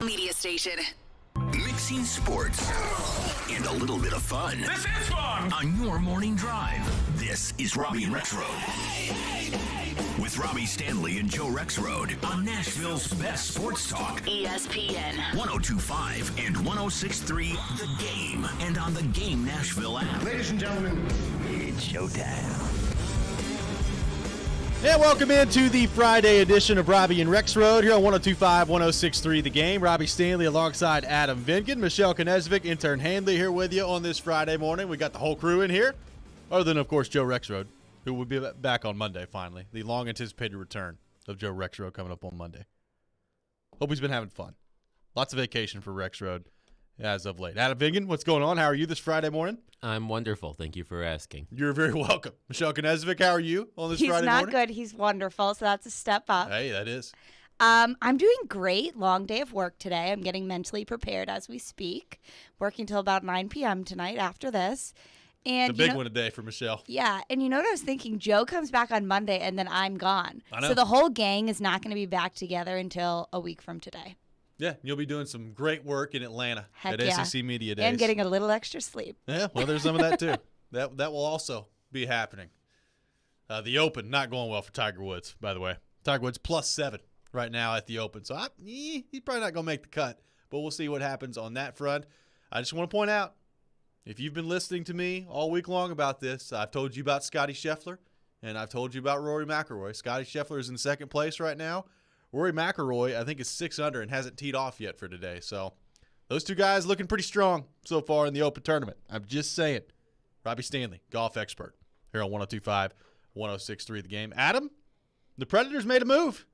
Media station. Mixing sports and a little bit of fun. This is fun! On your morning drive. This is Robby and Rexrode. With Robby Stanley and Joe Rexrode on Nashville's best sports talk. ESPN. 102.5 and 106.3 The Game. And on the Game Nashville app. Ladies and gentlemen, it's showtime. And welcome into the Friday edition of Robby and Rexrode here on 102.5, 106.3 The Game. Robby Stanley alongside Adam Vinkin, Michelle Knezovic, intern Handley here with you on this Friday morning. We got the whole crew in here, other than, of course, Joe Rexrode, who will be back on Monday, finally. The long-anticipated return of Joe Rexrode coming up on Monday. Hope he's been having fun. Lots of vacation for Rexrode as of late. Adam Vinkin, what's going on? How are you this Friday morning? I'm wonderful. Thank you for asking. You're very welcome. Michelle Knezovic, how are you on this Friday morning? He's not good. He's wonderful, so that's a step up. Hey, that is. I'm doing great. Long day of work today. I'm getting mentally prepared as we speak. Working till about 9 p.m. tonight after this. And it's a big one today for Michelle. Yeah, and you know what I was thinking? Joe comes back on Monday, and then I'm gone. I know. So the whole gang is not going to be back together until a week from today. Yeah, you'll be doing some great work in Atlanta Heck at yeah. SEC Media Days. And getting a little extra sleep. Yeah, well, there's some of that too. That will also be happening. The Open, not going well for Tiger Woods, by the way. Tiger Woods +7 right now at the Open. So he's probably not going to make the cut, but we'll see what happens on that front. I just want to point out, if you've been listening to me all week long about this, I've told you about Scotty Scheffler, and I've told you about Rory McIlroy. Scotty Scheffler is in second place right now. Rory McIlroy, I think, is 6 under and hasn't teed off yet for today. So those two guys looking pretty strong so far in the Open tournament. I'm just saying. Robby Stanley, golf expert, here on 102.5, 106.3 The Game. Adam, the Predators made a move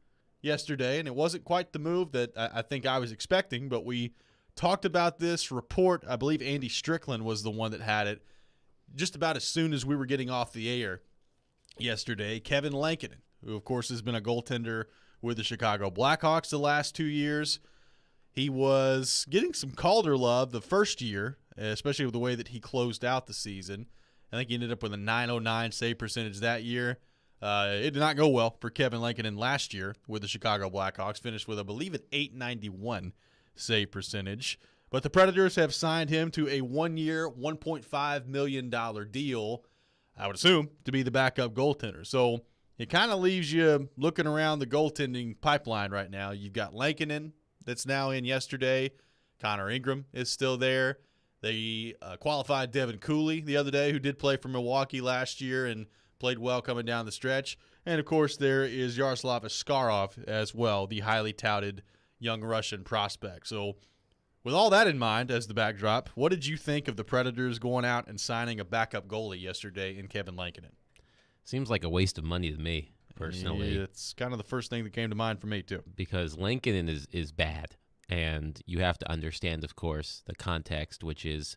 yesterday, and it wasn't quite the move that I think I was expecting, but we talked about this report. I believe Andy Strickland was the one that had it just about as soon as we were getting off the air yesterday. Kevin Lankinen, who, of course, has been a goaltender with the Chicago Blackhawks the last 2 years. He was getting some Calder love the first year, especially with the way that he closed out the season. I think he ended up with a .909 save percentage that year. It did not go well for Kevin Lankinen last year with the Chicago Blackhawks. Finished with, I believe, an .891 save percentage. But the Predators have signed him to a 1-year, $1.5 million deal, I would assume, to be the backup goaltender. So it kind of leaves you looking around the goaltending pipeline right now. You've got Lankinen that's now in yesterday. Connor Ingram is still there. They qualified Devin Cooley the other day, who did play for Milwaukee last year and played well coming down the stretch. And, of course, there is Yaroslav Askarov as well, the highly touted young Russian prospect. So with all that in mind as the backdrop, what did you think of the Predators going out and signing a backup goalie yesterday in Kevin Lankinen? Seems like a waste of money to me, personally. It's kind of the first thing that came to mind for me, too. Because Lankinen is bad. And you have to understand, of course, the context, which is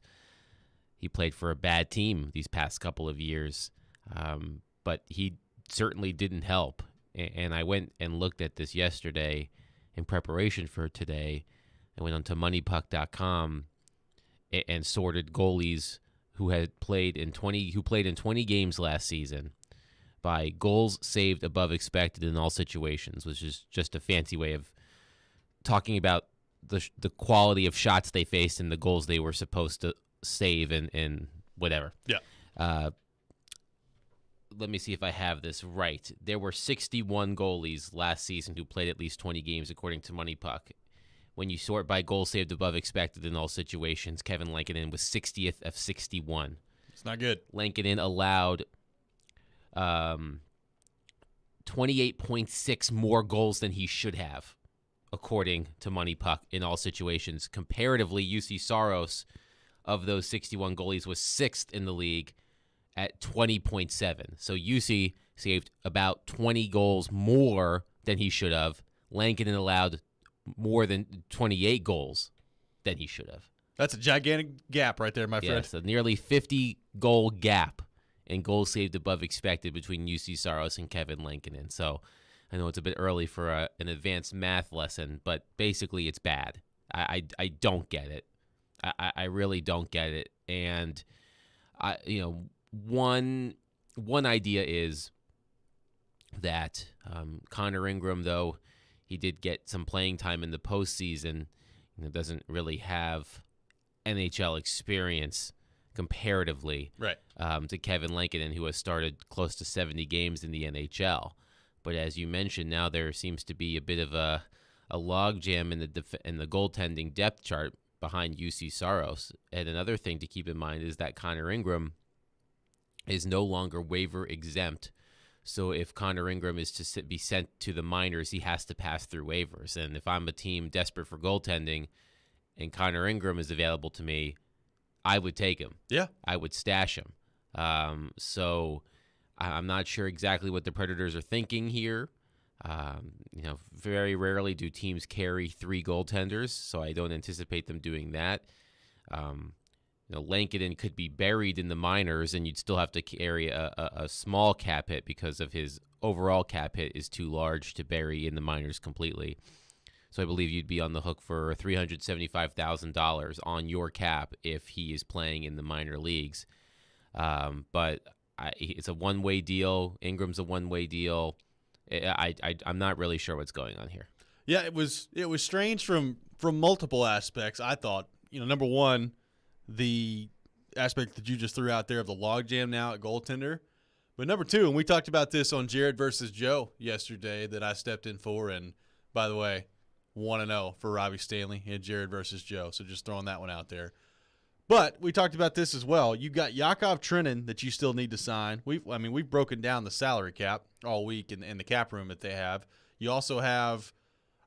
he played for a bad team these past couple of years. But he certainly didn't help. And I went and looked at this yesterday in preparation for today. I went onto moneypuck.com and sorted goalies who played in 20 games last season by goals saved above expected in all situations, which is just a fancy way of talking about the quality of shots they faced and the goals they were supposed to save and whatever. Yeah. Let me see if I have this right. There were 61 goalies last season who played at least 20 games, according to MoneyPuck. When you sort by goals saved above expected in all situations, Kevin Lankinen was 60th of 61. It's not good. Lankinen allowed 28.6 more goals than he should have, according to MoneyPuck, in all situations. Comparatively, UC Saros, of those 61 goalies, was 6th in the league at 20.7. So UC saved about 20 goals more than he should have. Lankinen allowed more than 28 goals than he should have. That's a gigantic gap right there, my friend. Yes, a nearly 50-goal gap in goals saved above expected between UC Saros and Kevin Lankinen. So I know it's a bit early for an advanced math lesson, but basically it's bad. I don't get it. I really don't get it. And one idea is that Connor Ingram, though he did get some playing time in the postseason, doesn't really have NHL experience comparatively to Kevin Lankinen, who has started close to 70 games in the NHL. But as you mentioned, now there seems to be a bit of a logjam in the goaltending depth chart behind UC Saros. And another thing to keep in mind is that Connor Ingram is no longer waiver exempt. So if Connor Ingram is to be sent to the minors, he has to pass through waivers. And if I'm a team desperate for goaltending and Connor Ingram is available to me, I would take him. Yeah. I would stash him. So I'm not sure exactly what the Predators are thinking here. Very rarely do teams carry 3 goaltenders, so I don't anticipate them doing that. Lankinen could be buried in the minors, and you'd still have to carry a small cap hit because of his overall cap hit is too large to bury in the minors completely. So I believe you'd be on the hook for $375,000 on your cap if he is playing in the minor leagues. But it's a one-way deal. Ingram's a one-way deal. I'm not really sure what's going on here. Yeah, it was strange from multiple aspects. I thought, number one, the aspect that you just threw out there of the logjam now at goaltender. But number two, and we talked about this on Jared versus Joe yesterday that I stepped in for, and by the way, 1-0 for Robby Stanley and Jared versus Joe. So just throwing that one out there. But we talked about this as well. You got Yakov Trenin that you still need to sign. We've broken down the salary cap all week in the cap room that they have. You also have,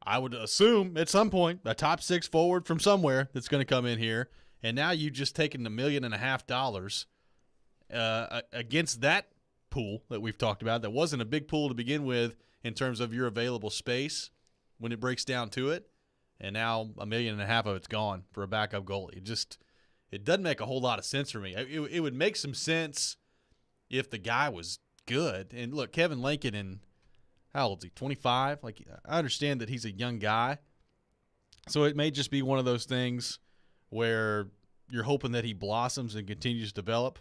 I would assume at some point, a top 6 forward from somewhere that's going to come in here. And now you've just taken $1.5 million against that pool that we've talked about. That wasn't a big pool to begin with in terms of your available space when it breaks down to it. And now $1.5 million of it's gone for a backup goalie. It doesn't make a whole lot of sense for me. It would make some sense if the guy was good. And look, Kevin Lankinen, how old is he, 25? I understand that he's a young guy. So it may just be one of those things where you're hoping that he blossoms and continues to develop.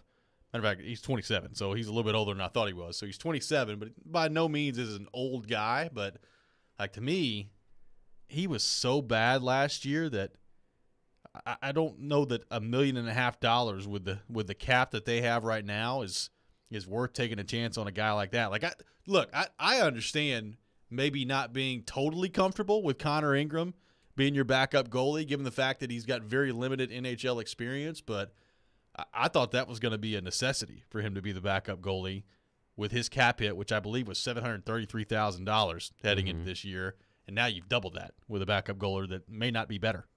Matter of fact, he's 27, so he's a little bit older than I thought he was. So he's 27, but by no means is an old guy. But to me, he was so bad last year that I don't know that $1.5 million with the cap that they have right now is worth taking a chance on a guy like that. I understand maybe not being totally comfortable with Connor Ingram being your backup goalie, given the fact that he's got very limited NHL experience, but I thought that was going to be a necessity for him to be the backup goalie with his cap hit, which I believe was $733,000 heading into this year, and now you've doubled that with a backup goalie that may not be better.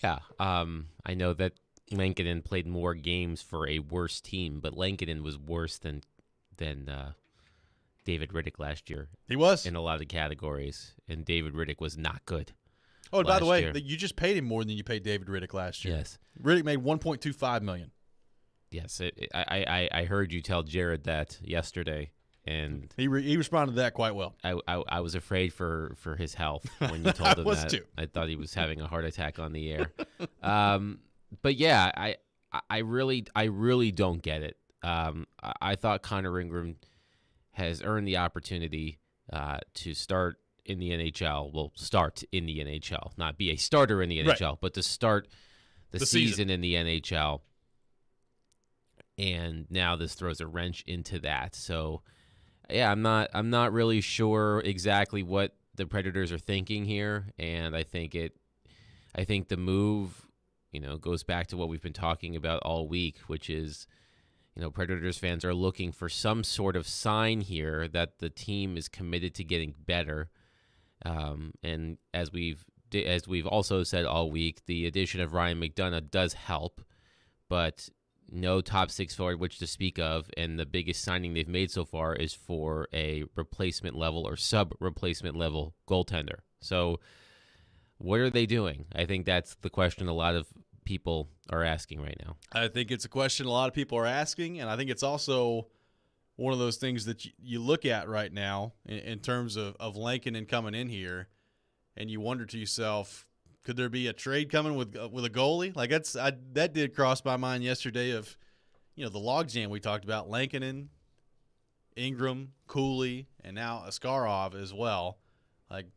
Yeah, I know that Lankinen played more games for a worse team, but Lankinen was worse than David Riddick last year. He was in a lot of categories, and David Riddick was not good. Oh, and by the way, you just paid him more than you paid David Riddick last year. Yes, Riddick made $1.25 million. Yes, I heard you tell Jared that yesterday, and he responded to that quite well. I was afraid for his health when you told him that. Too. I thought he was having a heart attack on the air. But yeah, I really don't get it. I thought Connor Ingram has earned the opportunity to start in the NHL. Well, start in the NHL, not be a starter in the NHL, right, but to start the season in the NHL. And now this throws a wrench into that. So, yeah, I'm not really sure exactly what the Predators are thinking here, and I think the move, goes back to what we've been talking about all week, which is, Predators fans are looking for some sort of sign here that the team is committed to getting better. And as we've also said all week, the addition of Ryan McDonagh does help, but no top 6 forward which to speak of, and the biggest signing they've made so far is for a replacement level or sub-replacement level goaltender. So what are they doing? I think that's the question a lot of people are asking right now. I think it's a question a lot of people are asking, and I think it's also one of those things that you look at right now in terms of Lankinen coming in here, and you wonder to yourself, could there be a trade coming with a goalie? That did cross my mind yesterday of, the logjam we talked about, Lankinen, Ingram, Cooley, and now Askarov as well.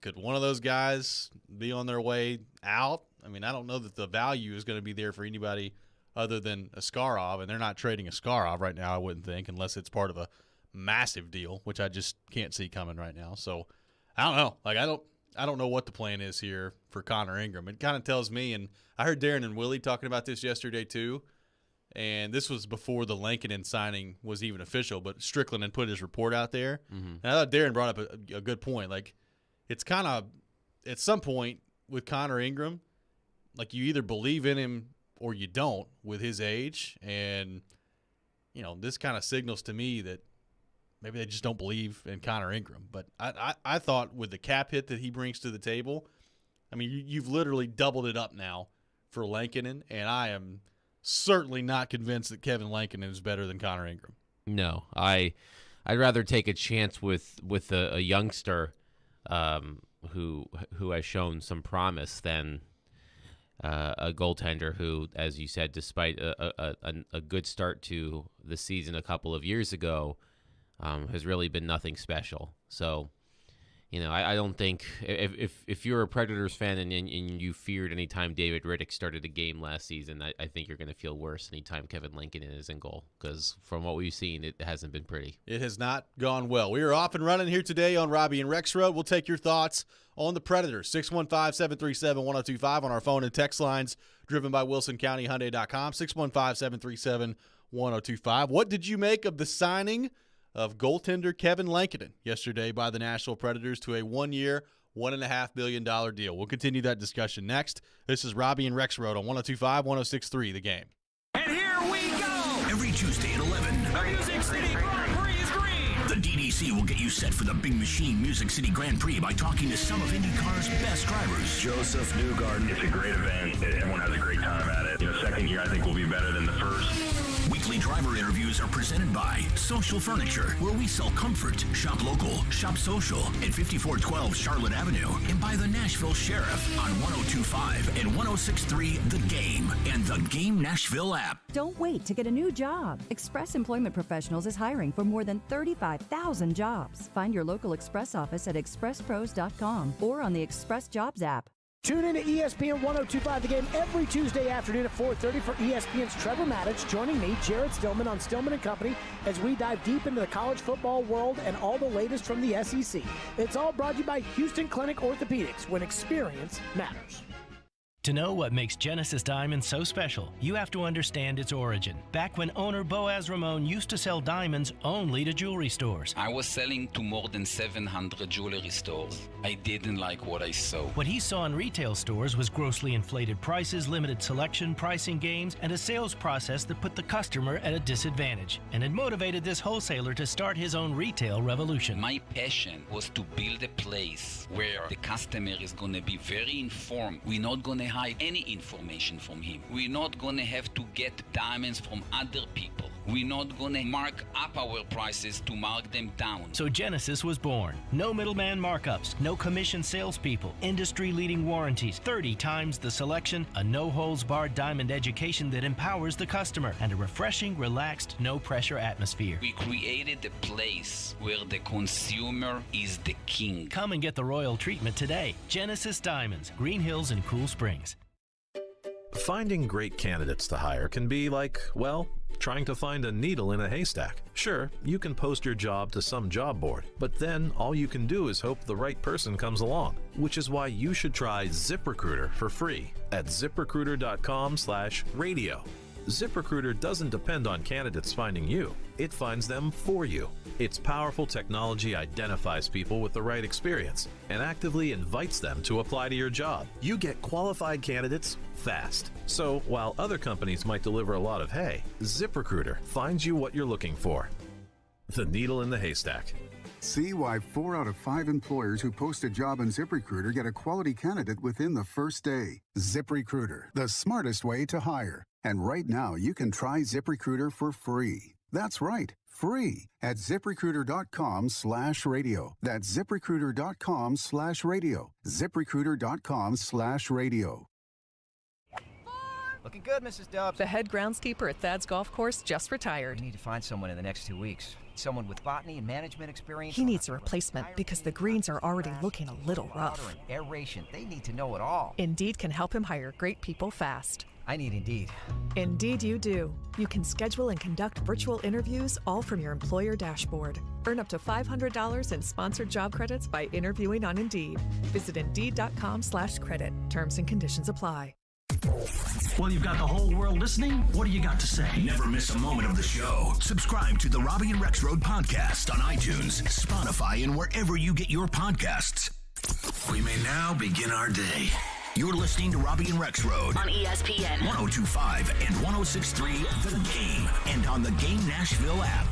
Could one of those guys be on their way out I mean, I don't know that the value is going to be there for anybody other than Askarov, and they're not trading Askarov right now, I wouldn't think, unless it's part of a massive deal, which I just can't see coming right now. So I don't know. Like, I don't know what the plan is here for Connor Ingram. It kind of tells me, and I heard Darren and Willie talking about this yesterday too, and this was before the Lankinen signing was even official, but Strickland had put his report out there. And I thought Darren brought up a good point. Like, it's kind of, at some point with Connor Ingram, like, you either believe in him or you don't with his age. And, you know, this kind of signals to me that maybe they just don't believe in Connor Ingram. But I thought with the cap hit that he brings to the table, I mean, you've literally doubled it up now for Lankinen, and I am certainly not convinced that Kevin Lankinen is better than Connor Ingram. No, I'd rather take a chance with a youngster who has shown some promise than a goaltender who, as you said, despite a good start to the season a couple of years ago, has really been nothing special. So, you know, I don't think if you're a Predators fan and you feared anytime David Riddick started a game last season, I think you're going to feel worse anytime Kevin Lankinen is in goal, because from what we've seen, it hasn't been pretty. It has not gone well. We are off and running here today on Robby and Rexrode. We'll take your thoughts on the Predators. 615-737-1025 on our phone and text lines, driven by WilsonCountyHyundai.com. 615-737-1025. What did you make of the signing of goaltender Kevin Lankinen yesterday by the Nashville Predators to a 1-year, $1.5 billion deal? We'll continue that discussion next. This is Robby and Rexrode on 102.5, 106.3 The Game. And here we go! Every Tuesday at 11. The Music City Grand Prix is green! The DDC will get you set for the Big Machine Music City Grand Prix by talking to some of IndyCar's best drivers. Joseph Newgarden. It's a great event. Everyone has a great time at it. Second year I think will be better than the first. Weekly driver interviews are presented by Social Furniture, where we sell comfort. Shop local, shop social at 5412 Charlotte Avenue, and by the Nashville Sheriff on 102.5 and 106.3 The Game and the Game Nashville app. Don't wait to get a new job. Express Employment Professionals is hiring for more than 35,000 jobs. Find your local Express office at expresspros.com or on the Express Jobs app. Tune in to ESPN 102.5 The Game every Tuesday afternoon at 4:30 for ESPN's Trevor Maddich joining me, Jared Stillman, on Stillman & Company as we dive deep into the college football world and all the latest from the SEC. It's all brought to you by Houston Clinic Orthopedics, when experience matters. To know what makes Genesis Diamonds so special, you have to understand its origin. Back when owner Boaz Ramon used to sell diamonds only to jewelry stores. I was selling to more than 700 jewelry stores. I didn't like what I saw. What he saw in retail stores was grossly inflated prices, limited selection, pricing games, and a sales process that put the customer at a disadvantage. And it motivated this wholesaler to start his own retail revolution. My passion was to build a place where the customer is going to be very informed. We're not going to hide any information from him. We're not going to have to get diamonds from other people. We're not going to mark up our prices to mark them down. So Genesis was born. No middleman markups, no commission salespeople, industry-leading warranties, 30 times the selection, a no-holds-barred diamond education that empowers the customer, and a refreshing, relaxed, no-pressure atmosphere. We created a place where the consumer is the king. Come and get the royal treatment today. Genesis Diamonds, Green Hills and Cool Springs. Finding great candidates to hire can be like, well, trying to find a needle in a haystack. Sure, you can post your job to some job board, but then all you can do is hope the right person comes along, which is why you should try ZipRecruiter for free at ZipRecruiter.com/radio. ZipRecruiter doesn't depend on candidates finding you. It finds them for you. Its powerful technology identifies people with the right experience and actively invites them to apply to your job. You get qualified candidates fast. So while other companies might deliver a lot of hay, ZipRecruiter finds you what you're looking for. The needle in the haystack. See why 4 out of 5 employers who post a job on ZipRecruiter get a quality candidate within the first day. ZipRecruiter, the smartest way to hire. And right now, you can try ZipRecruiter for free. That's right, free at ZipRecruiter.com/radio. That's ZipRecruiter.com/radio. ZipRecruiter.com/radio. Looking good, Mrs. Dubs. The head groundskeeper at Thad's golf course just retired. We need to find someone in the next 2 weeks. Someone with botany and management experience. He needs a replacement because the greens are already looking a little rough. Aeration, they need to know it all. Indeed can help him hire great people fast. I need Indeed. Indeed you do. You can schedule and conduct virtual interviews all from your employer dashboard. Earn up to $500 in sponsored job credits by interviewing on Indeed. Visit Indeed.com/credit. Terms and conditions apply. Well, you've got the whole world listening. What do you got to say? Never miss a moment of the show. Subscribe to the Robby and Rexrode podcast on iTunes, Spotify, and wherever you get your podcasts. We may now begin our day. You're listening to Robby and Rexrode on ESPN 102.5 and 106.3 The Game, and on the Game Nashville app.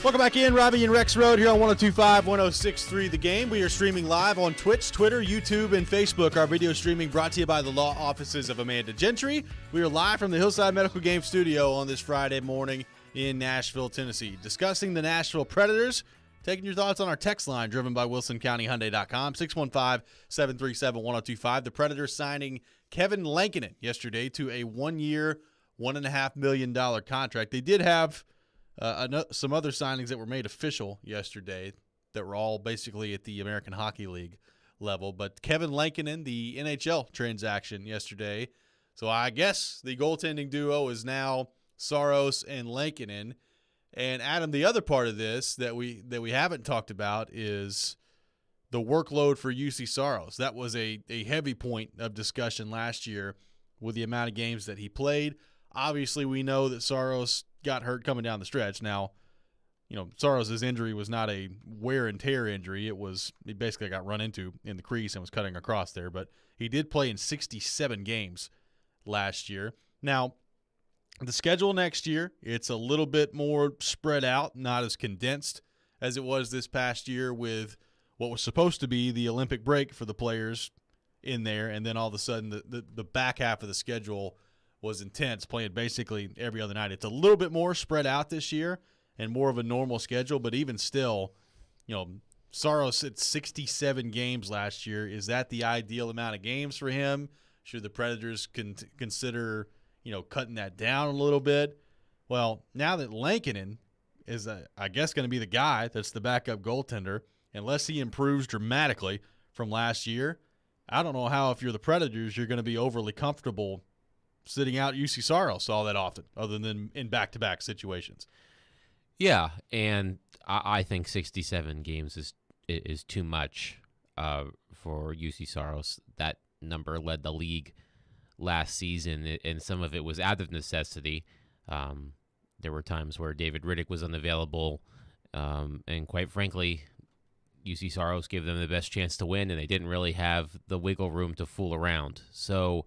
Welcome back in, Robby and Rexrode here on 102.5, 106.3 The Game. We are streaming live on Twitch, Twitter, YouTube, and Facebook. Our video streaming brought to you by the law offices of Amanda Gentry. We are live from the Hillside Medical Game Studio on this Friday morning in Nashville, Tennessee, discussing the Nashville Predators. Taking your thoughts on our text line driven by WilsonCountyHyundai.com, 615-737-1025. The Predators signing Kevin Lankinen yesterday to a 1-year, $1.5 million contract. They did have some other signings that were made official yesterday that were all basically at the American Hockey League level. But Kevin Lankinen, the NHL transaction yesterday. So I guess the goaltending duo is now Saros and Lankinen. And Adam, the other part of this that we haven't talked about is the workload for UC Saros. That was a heavy point of discussion last year with the amount of games that he played. Obviously, we know that Saros got hurt coming down the stretch. Now, Saros' injury was not a wear and tear injury. He basically got run into in the crease and was cutting across there. But he did play in 67 games last year. Now, the schedule next year, it's a little bit more spread out, not as condensed as it was this past year with what was supposed to be the Olympic break for the players in there. And then all of a sudden, the back half of the schedule was intense, playing basically every other night. It's a little bit more spread out this year and more of a normal schedule, but even still, Saros at 67 games last year. Is that the ideal amount of games for him? Should the Predators consider, cutting that down a little bit? Well, now that Lankinen is, I guess, going to be the guy that's the backup goaltender, unless he improves dramatically from last year, I don't know how, if you're the Predators, you're going to be overly comfortable sitting out UC Saros all that often, other than in back-to-back situations. Yeah, and I think 67 games is too much for UC Saros. That number led the league last season, and some of it was out of necessity. There were times where David Riddick was unavailable, and quite frankly, UC Saros gave them the best chance to win, and they didn't really have the wiggle room to fool around. So,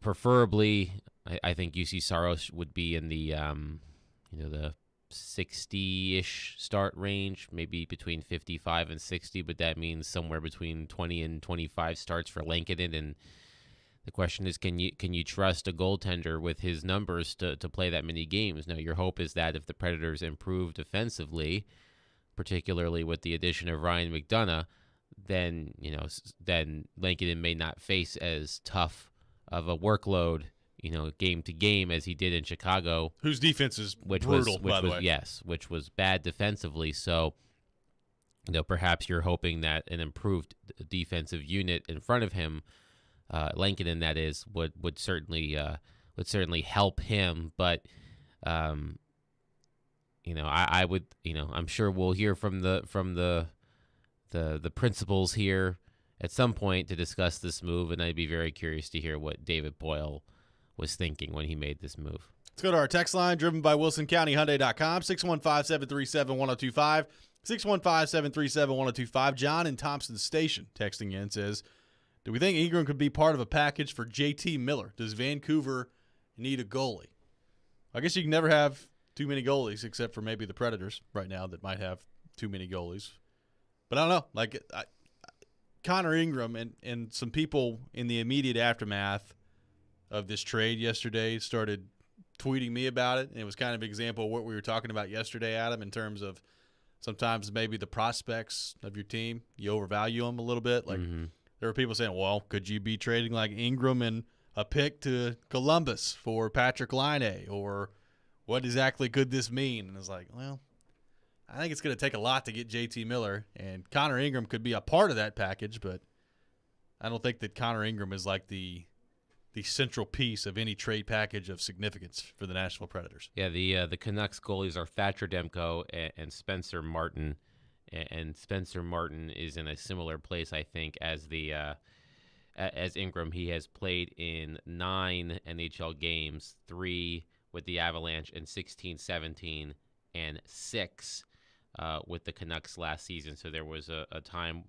preferably, I think UC Saros would be in the, the 60-ish start range, maybe between 55 and 60, but that means somewhere between 20 and 25 starts for Lankinen. And the question is, can you trust a goaltender with his numbers to play that many games? Now, your hope is that if the Predators improve defensively, particularly with the addition of Ryan McDonough, then Lankinen may not face as tough of a workload, game to game as he did in Chicago. Whose defense is brutal, by the way. Yes, which was bad defensively. So, perhaps you're hoping that an improved defensive unit in front of him, Lankinen, that is, would certainly help him. But, I would, I'm sure we'll hear from the principals here at some point to discuss this move, and I'd be very curious to hear what David Boyle was thinking when he made this move. Let's go to our text line, driven by WilsonCountyHyundai.com, 615-737-1025, 615-737-1025. John in Thompson Station texting in says, do we think Ingram could be part of a package for JT Miller? Does Vancouver need a goalie? I guess you can never have too many goalies, except for maybe the Predators right now that might have too many goalies. But I don't know. Connor Ingram and some people in the immediate aftermath of this trade yesterday started tweeting me about it, and it was kind of an example of what we were talking about yesterday, Adam, in terms of sometimes maybe the prospects of your team, you overvalue them a little bit. Like there were people saying, well, could you be trading like Ingram and a pick to Columbus for Patrick Laine, or what exactly could this mean? And it's like, well, I think it's going to take a lot to get JT Miller, and Connor Ingram could be a part of that package, but I don't think that Connor Ingram is like the central piece of any trade package of significance for the Nashville Predators. Yeah, the Canucks goalies are Thatcher Demko and Spencer Martin, and Spencer Martin is in a similar place, I think, as as Ingram. He has played in 9 NHL games, 3 with the Avalanche in 16-17, and 6 with the Canucks last season. So there was a time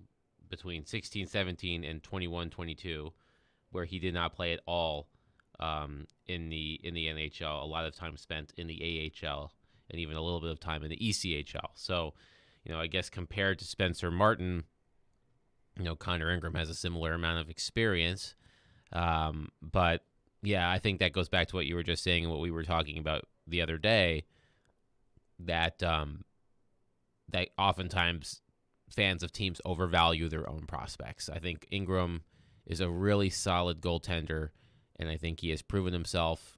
between 16-17 and 21-22 where he did not play at all in the NHL. A lot of time spent in the AHL and even a little bit of time in the ECHL. So, I guess compared to Spencer Martin, Connor Ingram has a similar amount of experience. But, yeah, I think that goes back to what you were just saying and what we were talking about the other day, that that oftentimes fans of teams overvalue their own prospects. I think Ingram is a really solid goaltender, and I think he has proven himself,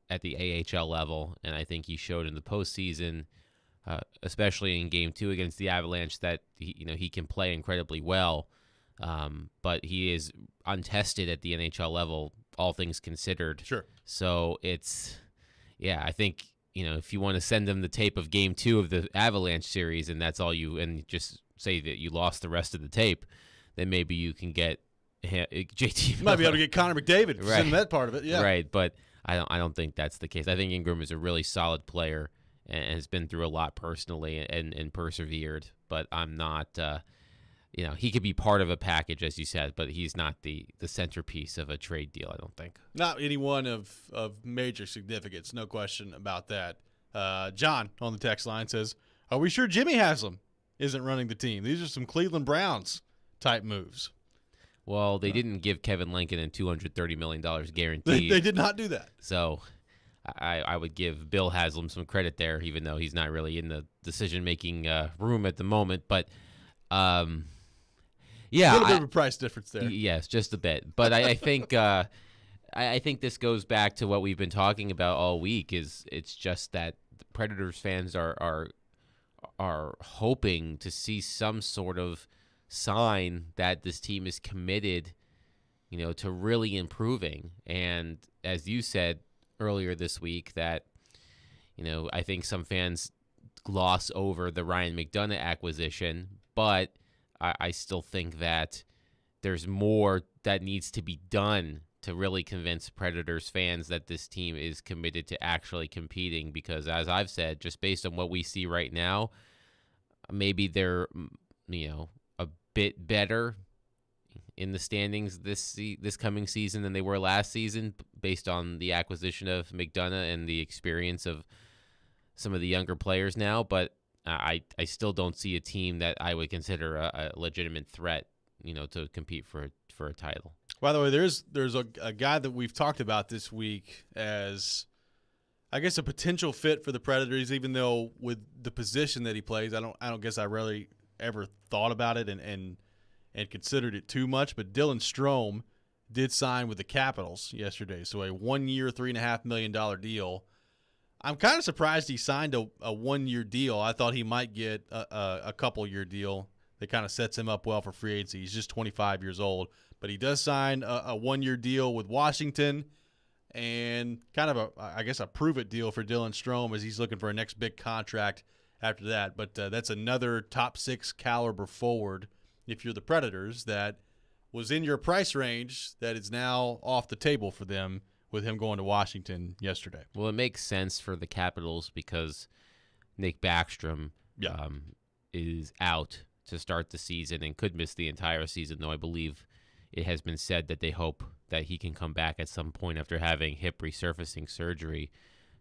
at the AHL level, and I think he showed in the postseason, especially in Game 2 against the Avalanche, that he can play incredibly well, but he is untested at the NHL level, all things considered. Sure. So I think, if you want to send him the tape of Game 2 of the Avalanche series, and that's all and just say that you lost the rest of the tape, then maybe you can get JT. You might be able to get Connor McDavid. Right. Send him that part of it. Yeah. Right, but I don't think that's the case. I think Ingram is a really solid player and has been through a lot personally and persevered. But I'm not, he could be part of a package, as you said, but he's not the centerpiece of a trade deal, I don't think. Not anyone of major significance, no question about that. John on the text line says, are we sure Jimmy Haslam isn't running the team? These are some Cleveland Browns type moves. Well, they didn't give Kevin Lincoln $230 million guaranteed. They did not do that. So I would give Bill Haslam some credit there, even though he's not really in the decision-making room at the moment. But, yeah. A little bit of a price difference there. Yes, just a bit. But I think I think this goes back to what we've been talking about all week. It's just that the Predators fans are hoping to see some sort of sign that this team is committed, to really improving. And as you said earlier this week, that, I think some fans gloss over the Ryan McDonough acquisition, but I still think that there's more that needs to be done to really convince Predators fans that this team is committed to actually competing, because as I've said, just based on what we see right now, maybe they're, a bit better in the standings this coming season than they were last season, based on the acquisition of McDonough and the experience of some of the younger players now. But I still don't see a team that I would consider a legitimate threat, to compete for a title. By the way, there's a guy that we've talked about this week as, I guess, a potential fit for the Predators, even though with the position that he plays, I don't guess I really ever thought about it and considered it too much. But Dylan Strome did sign with the Capitals yesterday, so a 1-year, $3.5 million deal. I'm kind of surprised he signed a 1-year deal. I thought he might get a couple-year deal that kind of sets him up well for free agency. He's just 25 years old, but he does sign a 1-year deal with Washington, and kind of a prove-it deal for Dylan Strome as he's looking for a next big contract after that. But that's another top 6 caliber forward, if you're the Predators, that was in your price range that is now off the table for them with him going to Washington yesterday. Well, it makes sense for the Capitals because Nick Backstrom is out to start the season and could miss the entire season, though I believe it has been said that they hope that he can come back at some point after having hip resurfacing surgery.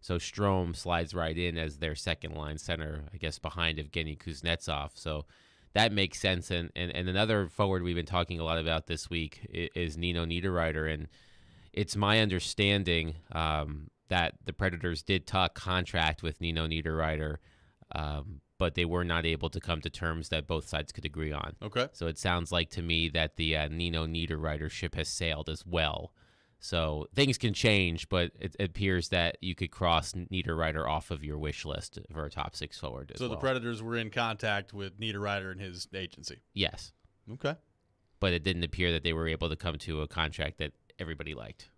So Strome slides right in as their second-line center, I guess, behind Evgeny Kuznetsov. So that makes sense. And another forward we've been talking a lot about this week is Nino Niederreiter. And it's my understanding that the Predators did talk contract with Nino Niederreiter, but but they were not able to come to terms that both sides could agree on. Okay. So it sounds like to me that the Nino Niederreiter ship has sailed as well. So things can change, but it appears that you could cross Niederreiter off of your wish list for a top 6 forward as well. So the Predators were in contact with Niederreiter and his agency? Yes. Okay. But it didn't appear that they were able to come to a contract that everybody liked.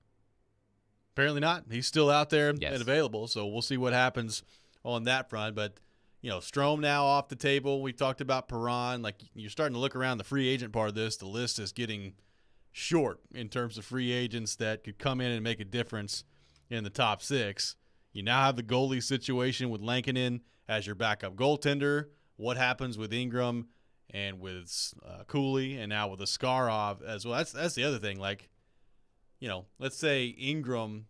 Apparently not. He's still out there Yes. and available, so we'll see what happens on that front. But, Strome now off the table. We talked about Perron. Like, you're starting to look around the free agent part of this. The list is getting short in terms of free agents that could come in and make a difference in the top 6. You now have the goalie situation with Lankinen as your backup goaltender. What happens with Ingram and with Cooley and now with Askarov as well? That's the other thing. Like, let's say Ingram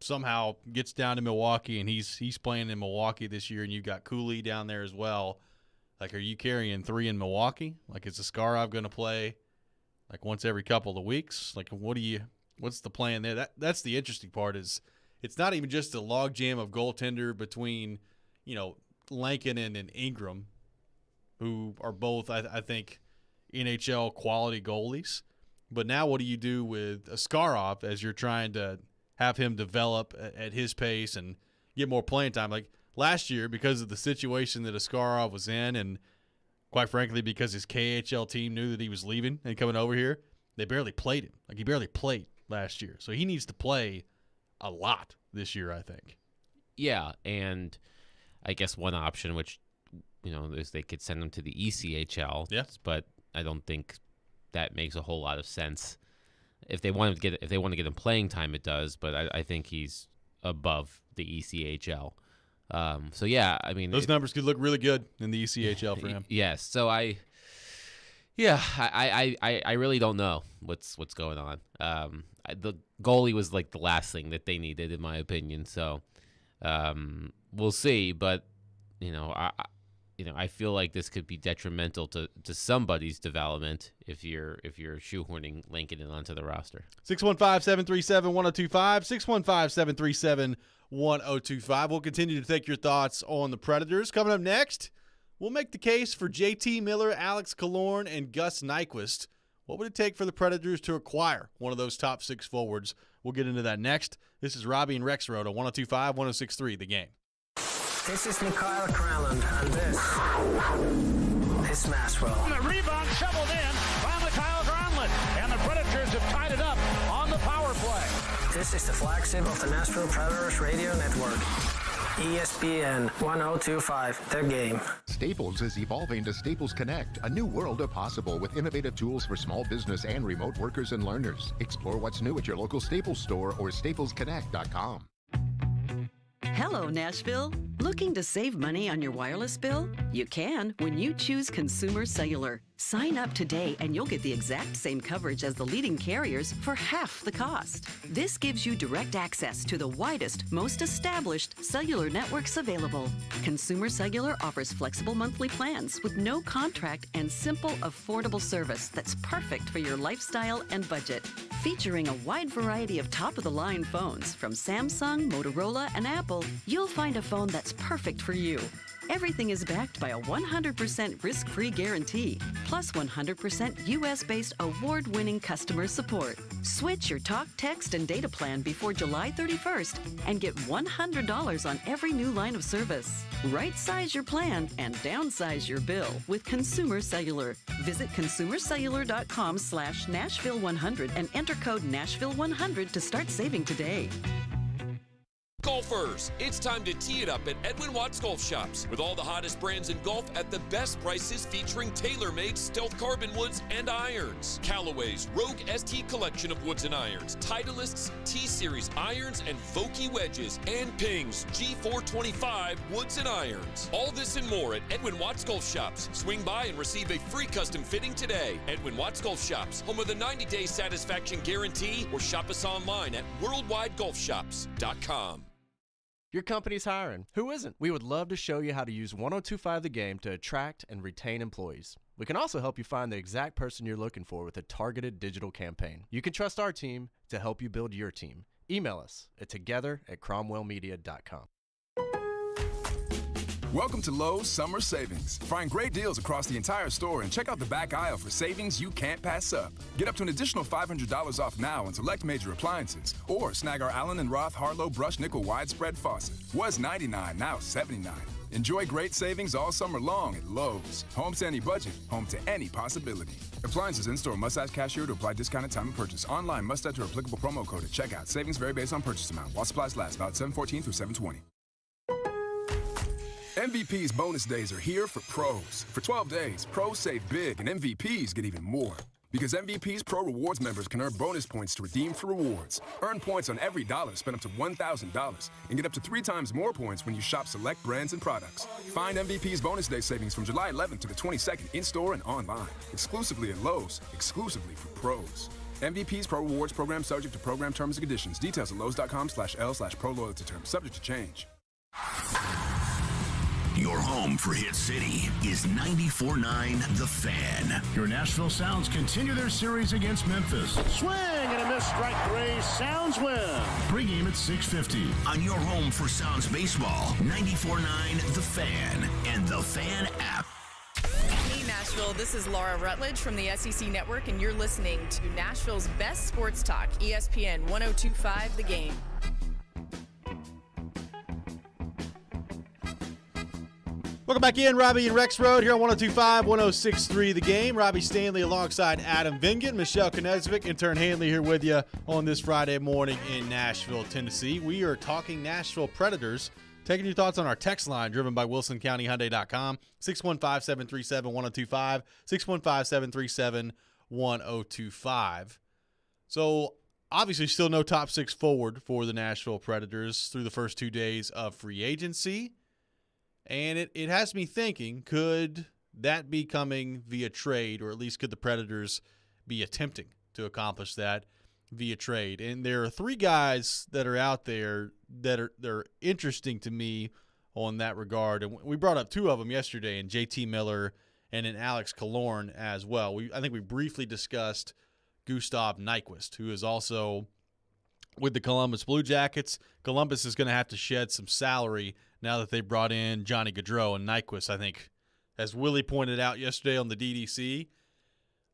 somehow gets down to Milwaukee and he's playing in Milwaukee this year, and you've got Cooley down there as well. Like, are you carrying 3 in Milwaukee? Like, is Askarov going to play like once every couple of weeks? Like, what's the plan there? That's the interesting part. Is it's not even just a logjam of goaltender between, Lankinen and Ingram, who are both, I think, NHL quality goalies. But now what do you do with Askarov as you're trying to have him develop at his pace and get more playing time? Like last year, because of the situation that Askarov was in, and quite frankly, because his KHL team knew that he was leaving and coming over here, they barely played him. Like, he barely played last year. So he needs to play a lot this year, I think. Yeah, and I guess one option, which, is they could send him to the ECHL. Yes. But I don't think that makes a whole lot of sense. If they want to get him playing time, it does. But I think he's above the ECHL. So yeah, I mean, those numbers could look really good in the ECHL for him. Yes. So I really don't know what's going on. The goalie was like the last thing that they needed, in my opinion. So we'll see. But I feel like this could be detrimental to somebody's development if you're shoehorning Lankinen onto the roster. 615-737-1025, 615-737-1025. We'll continue to take your thoughts on the Predators. Coming up next, we'll make the case for JT Miller, Alex Killorn, and Gus Nyquist. What would it take for the Predators to acquire one of those top 6 forwards? We'll get into that next. This is Robby and Rexrode on 102.5, 106.3, The Game. This is Mikhail Kralin, and this is Nashville. And the rebound shoveled in by Mikhail Granlund, and the Predators have tied it up on the power play. This is the flagship of the Nashville Predators Radio Network. ESPN 1025, The Game. Staples is evolving to Staples Connect, a new world of possible with innovative tools for small business and remote workers and learners. Explore what's new at your local Staples store or staplesconnect.com. Hello, Nashville. Looking to save money on your wireless bill? You can when you choose Consumer Cellular. Sign up today and you'll get the exact same coverage as the leading carriers for half the cost. This gives you direct access to the widest, most established cellular networks available. Consumer Cellular offers flexible monthly plans with no contract and simple, affordable service that's perfect for your lifestyle and budget. Featuring a wide variety of top-of-the-line phones from Samsung, Motorola, and Apple, you'll find a phone that's perfect for you. Everything is backed by a 100% risk-free guarantee, plus 100% U.S.-based award-winning customer support. Switch your talk, text, and data plan before July 31st and get $100 on every new line of service. Right-size your plan and downsize your bill with Consumer Cellular. Visit consumercellular.com/Nashville100 and enter code Nashville100 to start saving today. Golfers, it's time to tee it up at Edwin Watts Golf Shops with all the hottest brands in golf at the best prices, featuring tailor-made stealth carbon woods and irons. Callaway's Rogue ST collection of woods and irons, Titleist's T-Series irons and Vokey wedges, and Ping's G425 woods and irons. All this and more at Edwin Watts Golf Shops. Swing by and receive a free custom fitting today. Edwin Watts Golf Shops, home of the 90-day satisfaction guarantee, or shop us online at worldwidegolfshops.com. Your company's hiring. Who isn't? We would love to show you how to use 102.5 The Game to attract and retain employees. We can also help you find the exact person you're looking for with a targeted digital campaign. You can trust our team to help you build your team. Email us at together@cromwellmedia.com. Welcome to Lowe's Summer Savings. Find great deals across the entire store and check out the back aisle for savings you can't pass up. Get up to an additional $500 off now on select major appliances. Or snag our Allen & Roth Harlow Brush Nickel Widespread Faucet. Was $99, now $79. Enjoy great savings all summer long at Lowe's. Home to any budget, home to any possibility. Appliances in-store must ask cashier to apply discount at time of purchase. Online must enter applicable promo code at checkout. Savings vary based on purchase amount. While supplies last, about 7/14 through 7/20. MVP's bonus days are here for pros. For 12 days, pros save big and MVPs get even more. Because MVP's Pro Rewards members can earn bonus points to redeem for rewards. Earn points on every dollar spent up to $1,000 and get up to 3 times more points when you shop select brands and products. Find MVP's bonus day savings from July 11th to the 22nd in-store and online. Exclusively at Lowe's. Exclusively for pros. MVP's Pro Rewards program subject to program terms and conditions. Details at lowes.com/L/pro loyalty terms. Subject to change. Your home for Hit City is 94.9 The Fan. Your Nashville Sounds continue their series against Memphis. Swing and a miss, strike 3. Sounds win. Pre-game at 6:50. On your home for Sounds baseball, 94.9 The Fan and The Fan app. Hey Nashville, this is Laura Rutledge from the SEC Network, and you're listening to Nashville's best sports talk, ESPN 102.5 The Game. Welcome back in, Robby and Rexrode here on 102.5, 106.3 The Game. Robbie Stanley alongside Adam Vingan, Michelle Konezvik, intern Hanley here with you on this Friday morning in Nashville, Tennessee. We are talking Nashville Predators, taking your thoughts on our text line driven by WilsonCountyHyundai.com, 615-737-1025, 615-737-1025. So obviously still no top 6 forward for the Nashville Predators through the first 2 days of free agency. And it has me thinking, could that be coming via trade, or at least could the Predators be attempting to accomplish that via trade? And there are 3 guys that are out there that are interesting to me on that regard. And we brought up 2 of them yesterday, in JT Miller and in Alex Killorn as well. I think we briefly discussed Gustav Nyquist, who is also with the Columbus Blue Jackets. Columbus is going to have to shed some salary now that they brought in Johnny Gaudreau. And Nyquist, I think, as Willie pointed out yesterday on the DDC,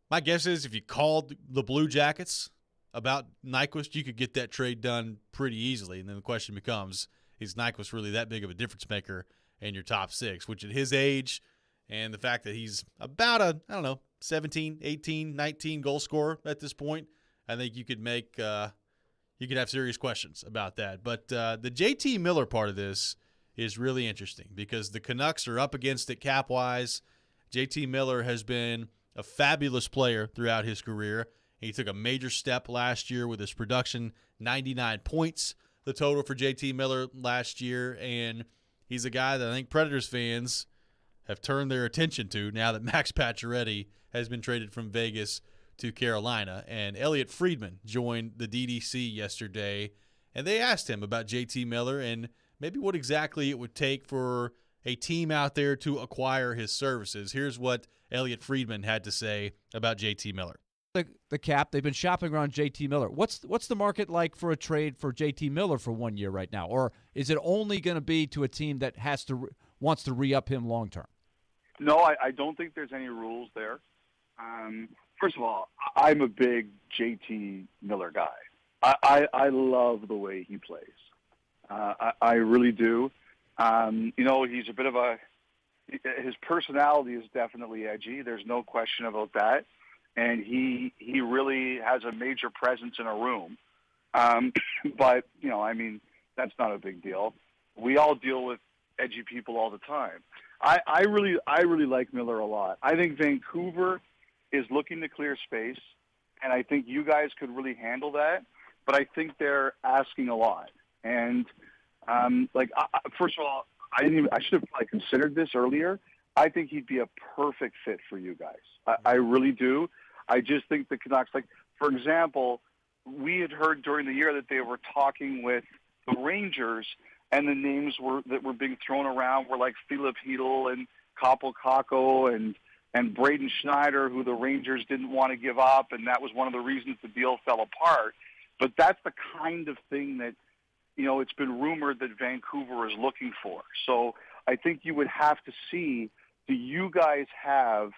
my guess is if you called the Blue Jackets about Nyquist, you could get that trade done pretty easily. And then the question becomes, is Nyquist really that big of a difference maker in your top 6? Which at his age and the fact that he's about a, 17, 18, 19 goal scorer at this point, I think you could make you could have serious questions about that. But the JT Miller part of this is really interesting because the Canucks are up against it cap-wise. JT Miller has been a fabulous player throughout his career. He took a major step last year with his production, 99 points, the total for JT Miller last year. And he's a guy that I think Predators fans have turned their attention to now that Max Pacioretty has been traded from Vegas to Carolina. And Elliot Friedman joined the DDC yesterday, and they asked him about JT Miller and maybe what exactly it would take for a team out there to acquire his services. Here's what Elliot Friedman had to say about JT Miller. The cap, they've been shopping around JT Miller. What's the market like for a trade for JT Miller for 1 year right now? Or is it only going to be to a team that wants to re-up him long term? No, I don't think there's any rules there. First of all, I'm a big JT Miller guy. I love the way he plays. I really do. He's a bit of his personality is definitely edgy. There's no question about that. And he really has a major presence in a room. But, that's not a big deal. We all deal with edgy people all the time. I really like Miller a lot. I think Vancouver is looking to clear space, and I think you guys could really handle that. But I think they're asking a lot. And first of all, I should have probably considered this earlier. I think he'd be a perfect fit for you guys. I really do. I just think the Canucks, for example, we had heard during the year that they were talking with the Rangers, and the names that were being thrown around were like Filip Chytil and Kaapo Kakko and Braden Schneider, who the Rangers didn't want to give up, and that was one of the reasons the deal fell apart. But that's the kind of thing that, it's been rumored that Vancouver is looking for. So I think you would have to see, do you guys have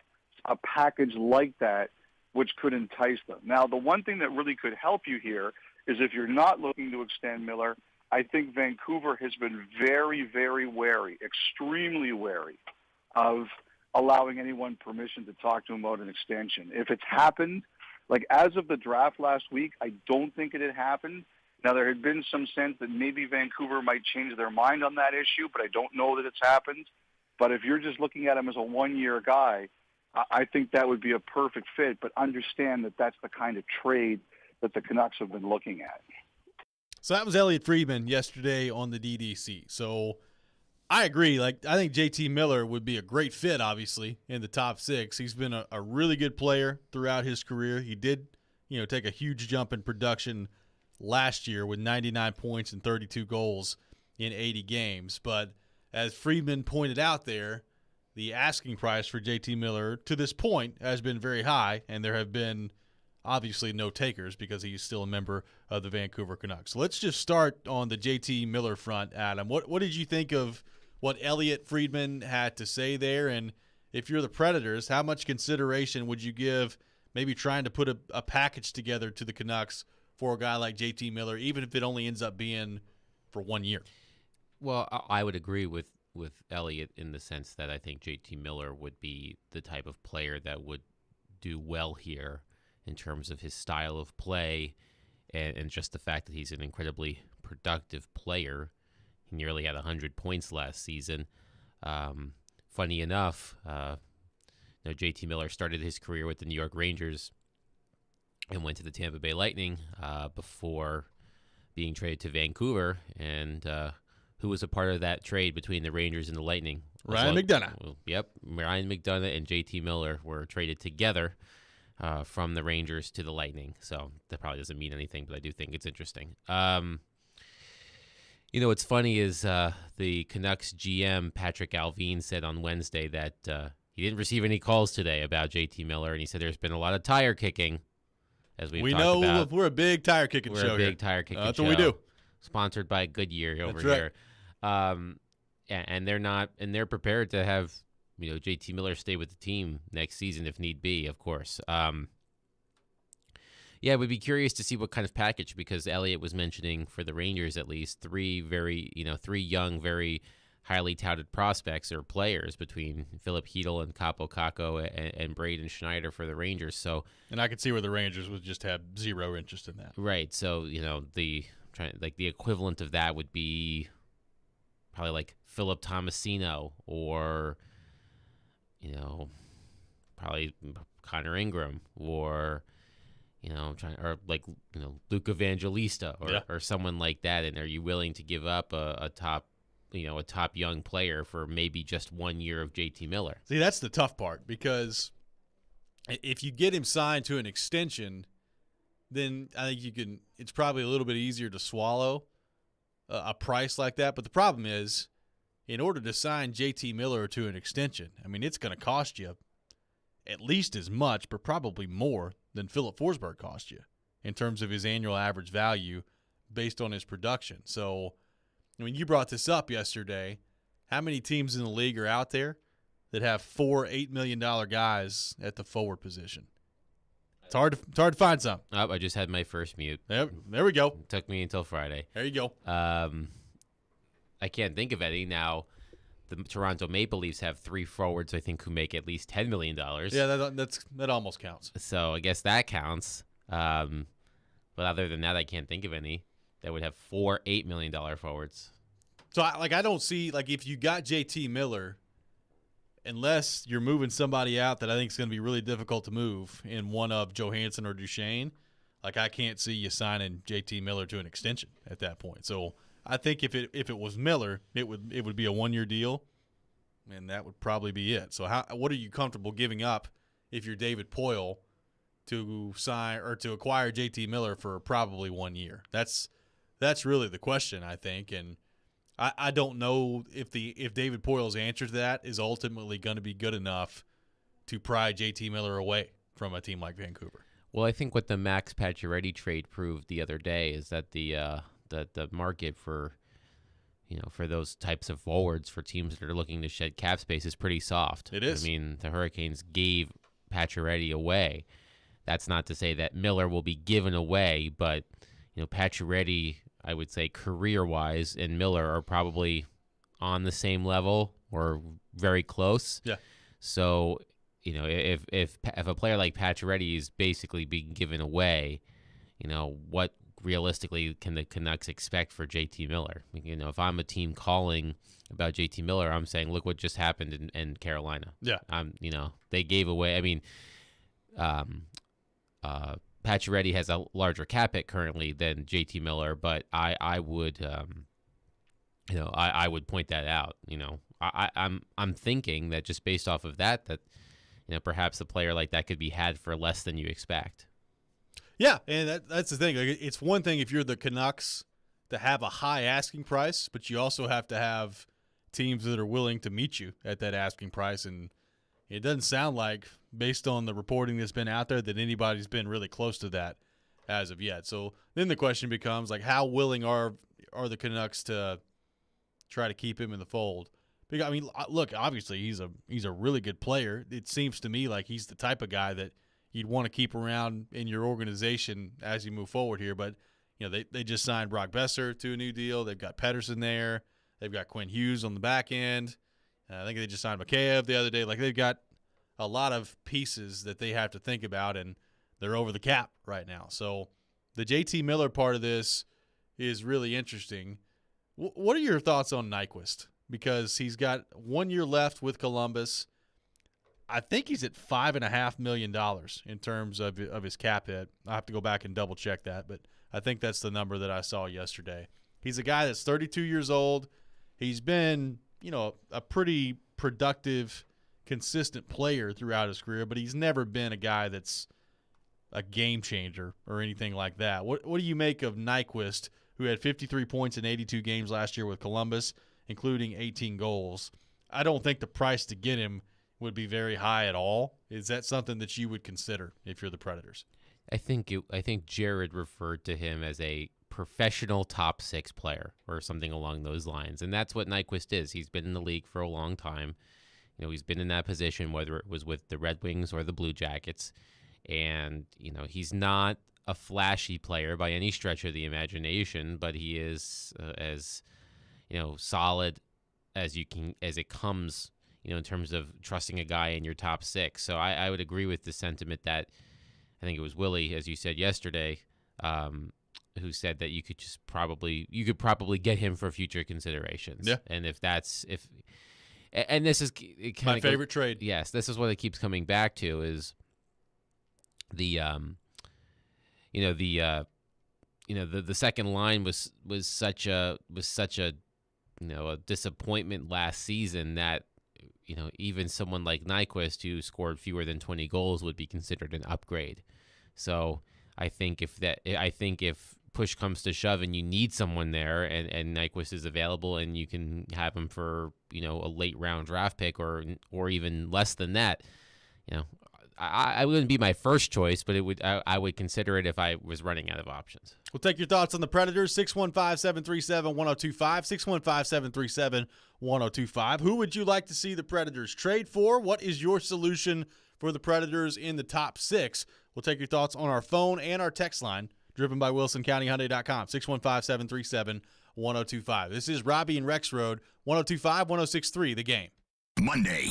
a package like that which could entice them? Now, the one thing that really could help you here is if you're not looking to extend Miller, I think Vancouver has been very, very wary, extremely wary of allowing anyone permission to talk to him about an extension. If it's happened, like as of the draft last week, I don't think it had happened. Now, there had been some sense that maybe Vancouver might change their mind on that issue, but I don't know that it's happened. But if you're just looking at him as a one-year guy, I think that would be a perfect fit. But understand that that's the kind of trade that the Canucks have been looking at. So that was Elliot Friedman yesterday on the DDC. So I agree. Like, I think JT Miller would be a great fit, obviously, in the top six. He's been a really good player throughout his career. He did, take a huge jump in production last year with 99 points and 32 goals in 80 games. But as Friedman pointed out there, the asking price for JT Miller to this point has been very high, and there have been obviously no takers because he's still a member of the Vancouver Canucks. So let's just start on the JT Miller front, Adam. What did you think of what Elliot Friedman had to say there? And if you're the Predators, how much consideration would you give maybe trying to put a package together to the Canucks for a guy like JT Miller, even if it only ends up being for 1 year? Well, I would agree with Elliot in the sense that I think JT Miller would be the type of player that would do well here in terms of his style of play and just the fact that he's an incredibly productive player. He nearly had 100 points last season. Funny enough, JT Miller started his career with the New York Rangers and went to the Tampa Bay Lightning before being traded to Vancouver. And who was a part of that trade between the Rangers and the Lightning? Ryan McDonough. Yep, Ryan McDonough and JT Miller were traded together from the Rangers to the Lightning. So that probably doesn't mean anything, but I do think it's interesting. What's funny is the Canucks GM, Patrick Alvin, said on Wednesday that he didn't receive any calls today about JT Miller, and he said there's been a lot of tire kicking, as we know about. We're a big tire kicking show. We're a big tire kicking show. That's what we do. Sponsored by Goodyear over That's here. And they're prepared to have JT Miller stay with the team next season if need be, of course. We'd be curious to see what kind of package, because Elliott was mentioning for the Rangers at least three young, very highly touted prospects or players between Philip Hedl and Capo Caco and Braden Schneider for the Rangers. So, and I could see where the Rangers would just have zero interest in that. Right. So the equivalent of that would be probably like Philip Tomasino or probably Connor Ingram or Luke Evangelista or someone like that. And are you willing to give up a top young player for maybe just 1 year of JT Miller? See, that's the tough part, because if you get him signed to an extension, then I think it's probably a little bit easier to swallow a price like that. But the problem is, in order to sign JT Miller to an extension, I mean, it's going to cost you at least as much, but probably more than Philip Forsberg cost you in terms of his annual average value based on his production. So, I mean, you brought this up yesterday. How many teams in the league are out there that have $4 $8 million guys at the forward position? It's hard to find some. Oh, I just had my first mute. There we go. It took me until Friday. There you go. I can't think of any now. The Toronto Maple Leafs have 3 forwards, I think, who make at least $10 million. Yeah, that almost counts. So I guess that counts. But other than that, I can't think of any that would have 4 $8 million forwards. So I don't see, if you got JT Miller, unless you're moving somebody out that I think is going to be really difficult to move in one of Johansson or Duchesne, I can't see you signing JT Miller to an extension at that point. So I think if it was Miller, it would be a 1-year deal, and that would probably be it. So what are you comfortable giving up if you're David Poile to sign or to acquire JT Miller for probably 1 year? That's really the question, I think, and I don't know if David Poile's answer to that is ultimately going to be good enough to pry JT Miller away from a team like Vancouver. Well, I think what the Max Pacioretty trade proved the other day is that the market for for those types of forwards for teams that are looking to shed cap space is pretty soft. It is. I mean, the Hurricanes gave Pacioretty away. That's not to say that Miller will be given away, but Pacioretty, I would say career-wise, and Miller are probably on the same level or very close. Yeah. So, if a player like Pacioretty is basically being given away, what realistically can the Canucks expect for JT Miller? If I'm a team calling about JT Miller, I'm saying, look what just happened in Carolina. Yeah. They gave away. I mean, Pacioretty has a larger cap hit currently than JT Miller, but I would I would point that out. I'm thinking that just based off of that perhaps a player like that could be had for less than you expect. Yeah, and that's the thing. Like, it's one thing if you're the Canucks to have a high asking price, but you also have to have teams that are willing to meet you at that asking price. And it doesn't sound like, based on the reporting that's been out there, that anybody's been really close to that as of yet. So then the question becomes, like, how willing are the Canucks to try to keep him in the fold? Because, I mean, look, obviously he's a really good player. It seems to me like he's the type of guy that you'd want to keep around in your organization as you move forward here. But, they just signed Brock Besser to a new deal. They've got Pettersson there. They've got Quinn Hughes on the back end. I think they just signed Mikheyev the other day. Like, they've got a lot of pieces that they have to think about, and they're over the cap right now. So the JT Miller part of this is really interesting. What are your thoughts on Nyquist? Because he's got 1 year left with Columbus. I think he's at $5.5 million in terms of his cap hit. I'll have to go back and double check that, but I think that's the number that I saw yesterday. He's a guy that's 32 years old. He's been, a pretty productive, consistent player throughout his career, but he's never been a guy that's a game changer or anything like that. What do you make of Nyquist, who had 53 points in 82 games last year with Columbus, including 18 goals? I don't think the price to get him would be very high at all. Is that something that you would consider if you're the Predators? I think Jared referred to him as a professional top six player or something along those lines, and that's what Nyquist is. He's been in the league for a long time. He's been in that position, whether it was with the Red Wings or the Blue Jackets, and he's not a flashy player by any stretch of the imagination, but he is as solid as it comes. In terms of trusting a guy in your top six. So I would agree with the sentiment that I think it was Willie, as you said yesterday, who said that you could probably get him for future considerations. Yeah. And and this is my favorite trade. Yes, this is what it keeps coming back to is the second line was such a disappointment last season that even someone like Nyquist, who scored fewer than 20 goals, would be considered an upgrade. So I think if push comes to shove and you need someone there, and Nyquist is available, and you can have him for a late round draft pick or even less than that, I wouldn't be my first choice, but I would consider it if I was running out of options. We'll take your thoughts on the Predators, 615-737-1025, 615-737-1025. Who would you like to see the Predators trade for? What is your solution for the Predators in the top six? We'll take your thoughts on our phone and our text line, driven by WilsonCountyHyundai.com, 615-737-1025. This is Robby and Rexrode, 102.5, 106.3, The Game. Monday.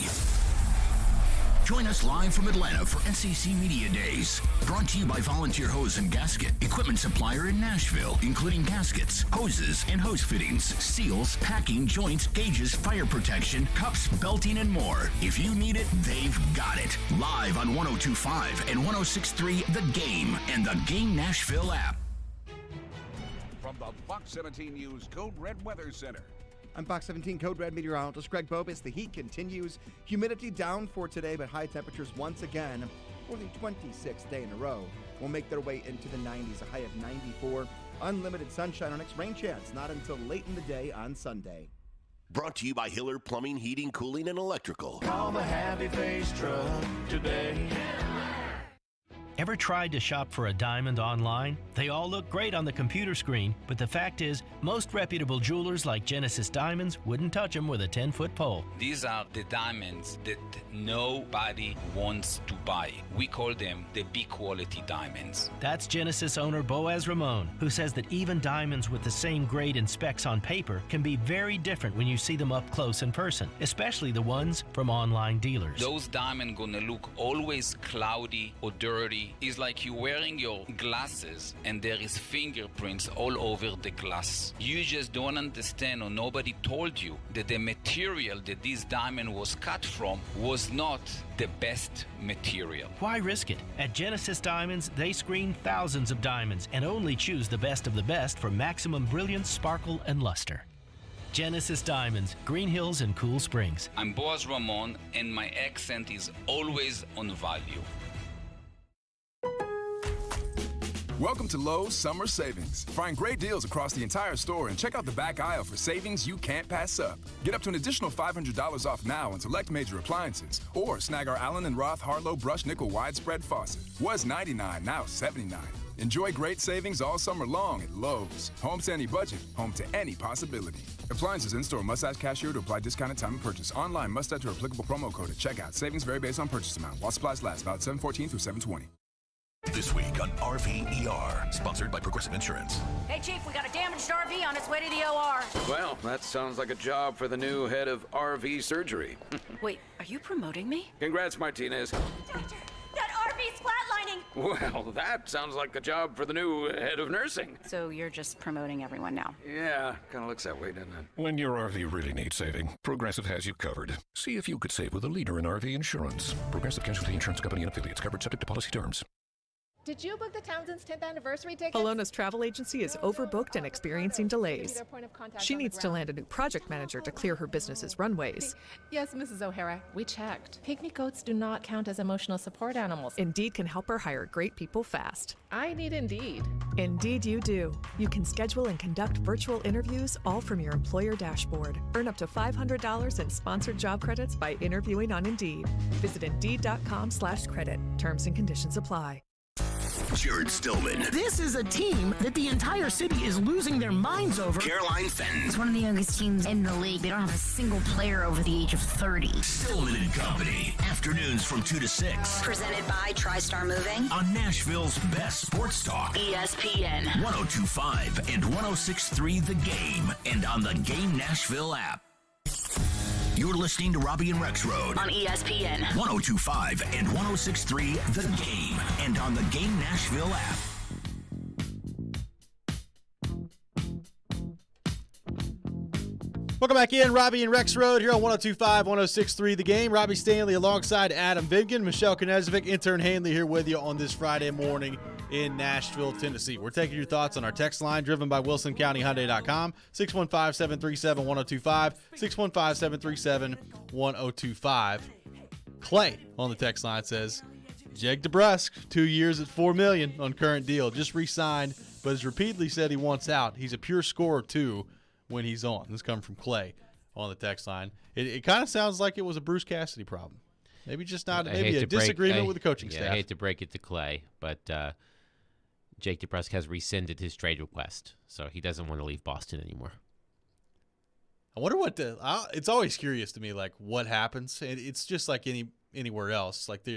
Join us live from Atlanta for SEC Media Days. Brought to you by Volunteer Hose and Gasket, equipment supplier in Nashville, including gaskets, hoses, and hose fittings, seals, packing, joints, gauges, fire protection, cups, belting, and more. If you need it, they've got it. Live on 102.5 and 106.3 The Game and the Game Nashville app. From the Fox 17 News Code Red Weather Center. I'm Fox 17 Code Red meteorologist Greg Bobis. The heat continues. Humidity down for today, but high temperatures once again for the 26th day in a row will make their way into the 90s, a high of 94. Unlimited sunshine. Our next rain chance not until late in the day on Sunday. Brought to you by Hiller Plumbing, Heating, Cooling, and Electrical. Call the Happy Face Truck today. Ever tried to shop for a diamond online? They all look great on the computer screen, but the fact is, most reputable jewelers like Genesis Diamonds wouldn't touch them with a 10-foot pole. These are the diamonds that nobody wants to buy. We call them the B-quality diamonds. That's Genesis owner Boaz Ramon, who says that even diamonds with the same grade and specs on paper can be very different when you see them up close in person, especially the ones from online dealers. Those diamonds gonna look always cloudy or dirty. It's like you're wearing your glasses and there is fingerprints all over the glass. You just don't understand, or nobody told you that the material that this diamond was cut from was not the best material. Why risk it? At Genesis Diamonds, they screen thousands of diamonds and only choose the best of the best for maximum brilliance, sparkle, and luster. Genesis Diamonds, Green Hills and Cool Springs. I'm Boaz Ramon, and my accent is always on value. Welcome to Lowe's Summer Savings. Find great deals across the entire store and check out the back aisle for savings you can't pass up. Get up to an additional $500 off now on select major appliances. Or snag our Allen & Roth Harlow Brush Nickel Widespread Faucet. Was $99, now $79. Enjoy great savings all summer long at Lowe's. Home to any budget, home to any possibility. Appliances in-store must ask cashier to apply discount at time of purchase. Online must enter applicable promo code at checkout. Savings vary based on purchase amount. While supplies last, valid 7/14 through 7/20. This week on RVER, sponsored by Progressive Insurance. Hey, Chief, we got a damaged RV on its way to the OR. Well, that sounds like a job for the new head of RV surgery. Wait, are you promoting me? Congrats, Martinez. Doctor, that RV's flatlining. Well, that sounds like the job for the new head of nursing. So you're just promoting everyone now? Yeah, kind of looks that way, doesn't it? When your RV really needs saving, Progressive has you covered. See if you could save with a leader in RV insurance. Progressive Casualty Insurance Company and affiliates, covered subject to policy terms. Did you book the Townsend's 10th anniversary ticket? Alona's travel agency is overbooked and experiencing delays. She needs to land a new project manager to clear her business's runways. Yes, Mrs. O'Hara, we checked. Pygmy goats do not count as emotional support animals. Indeed can help her hire great people fast. I need Indeed. Indeed you do. You can schedule and conduct virtual interviews all from your employer dashboard. Earn up to $500 in sponsored job credits by interviewing on Indeed. Visit Indeed.com/credit. Terms and conditions apply. Jared Stillman. This is a team that the entire city is losing their minds over. Caroline Fenton. It's one of the youngest teams in the league. They don't have a single player over the age of 30. Stillman and Company. Afternoons from 2 to 6. Presented by TriStar Moving. On Nashville's best sports talk. ESPN. 102.5 and 106.3 The Game. And on the Game Nashville app. You're listening to Robby and Rexrode on ESPN 102.5 and 106.3 The Game, and on the Game Nashville app. Welcome back in, Robby and Rexrode here on 102.5, 106.3 The Game. Robbie Stanley alongside Adam Vingan, Michelle Knezovic, intern Hanley here with you on this Friday morning in Nashville, Tennessee. We're taking your thoughts on our text line driven by WilsonCountyHyundai.com, 615-737-1025, 615-737-1025. Clay on the text line says, Jake DeBrusk, 2 years at $4 million on current deal. Just re-signed, but has repeatedly said he wants out. He's a pure scorer, too, when he's on. This comes from Clay on the text line. It kind of sounds like it was a Bruce Cassidy problem. Maybe just not, maybe a disagreement with the coaching staff. I hate to break it to Clay, but Jake DeBrusk has rescinded his trade request, so he doesn't want to leave Boston anymore. I wonder what it's always curious to me, like, what happens. It's just like anywhere else. Like,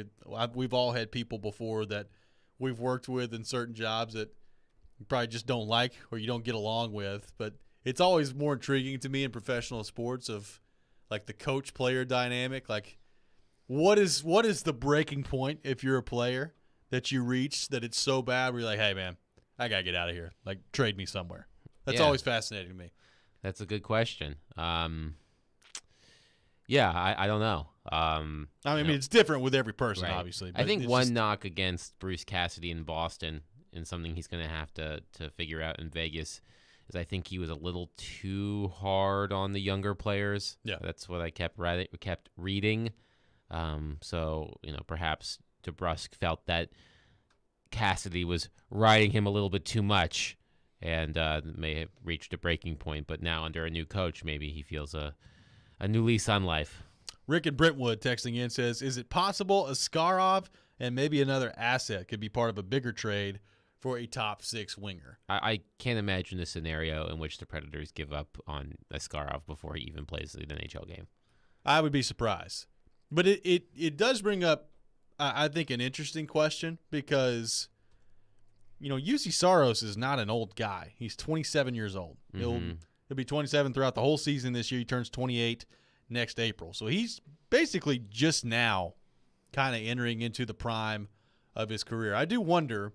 we've all had people before that we've worked with in certain jobs that you probably just don't like or you don't get along with. But it's always more intriguing to me in professional sports of, like, the coach-player dynamic. Like, what is the breaking point if you're a player that you reach that it's so bad where you're like, hey, man, I got to get out of here. Like, trade me somewhere. That's always fascinating to me. That's a good question. I don't know. I mean, it's different with every person, right. Obviously. I think one knock against Bruce Cassidy in Boston, and something he's going to have to figure out in Vegas, is I think he was a little too hard on the younger players. Yeah, that's what I kept reading. So perhaps DeBrusk felt that Cassidy was riding him a little bit too much, and may have reached a breaking point. But now under a new coach, maybe he feels a new lease on life. Rick in Brentwood texting in says, is it possible Askarov and maybe another asset could be part of a bigger trade for a top 6 winger. I can't imagine a scenario in which the Predators give up on Askarov before he even plays the NHL game. I would be surprised. But it does bring up, I think, an interesting question because, UC Saros is not an old guy. He's 27 years old. He'll be 27 throughout the whole season this year. He turns 28 next April. So he's basically just now kind of entering into the prime of his career. I do wonder,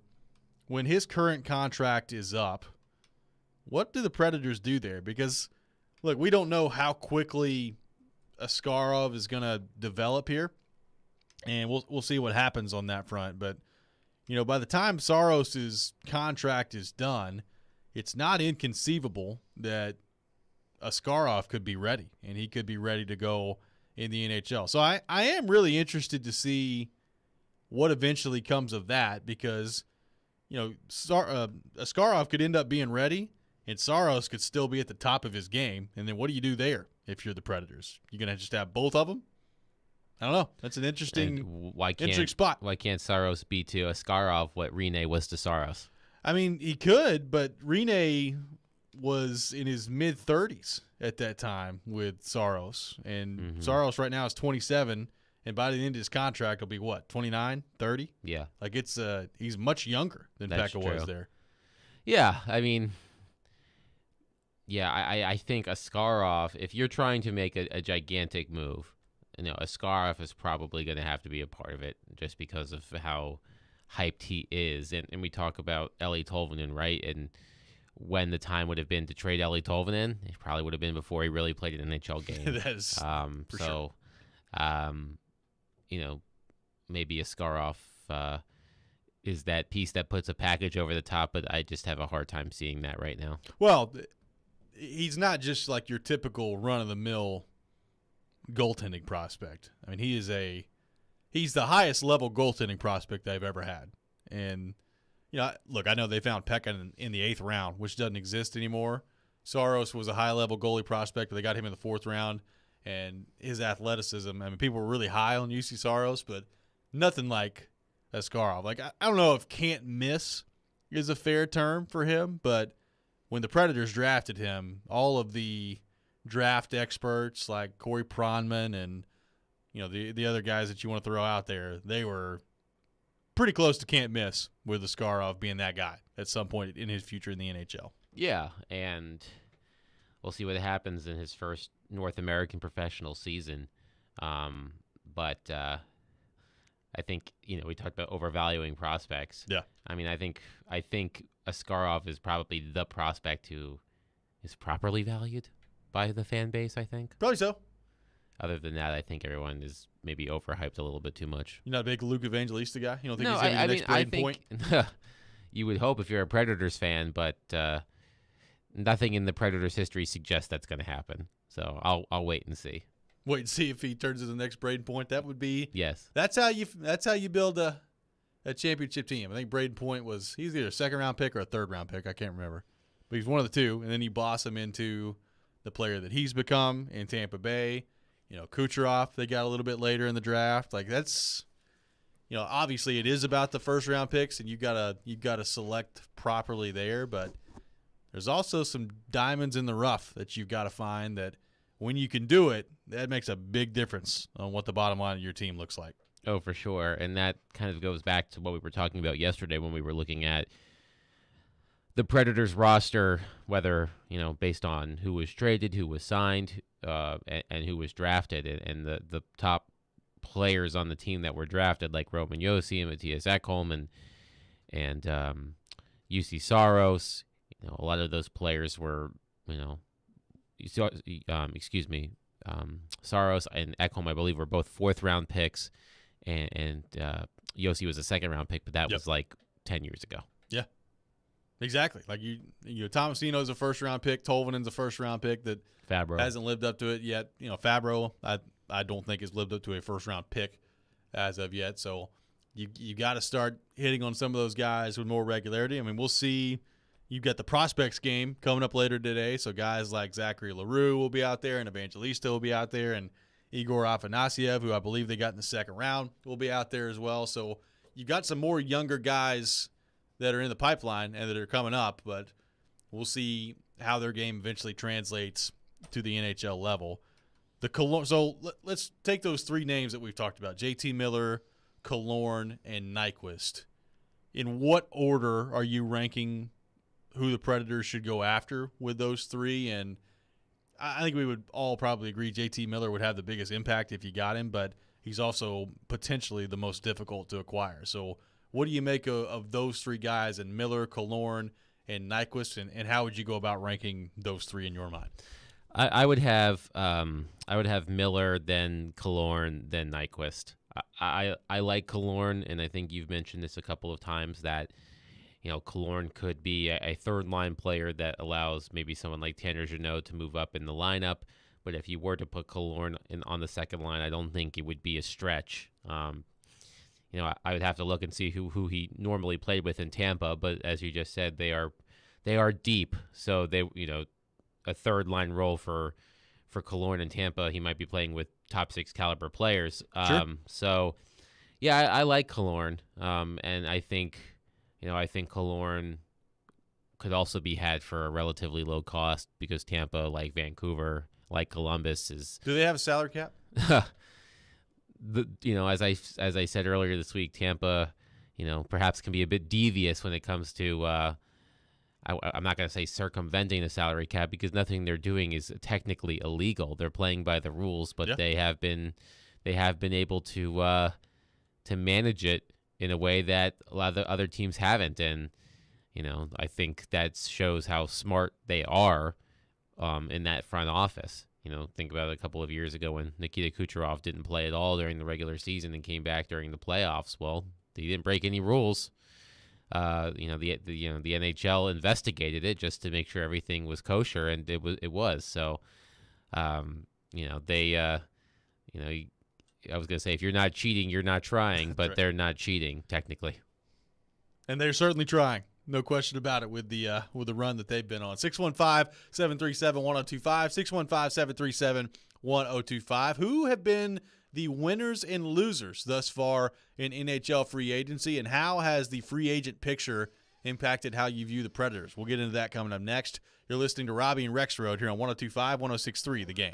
when his current contract is up, what do the Predators do there? Because, look, we don't know how quickly Askarov is going to develop here, and we'll see what happens on that front. But, by the time Saros' contract is done, it's not inconceivable that Askarov could be ready, and he could be ready to go in the NHL. So I am really interested to see what eventually comes of that because, Askarov could end up being ready, and Saros could still be at the top of his game. And then what do you do there if you're the Predators? You're going to just have both of them? I don't know. That's an interesting spot. Why can't Saros be to Askarov what Rinne was to Saros? I mean, he could, but Rinne was in his mid-30s at that time with Saros. And Saros right now is 27, and by the end of his contract will be what, 29, 30? Yeah. Like he's much younger than Pekka was there. Yeah, I mean, I think Askarov, if you're trying to make a gigantic move, Askarov is probably going to have to be a part of it just because of how hyped he is. And we talk about Eeli Tolvanen, right? And when the time would have been to trade Eeli Tolvanen, it probably would have been before he really played an NHL game. That is for sure. Maybe Askarov is that piece that puts a package over the top, but I just have a hard time seeing that right now. Well, he's not just like your typical run-of-the-mill goaltending prospect. I mean, he's the highest level goaltending prospect they've ever had. And, look, I know they found Pekka in the 8th round, which doesn't exist anymore. Saros was a high-level goalie prospect, but they got him in the 4th round. And his athleticism, I mean, people were really high on UC Saros, but nothing like Askarov. Like, I don't know if can't miss is a fair term for him, but when the Predators drafted him, all of the draft experts like Corey Pronman and the other guys that you want to throw out there, they were pretty close to can't miss with Askarov being that guy at some point in his future in the NHL. Yeah, and we'll see what happens in his first North American professional season. But I think, we talked about overvaluing prospects. Yeah. I mean, I think Askarov is probably the prospect who is properly valued by the fan base, I think. Probably so. Other than that, I think everyone is maybe overhyped a little bit too much. You're not a big Luke Evangelista guy? You don't think No, he's going to be the next Braden Point? You would hope if you're a Predators fan, but nothing in the Predators' history suggests that's going to happen. So I'll wait and see. Wait and see if he turns into the next Braden Point. That would be yes. That's how you build a championship team. I think Braden Point he's either a 2nd-round pick or a 3rd-round pick. I can't remember, but he's one of the two. And then you blossom into the player that he's become in Tampa Bay. Kucherov they got a little bit later in the draft. Like that's, obviously it is about the 1st-round picks, and you gotta select properly there. But there's also some diamonds in the rough that you've got to find that when you can do it, that makes a big difference on what the bottom line of your team looks like. Oh, for sure. And that kind of goes back to what we were talking about yesterday when we were looking at the Predators roster, whether, based on who was traded, who was signed, and who was drafted. And the top players on the team that were drafted, like Roman Josi and Matthias Ekholm and UC Saros, a lot of those players were, Saros and Ekholm, I believe, were both 4th-round picks, and Josi was a 2nd-round pick, but that was like 10 years ago. Yeah, exactly. Like Tomasino's a 1st-round pick, Tolvanen's a 1st-round pick that Fabro hasn't lived up to it yet. Fabro, I don't think has lived up to a 1st-round pick as of yet. So you got to start hitting on some of those guys with more regularity. I mean, we'll see. You've got the prospects game coming up later today, so guys like Zachary Leroux will be out there, and Evangelista will be out there, and Igor Afanasyev, who I believe they got in the 2nd round, will be out there as well. So you got some more younger guys that are in the pipeline and that are coming up, but we'll see how their game eventually translates to the NHL level. So let's take those three names that we've talked about, JT Miller, Killorn, and Nyquist. In what order are you ranking who the Predators should go after with those three? And I think we would all probably agree JT Miller would have the biggest impact if you got him, but he's also potentially the most difficult to acquire. So what do you make of those three guys, and Miller, Killorn, and Nyquist, and how would you go about ranking those three in your mind? I would have Miller, then Killorn, then Nyquist. I like Killorn, and I think you've mentioned this a couple of times that Killorn could be a third line player that allows maybe someone like Tanner Jeannot to move up in the lineup. But if you were to put Killorn on the second line, I don't think it would be a stretch. I would have to look and see who he normally played with in Tampa. But as you just said, they are deep. So they a third line role for Killorn in Tampa, he might be playing with top 6 caliber players. Sure. So yeah, I like Killorn, and I think Killorn could also be had for a relatively low cost because Tampa, like Vancouver, like Columbus, is. Do they have a salary cap? As I said earlier this week, Tampa, perhaps can be a bit devious when it comes to. I'm not going to say circumventing the salary cap because nothing they're doing is technically illegal. They're playing by the rules, but they have been able to manage it in a way that a lot of the other teams haven't. And I think that shows how smart they are in that front office. Think about it a couple of years ago when Nikita Kucherov didn't play at all during the regular season and came back during the playoffs. Well, he didn't break any rules. The NHL investigated it just to make sure everything was kosher, and it was. So, I was gonna say if you're not cheating, you're not trying, but right. They're not cheating technically, and they're certainly trying. No question about it with the run that they've been on. 615-737-1025, 615-737-1025. Who have been the winners and losers thus far in NHL free agency, and how has the free agent picture impacted how you view the Predators? We'll get into that coming up next. You're listening to Robby and Rexrode here on 102.5, 106.3 The Game.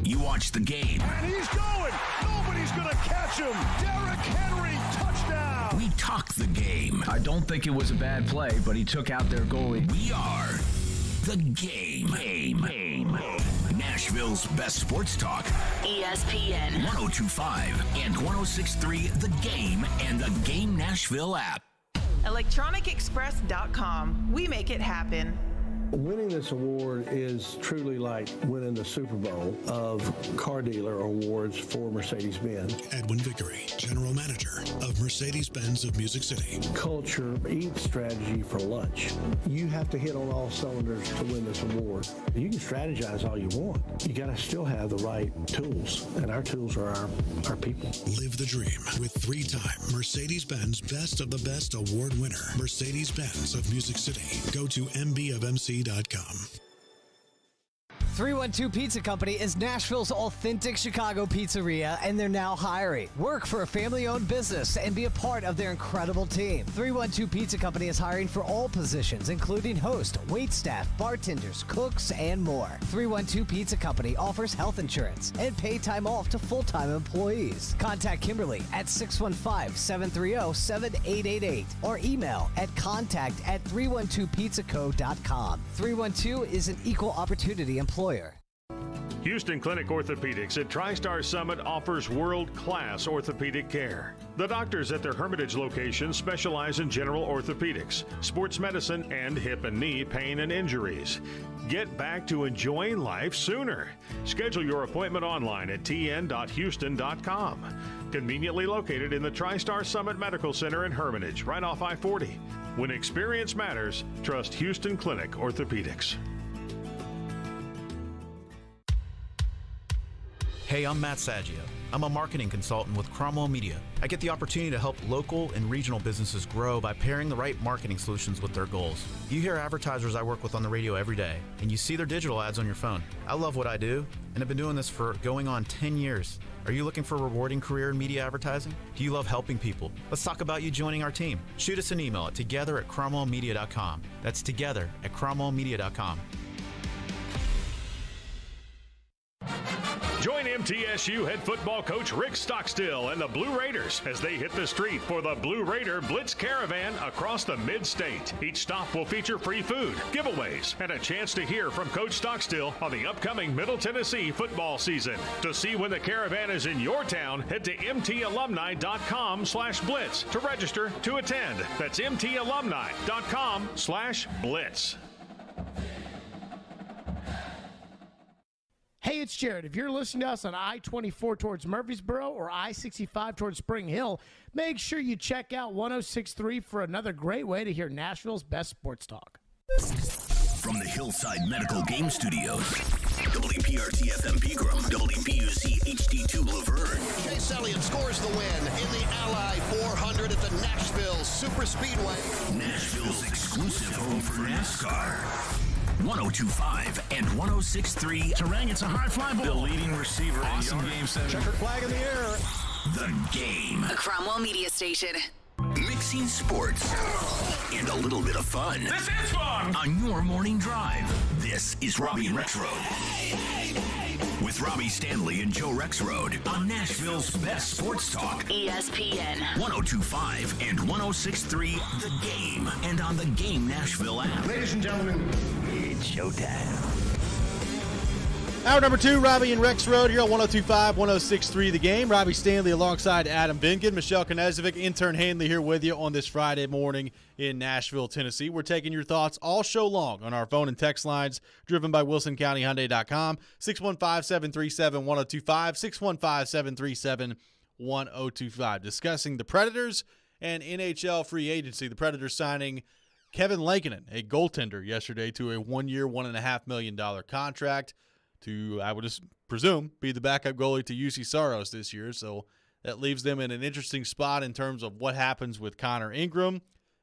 You watch The Game. And he's going. Nobody's going to catch him. Derrick Henry, touchdown. We talk the game. I don't think it was a bad play, but he took out their goalie. We are The Game. Nashville's best sports talk. ESPN 102.5 and 106.3 The Game and the Game Nashville app. ElectronicExpress.com. We make it happen. Winning this award is truly like winning the Super Bowl of car dealer awards for Mercedes-Benz. Edwin Vickery, General Manager of Mercedes-Benz of Music City. Culture eats strategy for lunch. You have to hit on all cylinders to win this award. You can strategize all you want. You got to still have the right tools, and our tools are our people. Live the dream with 3-time Mercedes-Benz Best of the Best award winner, Mercedes-Benz of Music City. Go to mbofmc.com. 312 Pizza Company is Nashville's authentic Chicago pizzeria, and they're now hiring. Work for a family-owned business and be a part of their incredible team. 312 Pizza Company is hiring for all positions, including host, waitstaff, bartenders, cooks, and more. 312 Pizza Company offers health insurance and paid time off to full-time employees. Contact Kimberly at 615-730-7888 or email at contact@312pizzaco.com. 312 is an equal opportunity employer. Houston Clinic Orthopedics at TriStar Summit offers world-class orthopedic care. The doctors at their Hermitage location specialize in general orthopedics, sports medicine, and hip and knee pain and injuries. Get back to enjoying life sooner. Schedule your appointment online at tn.houston.com. Conveniently located in the TriStar Summit Medical Center in Hermitage, right off I-40. When experience matters, trust Houston Clinic Orthopedics. Hey, I'm Matt Saggio. I'm a marketing consultant with Cromwell Media. I get the opportunity to help local and regional businesses grow by pairing the right marketing solutions with their goals. You hear advertisers I work with on the radio every day, and you see their digital ads on your phone. I love what I do, and have been doing this for going on 10 years. Are you looking for a rewarding career in media advertising? Do you love helping people? Let's talk about you joining our team. Shoot us an email at together@cromwellmedia.com. That's together@cromwellmedia.com. Join MTSU head football coach Rick Stockstill and the Blue Raiders as they hit the street for the Blue Raider Blitz Caravan across the mid-state. Each stop will feature free food, giveaways, and a chance to hear from Coach Stockstill on the upcoming Middle Tennessee football season. To see when the caravan is in your town, head to mtalumni.com/blitz to register to attend. That's mtalumni.com/blitz. Hey, it's Jared. If you're listening to us on I-24 towards Murfreesboro or I-65 towards Spring Hill, make sure you check out 106.3 for another great way to hear Nashville's best sports talk. From the Hillside Medical Game Studios, WPRT-FM Pegram, WPUC HD2 Laverne. Chase Elliott scores the win in the Ally 400 at the Nashville Super Speedway. Nashville's exclusive home for NASCAR. 102.5 and 106.3. Terang, it's a high fly ball. The leading receiver. Awesome game 7. Checkered flag in the air. The game. A Cromwell Media Station. Mixing sports and a little bit of fun. This is fun. On your morning drive. This is Robby and Rexrode. With Robby Stanley and Joe Rexrode on Nashville's best sports talk. ESPN. 102.5 and 106.3 The Game. And on the Game Nashville app. Ladies and gentlemen, it's showtime. Hour number 2, Robby and Rexrode here on 102.5, 106.3 The Game. Robby Stanley alongside Adam Vinkin, Michelle Knezovic, intern Hanley here with you on this Friday morning in Nashville, Tennessee. We're taking your thoughts all show long on our phone and text lines driven by WilsonCountyHyundai.com, 615-737-1025, 615-737-1025. Discussing the Predators and NHL free agency. The Predators signing Kevin Lankinen, a goaltender, yesterday to a 1-year, $1.5 million contract to, I would just presume, be the backup goalie to UC Saros this year. So that leaves them in an interesting spot in terms of what happens with Connor Ingram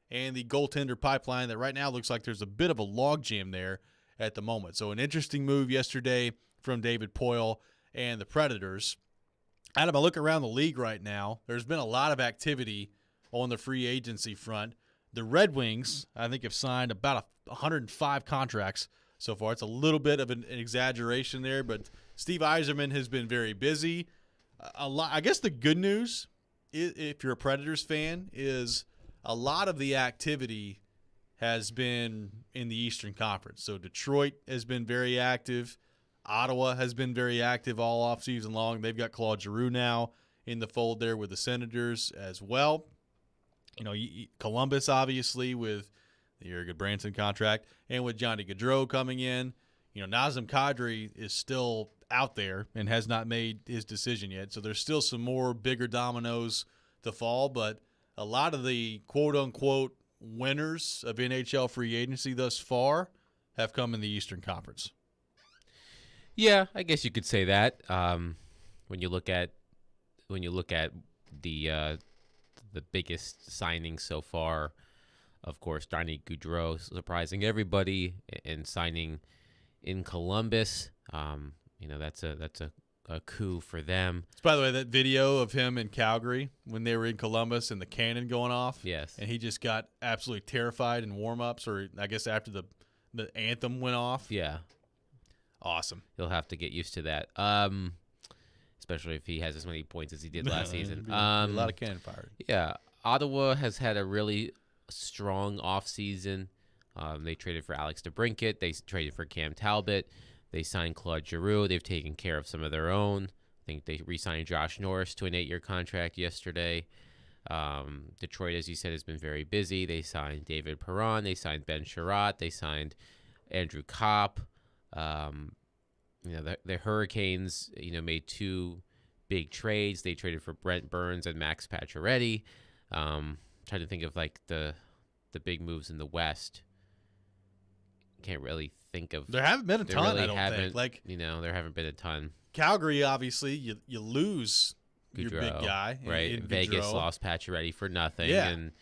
and the goaltender pipeline that right now looks like there's a bit of a logjam there at the moment. So an interesting move yesterday from David Poile and the Predators. Adam, I look around the league right now. There's been a lot of activity on the free agency front. The Red Wings, I think, have signed about 105 contracts so far. It's a little bit of an exaggeration there, but Steve Yzerman has been very busy. I guess the good news, if you're a Predators fan, is a lot of the activity has been in the Eastern Conference. So Detroit has been very active. Ottawa has been very active all offseason long. They've got Claude Giroux now in the fold there with the Senators as well. You know, Columbus, obviously, with the Eric Branson contract, and with Johnny Gaudreau coming in. You know, Nazem Kadri is still out there and has not made his decision yet. So there's still some more bigger dominoes to fall, but a lot of the quote-unquote winners of NHL free agency thus far have come in the Eastern Conference. Yeah, I guess you could say that. When you look at the biggest signings so far, of course, Johnny Gaudreau surprising everybody and signing in Columbus. You know, that's a coup for them. By the way, that video of him in Calgary when they were in Columbus and the cannon going off. Yes. And he just got absolutely terrified in warm-ups, or I guess after the anthem went off. Yeah. Awesome. He'll have to get used to that. Especially if he has as many points as he did last season. A lot of cannon fired. Yeah. Ottawa has had a really strong offseason. They traded for Alex DeBrincat. They traded for Cam Talbot. They signed Claude Giroux. They've taken care of some of their own. I think they re-signed Josh Norris to an 8-year contract yesterday. Detroit, as you said, has been very busy. They signed David Perron. They signed Ben Sherratt. They signed Andrew Kopp. The Hurricanes, made 2 big trades. They traded for Brent Burns and Max Pacioretty. Trying to think of the big moves in the West. Can't really think of. There haven't been a ton. Really I don't think. there haven't been a ton. Calgary, obviously, you lose your big guy. Right. In Vegas Gaudreau. lost Pacioretty for nothing. Yeah. And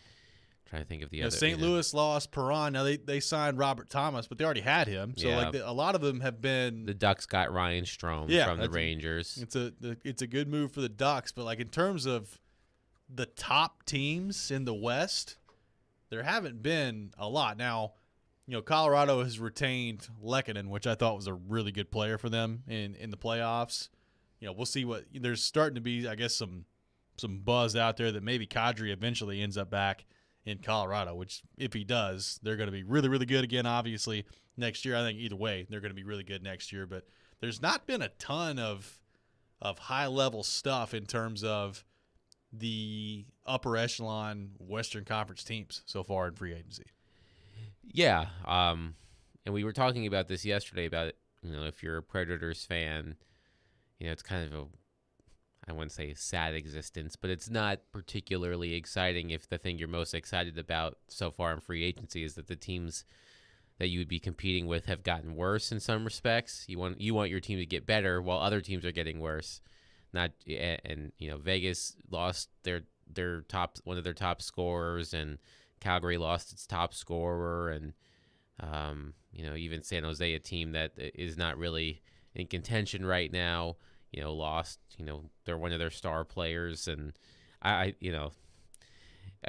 trying to think of the other. St. Louis lost Perron. Now they signed Robert Thomas, but they already had him. So a lot of them have been. The Ducks got Ryan Strome from the Rangers. It's a good move for the Ducks, but like in terms of the top teams in the West, there haven't been a lot. Now, Colorado has retained Lehkonen, which I thought was a really good player for them in the playoffs. We'll see what there's starting to be. I guess some buzz out there that maybe Kadri eventually ends up back in Colorado, which if he does, they're going to be really, really good again, obviously, next year. I think either way, they're going to be really good next year. But there's not been a ton of high-level stuff in terms of the upper echelon Western Conference teams so far in free agency. Yeah. And we were talking about this yesterday about, if you're a Predators fan, it's kind of I wouldn't say sad existence, but it's not particularly exciting if the thing you're most excited about so far in free agency is that the teams that you would be competing with have gotten worse in some respects. You want your team to get better while other teams are getting worse. Vegas lost their top one of their top scorers, and Calgary lost its top scorer, and even San Jose, a team that is not really in contention right now, lost, they're one of their star players. And I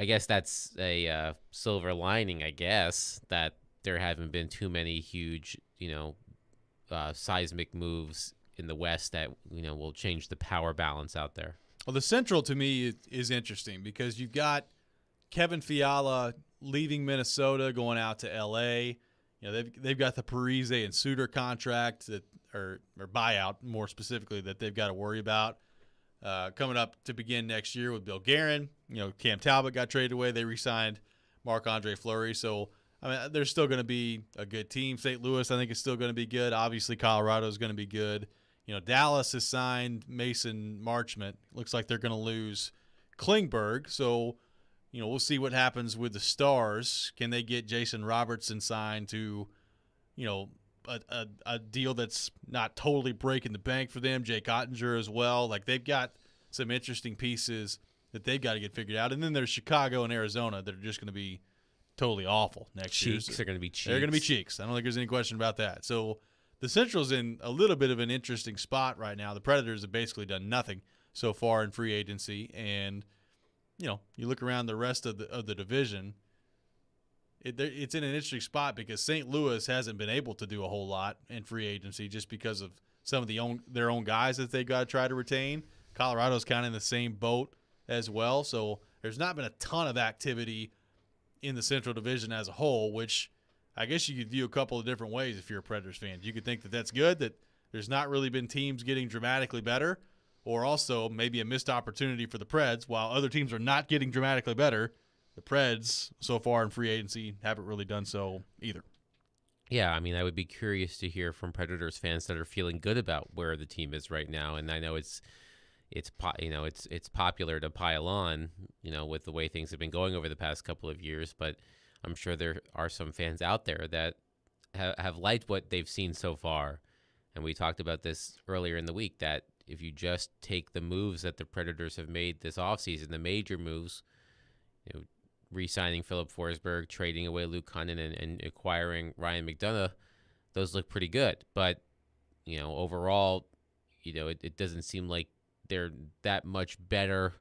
guess that's a silver lining, I guess, that there haven't been too many huge, seismic moves in the West that, will change the power balance out there. Well, the Central to me is interesting because you've got Kevin Fiala leaving Minnesota, going out to L.A. They've got the Parise and Suter contract or buyout, more specifically, that they've got to worry about coming up to begin next year with Bill Guerin. Cam Talbot got traded away. They re-signed Marc-Andre Fleury. So, there's still going to be a good team. St. Louis, I think, is still going to be good. Obviously, Colorado is going to be good. Dallas has signed Mason Marchment. Looks like they're going to lose Klingberg. So, we'll see what happens with the Stars. Can they get Jason Robertson signed to, a deal that's not totally breaking the bank for them? Jake Ottinger as well. Like, they've got some interesting pieces that they've got to get figured out. And then there's Chicago and Arizona that are just going to be totally awful next year. Cheeks are going to be cheeks. They're going to be cheeks. I don't think there's any question about that. So the Central's in a little bit of an interesting spot right now. The Predators have basically done nothing so far in free agency, and you look around the rest of the division. It's in an interesting spot because St. Louis hasn't been able to do a whole lot in free agency just because of some of their own guys that they've got to try to retain. Colorado's kind of in the same boat as well, so there's not been a ton of activity in the Central Division as a whole, which I guess you could view a couple of different ways if you're a Predators fan. You could think that that's good, that there's not really been teams getting dramatically better, or also maybe a missed opportunity for the Preds. While other teams are not getting dramatically better, the Preds so far in free agency haven't really done so either. Yeah, I would be curious to hear from Predators fans that are feeling good about where the team is right now. And I know it's popular to pile on, with the way things have been going over the past couple of years, but I'm sure there are some fans out there that have liked what they've seen so far. And we talked about this earlier in the week, that if you just take the moves that the Predators have made this offseason, the major moves, re-signing Philip Forsberg, trading away Luke Kunin, and acquiring Ryan McDonough, those look pretty good. But, overall, it doesn't seem like they're that much better,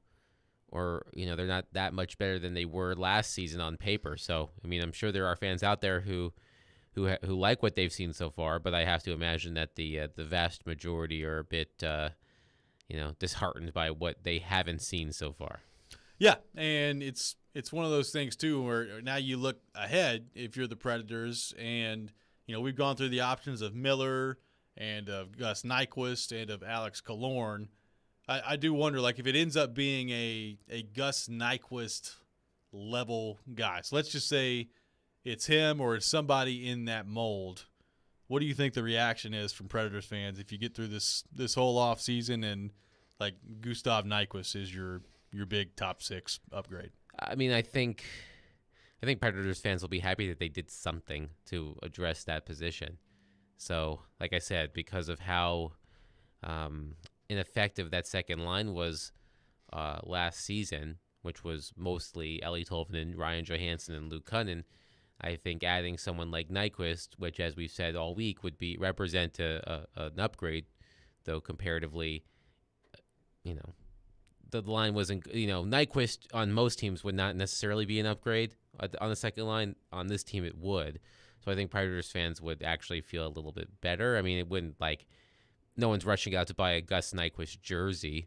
or they're not that much better than they were last season on paper. So I'm sure there are fans out there who like what they've seen so far, but I have to imagine that the vast majority are a bit disheartened by what they haven't seen so far. Yeah, and it's one of those things too where now you look ahead if you're the Predators, and we've gone through the options of Miller and of Gus Nyquist and of Alex Killorn. I do wonder, like, if it ends up being a Gus Nyquist level guy. So let's just say it's him or it's somebody in that mold. What do you think the reaction is from Predators fans if you get through this whole off season and like Gustav Nyquist is your big top six upgrade? I think Predators fans will be happy that they did something to address that position. So, like I said, because of how ineffective that second line was last season, which was mostly Ellie Tolvanen, Ryan Johansson, and Luke Cunnin, I think adding someone like Nyquist, which, as we've said all week, would represent an upgrade, though comparatively, the line wasn't, Nyquist on most teams would not necessarily be an upgrade. On the second line, on this team, it would. So I think Predators fans would actually feel a little bit better. I mean, it wouldn't no one's rushing out to buy a Gus Nyquist jersey.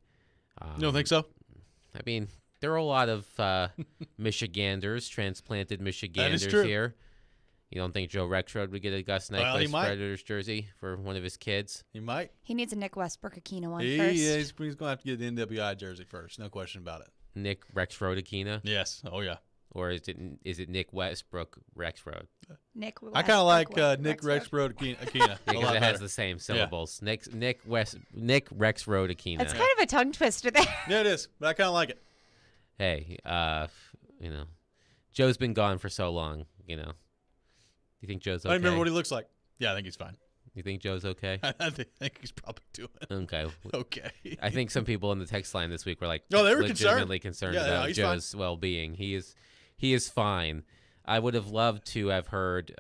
You don't think so? I mean, there are a lot of Michiganders, transplanted Michiganders here. You don't think Joe Rexrode would get a Gus Nyquist Predators jersey for one of his kids? He might. He needs a Nick Westbrook-Aquina one first. He's going to have to get the NWI jersey first. No question about it. Nick Rexrode-Aquina? Yes. Oh, yeah. Or is it Nick Westbrook Rexrode? Nick Westbrook. I kind of like Nick Rexrode-Aquina. Because it has the same syllables. Yeah. Nick Rexrode-Aquina. It's kind of a tongue twister there. Yeah, it is. But I kind of like it. Hey, Joe's been gone for so long, You think Joe's okay? I remember what he looks like. Yeah, I think he's fine. You think Joe's okay? I think he's probably doing it. Okay. Okay. I think some people in the text line this week were like, they were legitimately concerned about Joe's well-being. He is fine. I would have loved to have heard.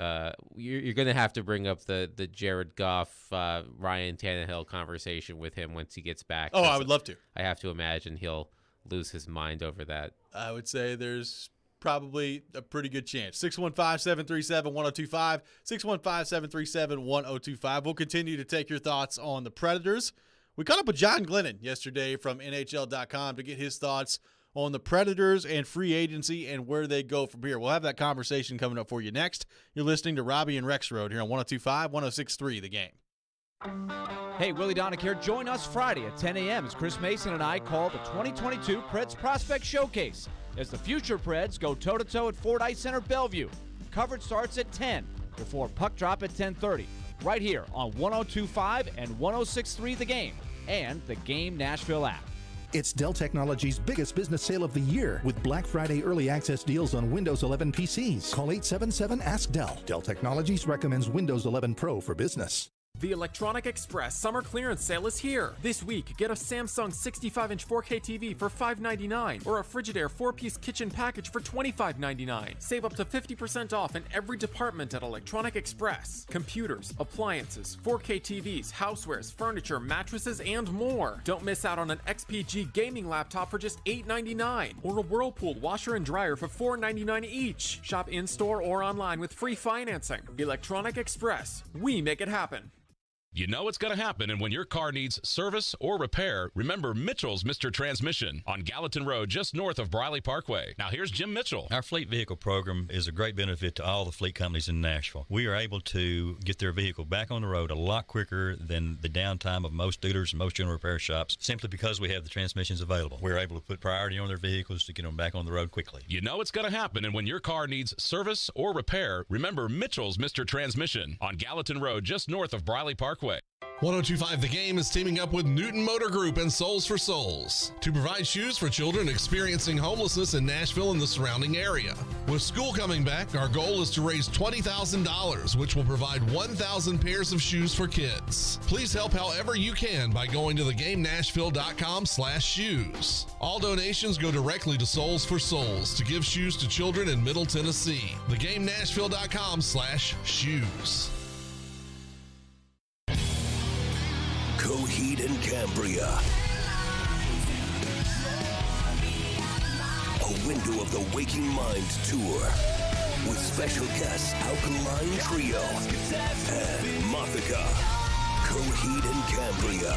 You're going to have to bring up the Jared Goff, Ryan Tannehill conversation with him once he gets back. Oh, I would love to. I have to imagine he'll lose his mind over that. I would say there's probably a pretty good chance. 615-737-1025, 615-737-1025. We'll continue to take your thoughts on the Predators. We caught up with John Glennon yesterday from NHL.com to get his thoughts on the Predators and free agency and where they go from here. We'll have that conversation coming up for you next. You're listening to Robby and Rexrode here on 102.5, 106.3 The Game. Hey, Willie Donick here. Join us Friday at 10 a.m. as Chris Mason and I call the 2022 Preds Prospect Showcase as the future Preds go toe-to-toe at Ford Ice Center Bellevue. Coverage starts at 10 before puck drop at 10:30 right here on 102.5 and 106.3 The Game and the Game Nashville app. It's Dell Technologies' biggest business sale of the year with Black Friday early access deals on Windows 11 PCs. Call 877-ASK-DELL. Dell Technologies recommends Windows 11 Pro for business. The Electronic Express Summer Clearance Sale is here. This week, get a Samsung 65-inch 4K TV for $599 or a Frigidaire 4-piece kitchen package for $25.99. Save up to 50% off in every department at Electronic Express. Computers, appliances, 4K TVs, housewares, furniture, mattresses, and more. Don't miss out on an XPG gaming laptop for just $899 or a Whirlpool washer and dryer for $499 each. Shop in-store or online with free financing. Electronic Express. We make it happen. You know it's going to happen, and when your car needs service or repair, remember Mitchell's Mr. Transmission on Gallatin Road, just north of Briley Parkway. Now here's Jim Mitchell. Our fleet vehicle program is a great benefit to all the fleet companies in Nashville. We are able to get their vehicle back on the road a lot quicker than the downtime of most dealers and most general repair shops, simply because we have the transmissions available. We're able to put priority on their vehicles to get them back on the road quickly. You know it's going to happen, and when your car needs service or repair, remember Mitchell's Mr. Transmission on Gallatin Road, just north of Briley Parkway. 102.5 The Game is teaming up with Newton Motor Group and Souls for Souls to provide shoes for children experiencing homelessness in Nashville and the surrounding area. With school coming back, our goal is to raise $20,000, which will provide 1,000 pairs of shoes for kids. Please help however you can by going to thegamenashville.com/shoes. All donations go directly to Souls for Souls to give shoes to children in Middle Tennessee. thegamenashville.com/shoes. Coheed and Cambria. A window of the Waking Mind tour with special guests Alkaline Trio and Mothica. Coheed and Cambria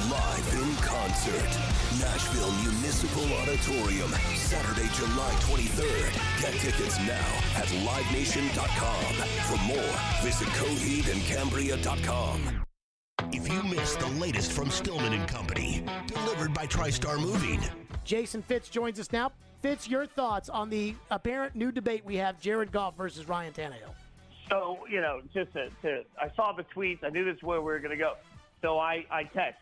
live in concert. Nashville Municipal Auditorium, Saturday, July 23rd. Get tickets now at livenation.com. For more, visit coheedandcambria.com. If you missed the latest from Stillman & Company, delivered by TriStar Moving. Jason Fitz joins us now. Fitz, your thoughts on the apparent new debate we have, Jared Goff versus Ryan Tannehill. So, I saw the tweets. I knew this is where we were going to go. So I text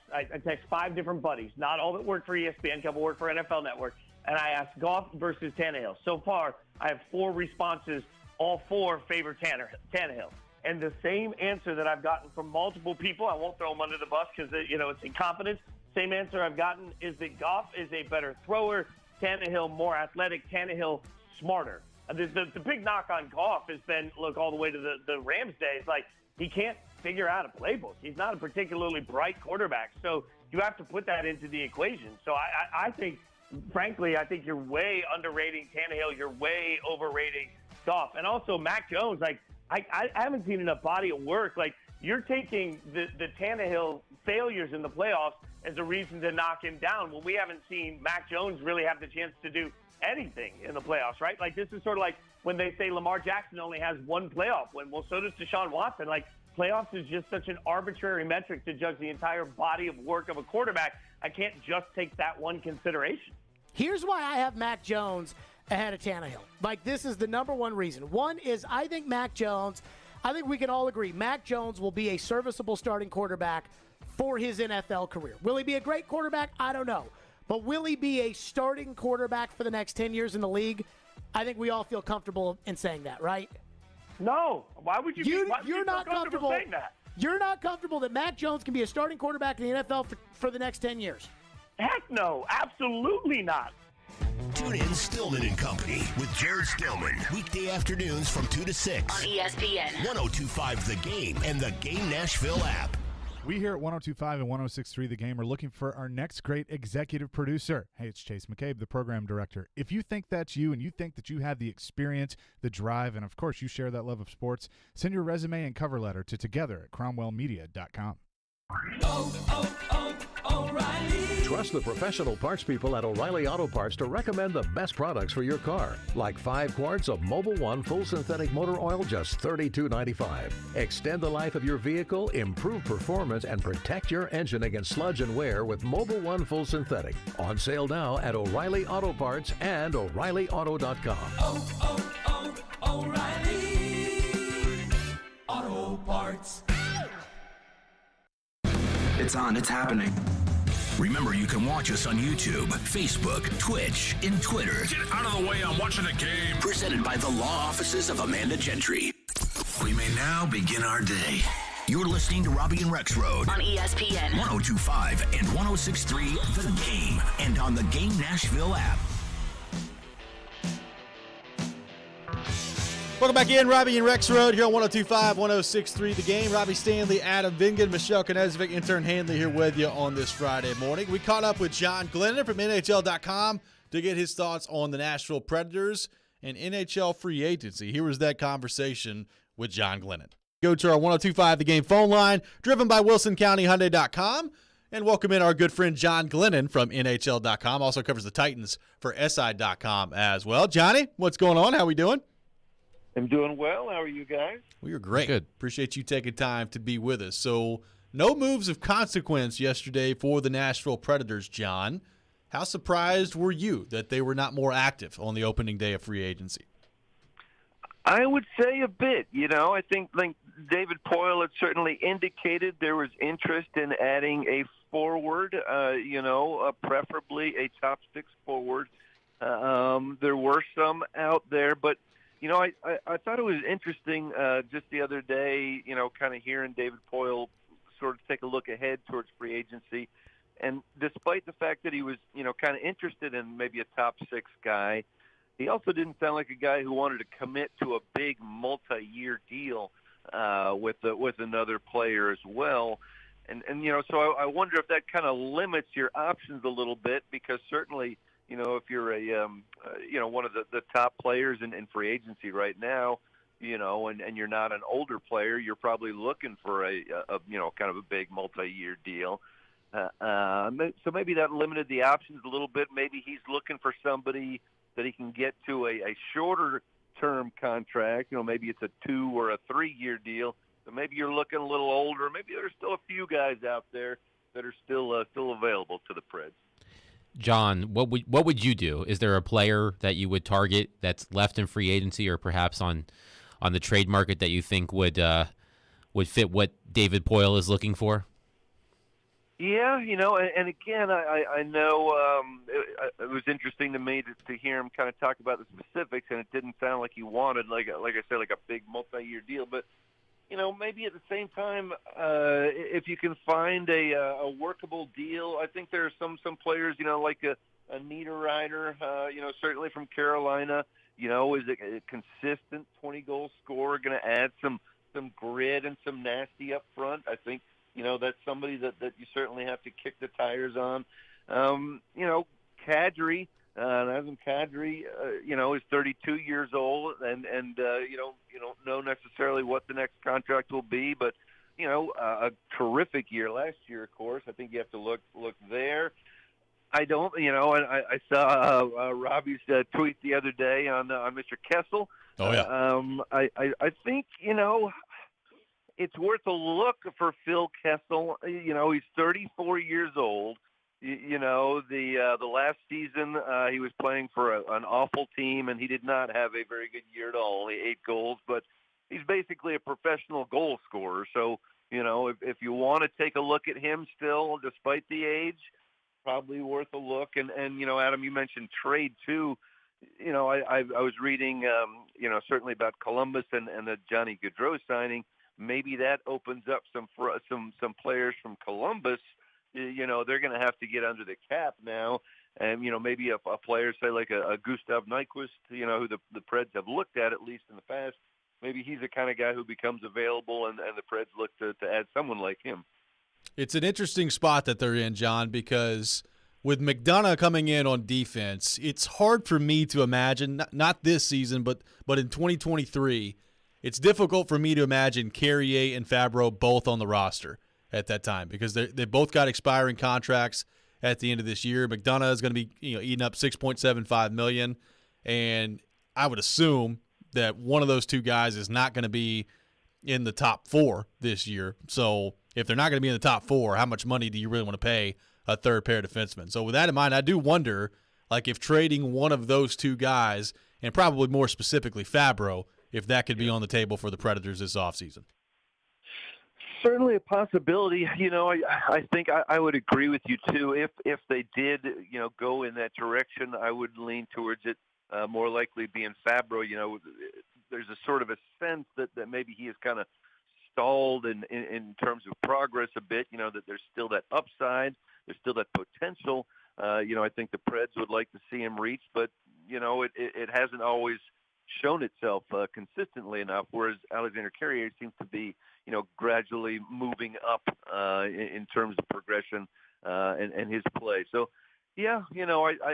5 different buddies, not all that work for ESPN, a couple work for NFL Network, and I asked Goff versus Tannehill. So far, I have 4 responses. All 4 favor Tannehill. And the same answer that I've gotten from multiple people, I won't throw them under the bus because, it's incompetence, Same answer I've gotten is that Goff is a better thrower, Tannehill more athletic, Tannehill smarter. The big knock on Goff has been, look, all the way to the Rams days, like he can't figure out a playbook. He's not a particularly bright quarterback, so you have to put that into the equation. So I think, frankly, I think you're way underrating Tannehill. You're way overrating Goff. And also Mac Jones, like I haven't seen enough body of work. Like you're taking the Tannehill failures in the playoffs as a reason to knock him down when we haven't seen Mac Jones really have the chance to do anything in the playoffs, right? Like this is sort of like when they say Lamar Jackson only has one playoff win. Well, so does Deshaun Watson. Like playoffs is just such an arbitrary metric to judge the entire body of work of a quarterback. I can't just take that one consideration. Here's why I have Mac Jones ahead of Tannehill. Like, this is the number one reason. One is I think we can all agree, Mac Jones will be a serviceable starting quarterback for his NFL career. Will he be a great quarterback? I don't know. But will he be a starting quarterback for the next 10 years in the league? I think we all feel comfortable in saying that, right? No. Why would you you're not comfortable saying that? You're not comfortable that Mac Jones can be a starting quarterback in the NFL for the next 10 years? Heck no. Absolutely not. Tune in Stillman and Company with Jared Stillman. Weekday afternoons from 2 to 6. On ESPN. 102.5 The Game and the Game Nashville app. We here at 102.5 and 106.3 The Game are looking for our next great executive producer. Hey, it's Chase McCabe, the program director. If you think that's you and you think that you have the experience, the drive, and of course you share that love of sports, send your resume and cover letter to together@cromwellmedia.com. O'Reilly. Trust the professional parts people at O'Reilly Auto Parts to recommend the best products for your car. Like 5 quarts of Mobil 1 full synthetic motor oil, just $32.95. Extend the life of your vehicle, improve performance, and protect your engine against sludge and wear with Mobil 1 full synthetic. On sale now at O'Reilly Auto Parts and O'ReillyAuto.com. O'Reilly Auto Parts. It's on. It's happening. Remember, you can watch us on YouTube, Facebook, Twitch, and Twitter. Get out of the way. I'm watching a game. Presented by the law offices of Amanda Gentry. We may now begin our day. You're listening to Robby and Rexrode on ESPN 102.5 and 106.3 The Game and on the Game Nashville app. Welcome back in, Robby and Rexrode here on 102.5, 106.3 The Game. Robbie Stanley, Adam Vingan, Michelle Knezovic, intern Hanley here with you on this Friday morning. We caught up with John Glennon from NHL.com to get his thoughts on the Nashville Predators and NHL free agency. Here was that conversation with John Glennon. Go to our 102.5 The Game phone line, driven by WilsonCountyHyundai.com, and welcome in our good friend John Glennon from NHL.com. Also covers the Titans for SI.com as well. Johnny, what's going on? How we doing? I'm doing well. How are you guys? We are great. Good. Appreciate you taking time to be with us. So, no moves of consequence yesterday for the Nashville Predators, John. How surprised were you that they were not more active on the opening day of free agency? I would say a bit. I think like David Poile had certainly indicated there was interest in adding a forward, preferably a top 6 forward. There were some out there, but I thought it was interesting just the other day, kind of hearing David Poile sort of take a look ahead towards free agency. And despite the fact that he was, kind of interested in maybe a top 6 guy, he also didn't sound like a guy who wanted to commit to a big multi-year deal with another player as well. And so I wonder if that kind of limits your options a little bit, because certainly – if you're one of the top players in free agency right now, and you're not an older player, you're probably looking for a kind of a big multi-year deal. So maybe that limited the options a little bit. Maybe he's looking for somebody that he can get to a shorter term contract. Maybe it's a 2 or a 3-year deal. So maybe you're looking a little older. Maybe there's still a few guys out there that are still available to the Preds. John, what would you do? Is there a player that you would target that's left in free agency, or perhaps on the trade market, that you think would fit what David Poile is looking for? Yeah, and again, I know it was interesting to me to hear him kind of talk about the specifics, and it didn't sound like he wanted, like I said, like a big multi-year deal. But maybe at the same time, if you can find a workable deal, I think there are some players, like a Niederreiter, certainly from Carolina, is a consistent 20-goal scorer, going to add some grit and some nasty up front. I think, that's somebody that you certainly have to kick the tires on. Kadri, Nazem Kadri, is 32 years old, and you don't know necessarily what the next contract will be, but a terrific year last year, of course. I think you have to look there. I don't, and I saw Robby's tweet the other day on Mr. Kessel. Oh yeah. I think it's worth a look for Phil Kessel. He's 34 years old. The last season he was playing for an awful team, and he did not have a very good year at all. Only 8 goals, but he's basically a professional goal scorer. So, if you want to take a look at him still, despite the age, probably worth a look. And Adam, you mentioned trade too. I was reading, certainly about Columbus and the Johnny Gaudreau signing. Maybe that opens up some players from Columbus. They're going to have to get under the cap now. And, maybe a player, say, like a Gustav Nyquist, who the Preds have looked at least in the past. Maybe he's the kind of guy who becomes available, and the Preds look to add someone like him. It's an interesting spot that they're in, John, because with McDonough coming in on defense, it's hard for me to imagine, not this season, but in 2023, it's difficult for me to imagine Carrier and Fabro both on the roster at that time, because they both got expiring contracts at the end of this year. McDonough is going to be eating up $6.75 million, and I would assume that one of those two guys is not going to be in the top 4 this year. So if they're not going to be in the top 4, how much money do you really want to pay a third pair defenseman? So with that in mind, I do wonder, if trading one of those two guys, and probably more specifically Fabro, if that could be on the table for the Predators this offseason. Certainly a possibility. I think I would agree with you too. If they did, go in that direction, I would lean towards it more likely being Fabro. There's a sort of a sense that maybe he is kind of stalled in terms of progress a bit. That there's still that upside, there's still that potential. I think the Preds would like to see him reach, but it hasn't always shown itself consistently enough, whereas Alexander Carrier seems to be, gradually moving up in terms of progression and his play. So, yeah,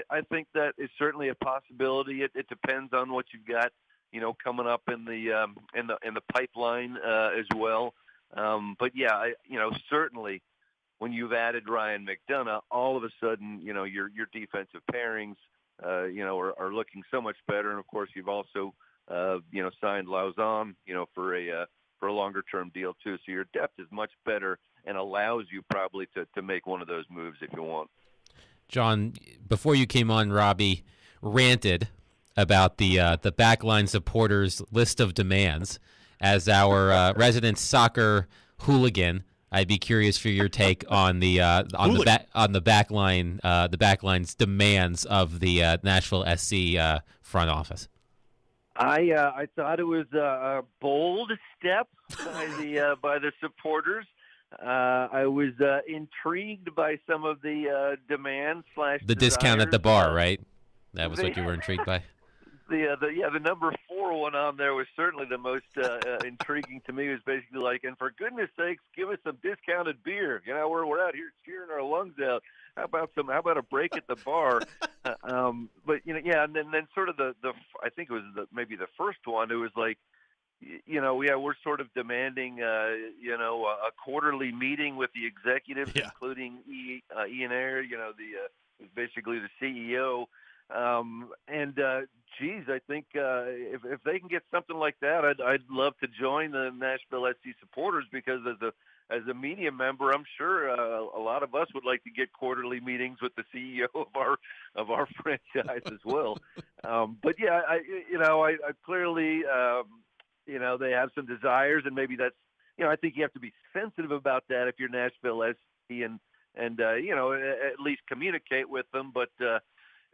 I think that is certainly a possibility. It depends on what you've got, coming up in the pipeline as well. But yeah, certainly when you've added Ryan McDonough, all of a sudden, your defensive pairings, are looking so much better. And of course, you've also, signed Lauzon, for a longer-term deal too. So your depth is much better and allows you probably to make one of those moves if you want. John, before you came on, Robby ranted about the backline supporters list of demands. As our resident soccer hooligan, I'd be curious for your take on the backline's demands of the Nashville SC front office. I thought it was a bold step by the supporters. I was intrigued by some of the demands / the discount at the bar, right? That was what you were intrigued by. The number 4 one on there was certainly the most intriguing to me. It was basically like, and for goodness sakes, give us some discounted beer. We're out here cheering our lungs out. How about a break at the bar? But and then sort of the I think it was maybe the first one. It was like, we're sort of demanding a quarterly meeting with the executives, including Ian Ayre, basically the CEO. I think if they can get something like that, I'd love to join the Nashville SC supporters, because as a media member, I'm sure a lot of us would like to get quarterly meetings with the CEO of our franchise as well. But yeah, I clearly they have some desires, and maybe that's I think you have to be sensitive about that if you're Nashville SC and at least communicate with them, but.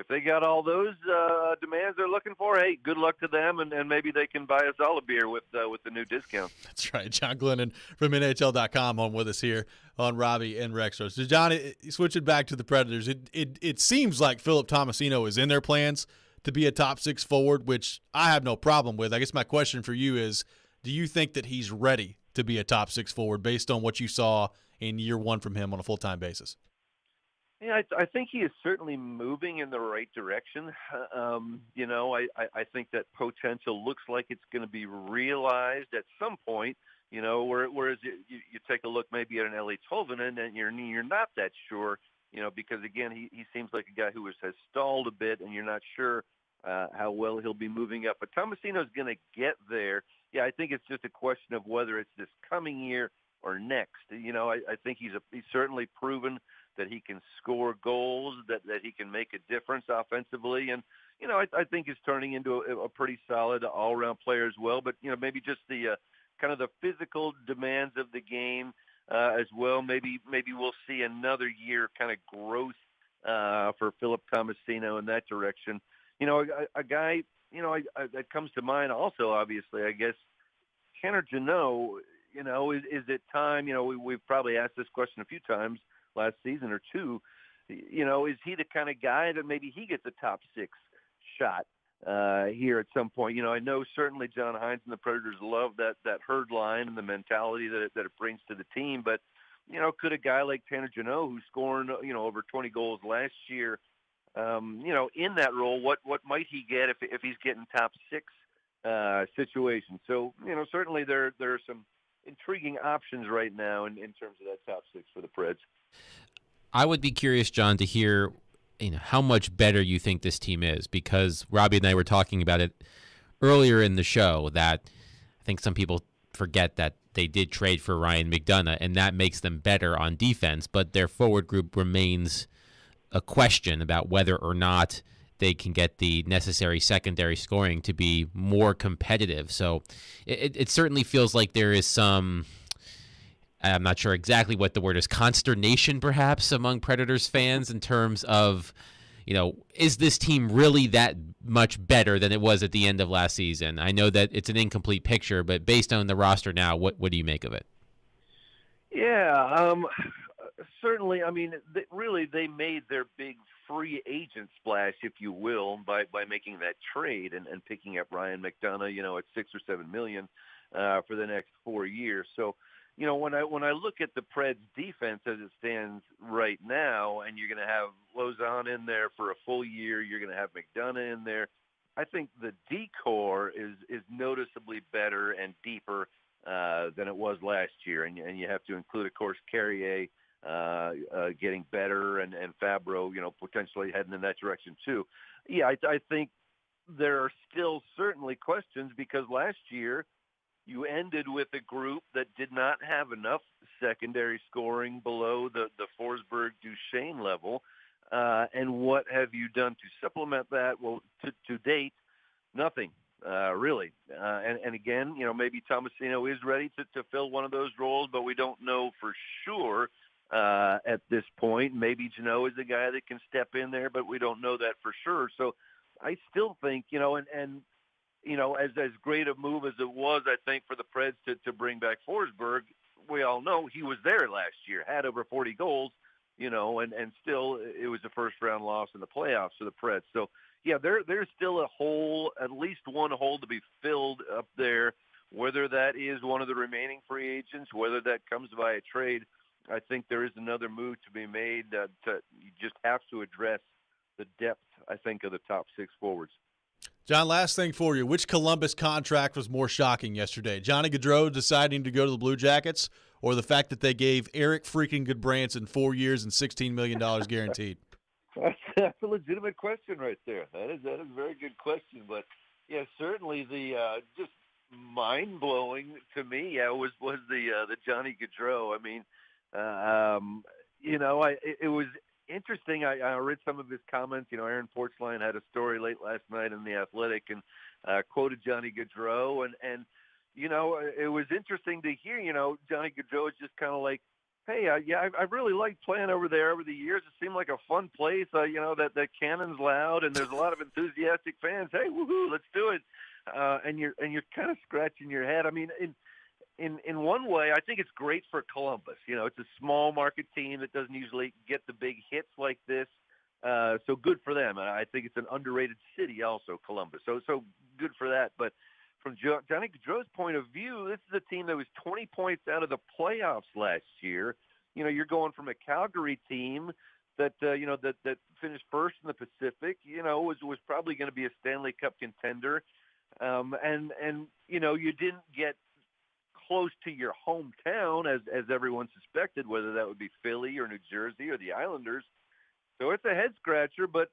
if they got all those demands they're looking for, hey, good luck to them, and maybe they can buy us all a beer with the new discount. That's right. John Glennon from NHL.com on with us here on Robby and Rexrode. So, John, switching back to the Predators, it seems like Philip Tomasino is in their plans to be a top 6 forward, which I have no problem with. I guess my question for you is, do you think that he's ready to be a top 6 forward based on what you saw in year 1 from him on a full-time basis? Yeah, I think he is certainly moving in the right direction. I think that potential looks like it's going to be realized at some point. Whereas you take a look maybe at an Eeli Tolvanen and you're not that sure. Because again, he seems like a guy who has stalled a bit, and you're not sure how well he'll be moving up. But Tomasino's going to get there. Yeah, I think it's just a question of whether it's this coming year or next. I think he's certainly proven that he can score goals, that he can make a difference offensively. And, I think he's turning into a pretty solid all-around player as well. But, maybe just the kind of the physical demands of the game as well. Maybe we'll see another year kind of growth for Philip Tomasino in that direction. A guy, that comes to mind also, obviously, I guess, Tanner Jeannot, is it time? We've probably asked this question a few times last season or two. Is he the kind of guy that maybe he gets a top 6 shot here at some point? I know certainly John Hines and the Predators love that herd line and the mentality that it brings to the team. But, could a guy like Tanner Jeannot, who's scoring, over 20 goals last year, in that role, what might he get if he's getting top 6 situations? So, certainly there are some intriguing options right now in terms of that top 6 for the Preds. I would be curious, John, to hear how much better you think this team is, because Robby and I were talking about it earlier in the show that I think some people forget that they did trade for Ryan McDonough, and that makes them better on defense, but their forward group remains a question about whether or not they can get the necessary secondary scoring to be more competitive. So it certainly feels like there is some, I'm not sure exactly what the word is, consternation perhaps among Predators fans in terms of, is this team really that much better than it was at the end of last season? I know that it's an incomplete picture, but based on the roster now, what do you make of it? Yeah, certainly. I mean, they made their big free agent splash, if you will, by making that trade and picking up Ryan McDonough, at $6 or $7 million for the next 4 years. So, when I look at the Preds defense as it stands right now, and you're going to have Lauzon in there for a full year, you're going to have McDonough in there, I think the D-core is noticeably better and deeper than it was last year. And you have to include, of course, Carrier getting better and Fabro, potentially heading in that direction too. Yeah, I think there are still certainly questions, because last year you ended with a group that did not have enough secondary scoring below the Forsberg-Duchesne level. And what have you done to supplement that? Well, to date, nothing, really. And again, maybe Tomasino is ready to fill one of those roles, but we don't know for sure at this point. Maybe Jeannot is the guy that can step in there, but we don't know that for sure. So I still think, as great a move as it was, I think, for the Preds to bring back Forsberg, we all know he was there last year, had over 40 goals, and still it was a first-round loss in the playoffs for the Preds. So, yeah, there's still a hole, at least one hole to be filled up there, whether that is one of the remaining free agents, whether that comes via trade. I think there is another move to be made. You just have to address the depth, I think, of the top 6 forwards. John, last thing for you. Which Columbus contract was more shocking yesterday? Johnny Gaudreau deciding to go to the Blue Jackets, or the fact that they gave Eric freaking Goodbranson 4 years and $16 million guaranteed? That's a legitimate question right there. That is a very good question. But, yeah, certainly the just mind-blowing to me was the Johnny Gaudreau. I mean, it was interesting. I read some of his comments. Aaron Portzline had a story late last night in The Athletic and quoted Johnny Gaudreau. And it was interesting to hear, Johnny Gaudreau is just kind of like, Hey, I really liked playing over there over the years. It seemed like a fun place. That cannon's loud and there's a lot of enthusiastic fans. Hey, woohoo, let's do it. And you're kind of scratching your head. I mean, in one way, I think it's great for Columbus. It's a small market team that doesn't usually get the big hits like this. So good for them. And I think it's an underrated city also, Columbus. So good for that. But from Johnny Gaudreau's point of view, this is a team that was 20 points out of the playoffs last year. You're going from a Calgary team that that finished first in the Pacific. Was probably going to be a Stanley Cup contender, and you didn't get close to your hometown as everyone suspected, whether that would be Philly or New Jersey or the Islanders. So it's a head scratcher, but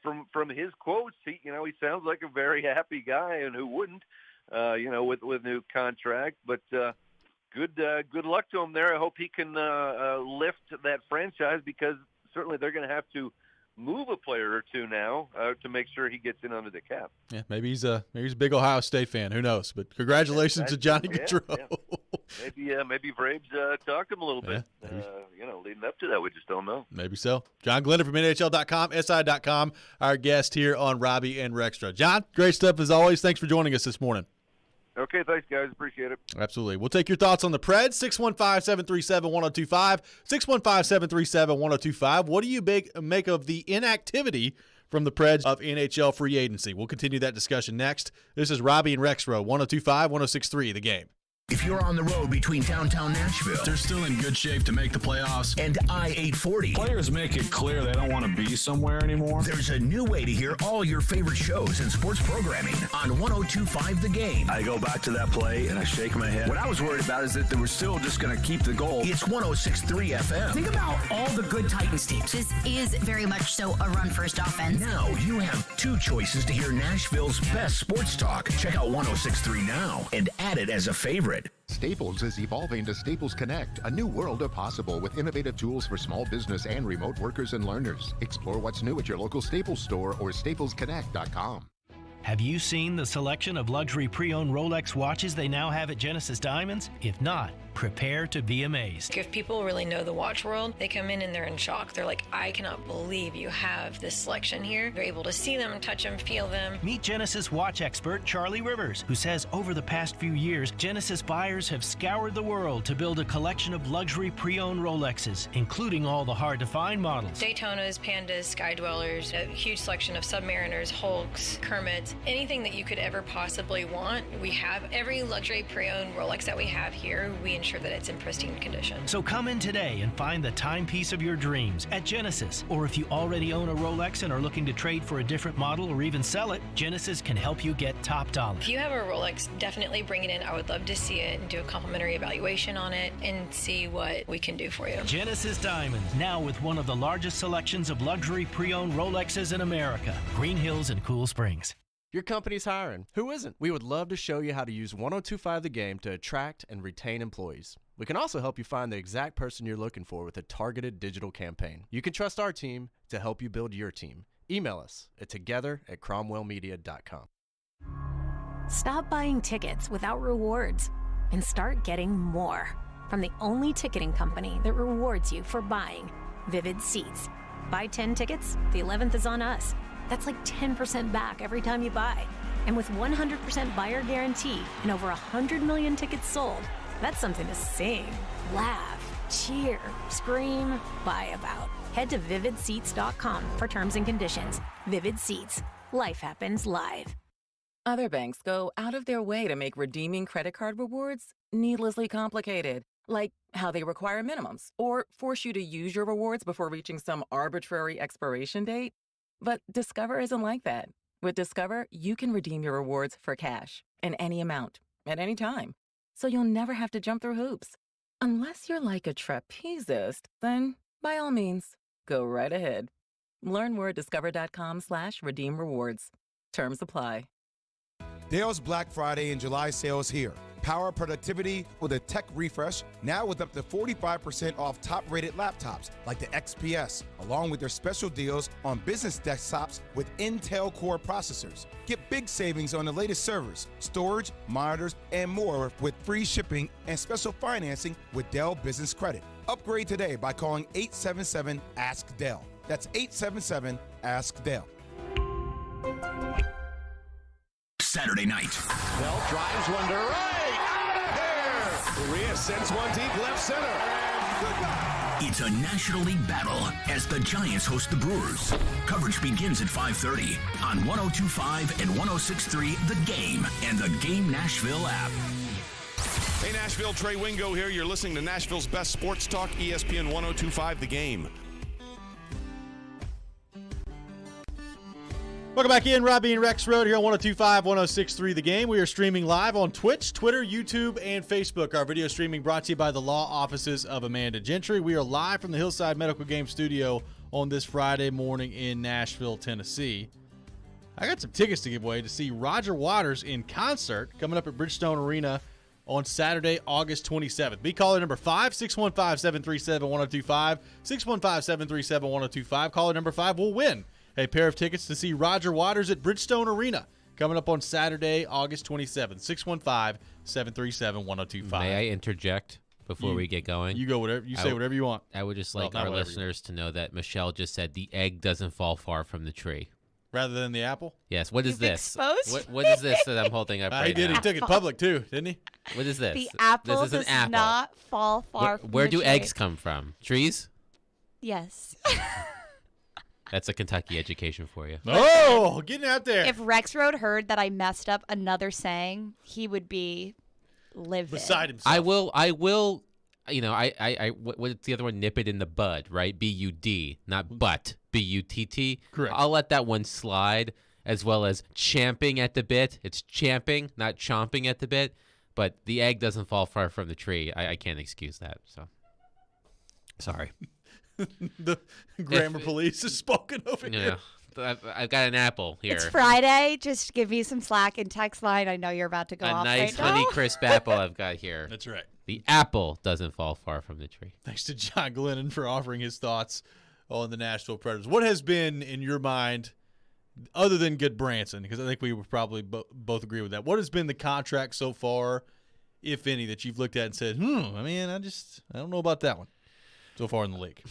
from his quotes, he sounds like a very happy guy, and who wouldn't, with new contract. But good luck to him there. I hope he can lift that franchise, because certainly they're going to have to move a player or two now to make sure he gets in under the cap. Yeah, maybe he's a big Ohio State fan. Who knows? But congratulations to Johnny Gaudreau. Yeah. Maybe Vrabes talked him a little bit. Leading up to that, we just don't know. Maybe so. John Glennon from NHL.com, SI.com, our guest here on Robby and Rexrode. John, great stuff as always. Thanks for joining us this morning. Okay, thanks, guys. Appreciate it. Absolutely. We'll take your thoughts on the Preds, 615-737-1025, 615-737-1025. What do you make of the inactivity from the Preds of NHL free agency? We'll continue that discussion next. This is Robby and Rexrode, 102.5, 106.3, The Game. If you're on the road between downtown Nashville, they're still in good shape to make the playoffs, and I-840. Players make it clear they don't want to be somewhere anymore. There's a new way to hear all your favorite shows and sports programming on 102.5 The Game. I go back to that play and I shake my head. What I was worried about is that they were still just going to keep the goal. It's 106.3 FM. Think about all the good Titans teams. This is very much so a run-first offense. Now you have two choices to hear Nashville's best sports talk. Check out 106.3 now and add it as a favorite. Staples is evolving to Staples Connect, a new world of possible with innovative tools for small business and remote workers and learners. Explore what's new at your local Staples store or staplesconnect.com. Have you seen the selection of luxury pre-owned Rolex watches they now have at Genesis Diamonds? If not, prepare to be amazed. If people really know the watch world, they come in and they're in shock. They're like, I cannot believe you have this selection here. They're able to see them, touch them, feel them. Meet Genesis watch expert Charlie Rivers, who says over the past few years, Genesis buyers have scoured the world to build a collection of luxury pre-owned Rolexes, including all the hard-to-find models. Daytonas, Pandas, Sky Dwellers, a huge selection of Submariners, Hulks, Kermits, anything that you could ever possibly want. We have every luxury pre-owned Rolex that we have here. We ensure that it's in pristine condition. So come in today and find the timepiece of your dreams at Genesis. Or if you already own a Rolex and are looking to trade for a different model or even sell it, Genesis can help you get top dollar. If you have a Rolex, definitely bring it in. I would love to see it and do a complimentary evaluation on it and see what we can do for you. Genesis Diamonds, now with one of the largest selections of luxury pre-owned Rolexes in America. Green Hills and Cool Springs. Your company's hiring. Who isn't? We would love to show you how to use 102.5 The Game to attract and retain employees. We can also help you find the exact person you're looking for with a targeted digital campaign. You can trust our team to help you build your team. Email us at together@cromwellmedia.com. Stop buying tickets without rewards and start getting more from the only ticketing company that rewards you for buying, Vivid Seats. Buy 10 tickets, the 11th is on us. That's like 10% back every time you buy. And with 100% buyer guarantee and over 100 million tickets sold, that's something to sing, laugh, cheer, scream, buy about. Head to vividseats.com for terms and conditions. Vivid Seats. Life happens live. Other banks go out of their way to make redeeming credit card rewards needlessly complicated, like how they require minimums or force you to use your rewards before reaching some arbitrary expiration date. But Discover isn't like that. With Discover, you can redeem your rewards for cash in any amount, at any time. So you'll never have to jump through hoops. Unless you're like a trapezist, then by all means, go right ahead. Learn more at discover.com/redeem rewards. Terms apply. Dale's Black Friday and July sales here. Power productivity with a tech refresh, now with up to 45% off top-rated laptops like the XPS, along with their special deals on business desktops with Intel Core processors. Get big savings on the latest servers, storage, monitors, and more with free shipping and special financing with Dell Business Credit. Upgrade today by calling 877-ASK-DELL. That's 877-ASK-DELL. Saturday night. Bell drives one to right. Out of here. Maria sends one deep left center. And goodbye. It's a National League battle as the Giants host the Brewers. Coverage begins at 5:30 on 102.5 and 106.3 The Game and the Game Nashville app. Hey Nashville, Trey Wingo here. You're listening to Nashville's best sports talk, ESPN 102.5 The Game. Welcome back in, Robby and Rexrode here on 102.5, 106.3 The Game. We are streaming live on Twitch, Twitter, YouTube, and Facebook. Our video streaming brought to you by the law offices of Amanda Gentry. We are live from the Hillside Medical Game Studio on this Friday morning in Nashville, Tennessee. I got some tickets to give away to see Roger Waters in concert coming up at Bridgestone Arena on Saturday, August 27th. Be caller number 5, 615-737-1025, 615-737-1025. Caller number 5 will win a pair of tickets to see Roger Waters at Bridgestone Arena coming up on Saturday, August 27th. 615-737-1025. May I interject before we get going? You go whatever. You say whatever you want. I would just like our listeners to know that Michelle just said the egg doesn't fall far from the tree. Rather than the apple? Yes. What is this? Exposed? What is this that I'm holding up right he did. now? He took it public too, didn't he? What is this? The apple this is an does apple. not fall far from Where the do tree. eggs come from? Trees? Yes. That's a Kentucky education for you. Oh, getting out there. If Rexrode heard that I messed up another saying, he would be livid. Beside himself. I will, you know, what's the other one? Nip it in the bud, right? B-U-D, not butt, B-U-T-T. Correct. I'll let that one slide, as well as champing at the bit. It's champing, not chomping at the bit. But the egg doesn't fall far from the tree. I can't excuse that, so sorry. The grammar police has spoken over here. I've got an apple here. It's Friday. Just give me some slack in text line. I know you're about to go off nice right now. honey crisp apple I've got here. That's right. The apple doesn't fall far from the tree. Thanks to John Glennon for offering his thoughts on the Nashville Predators. What has been, in your mind, other than Goodbranson, because I think we would probably both agree with that, what has been the contract so far, if any, that you've looked at and said, I don't know about that one so far in the league?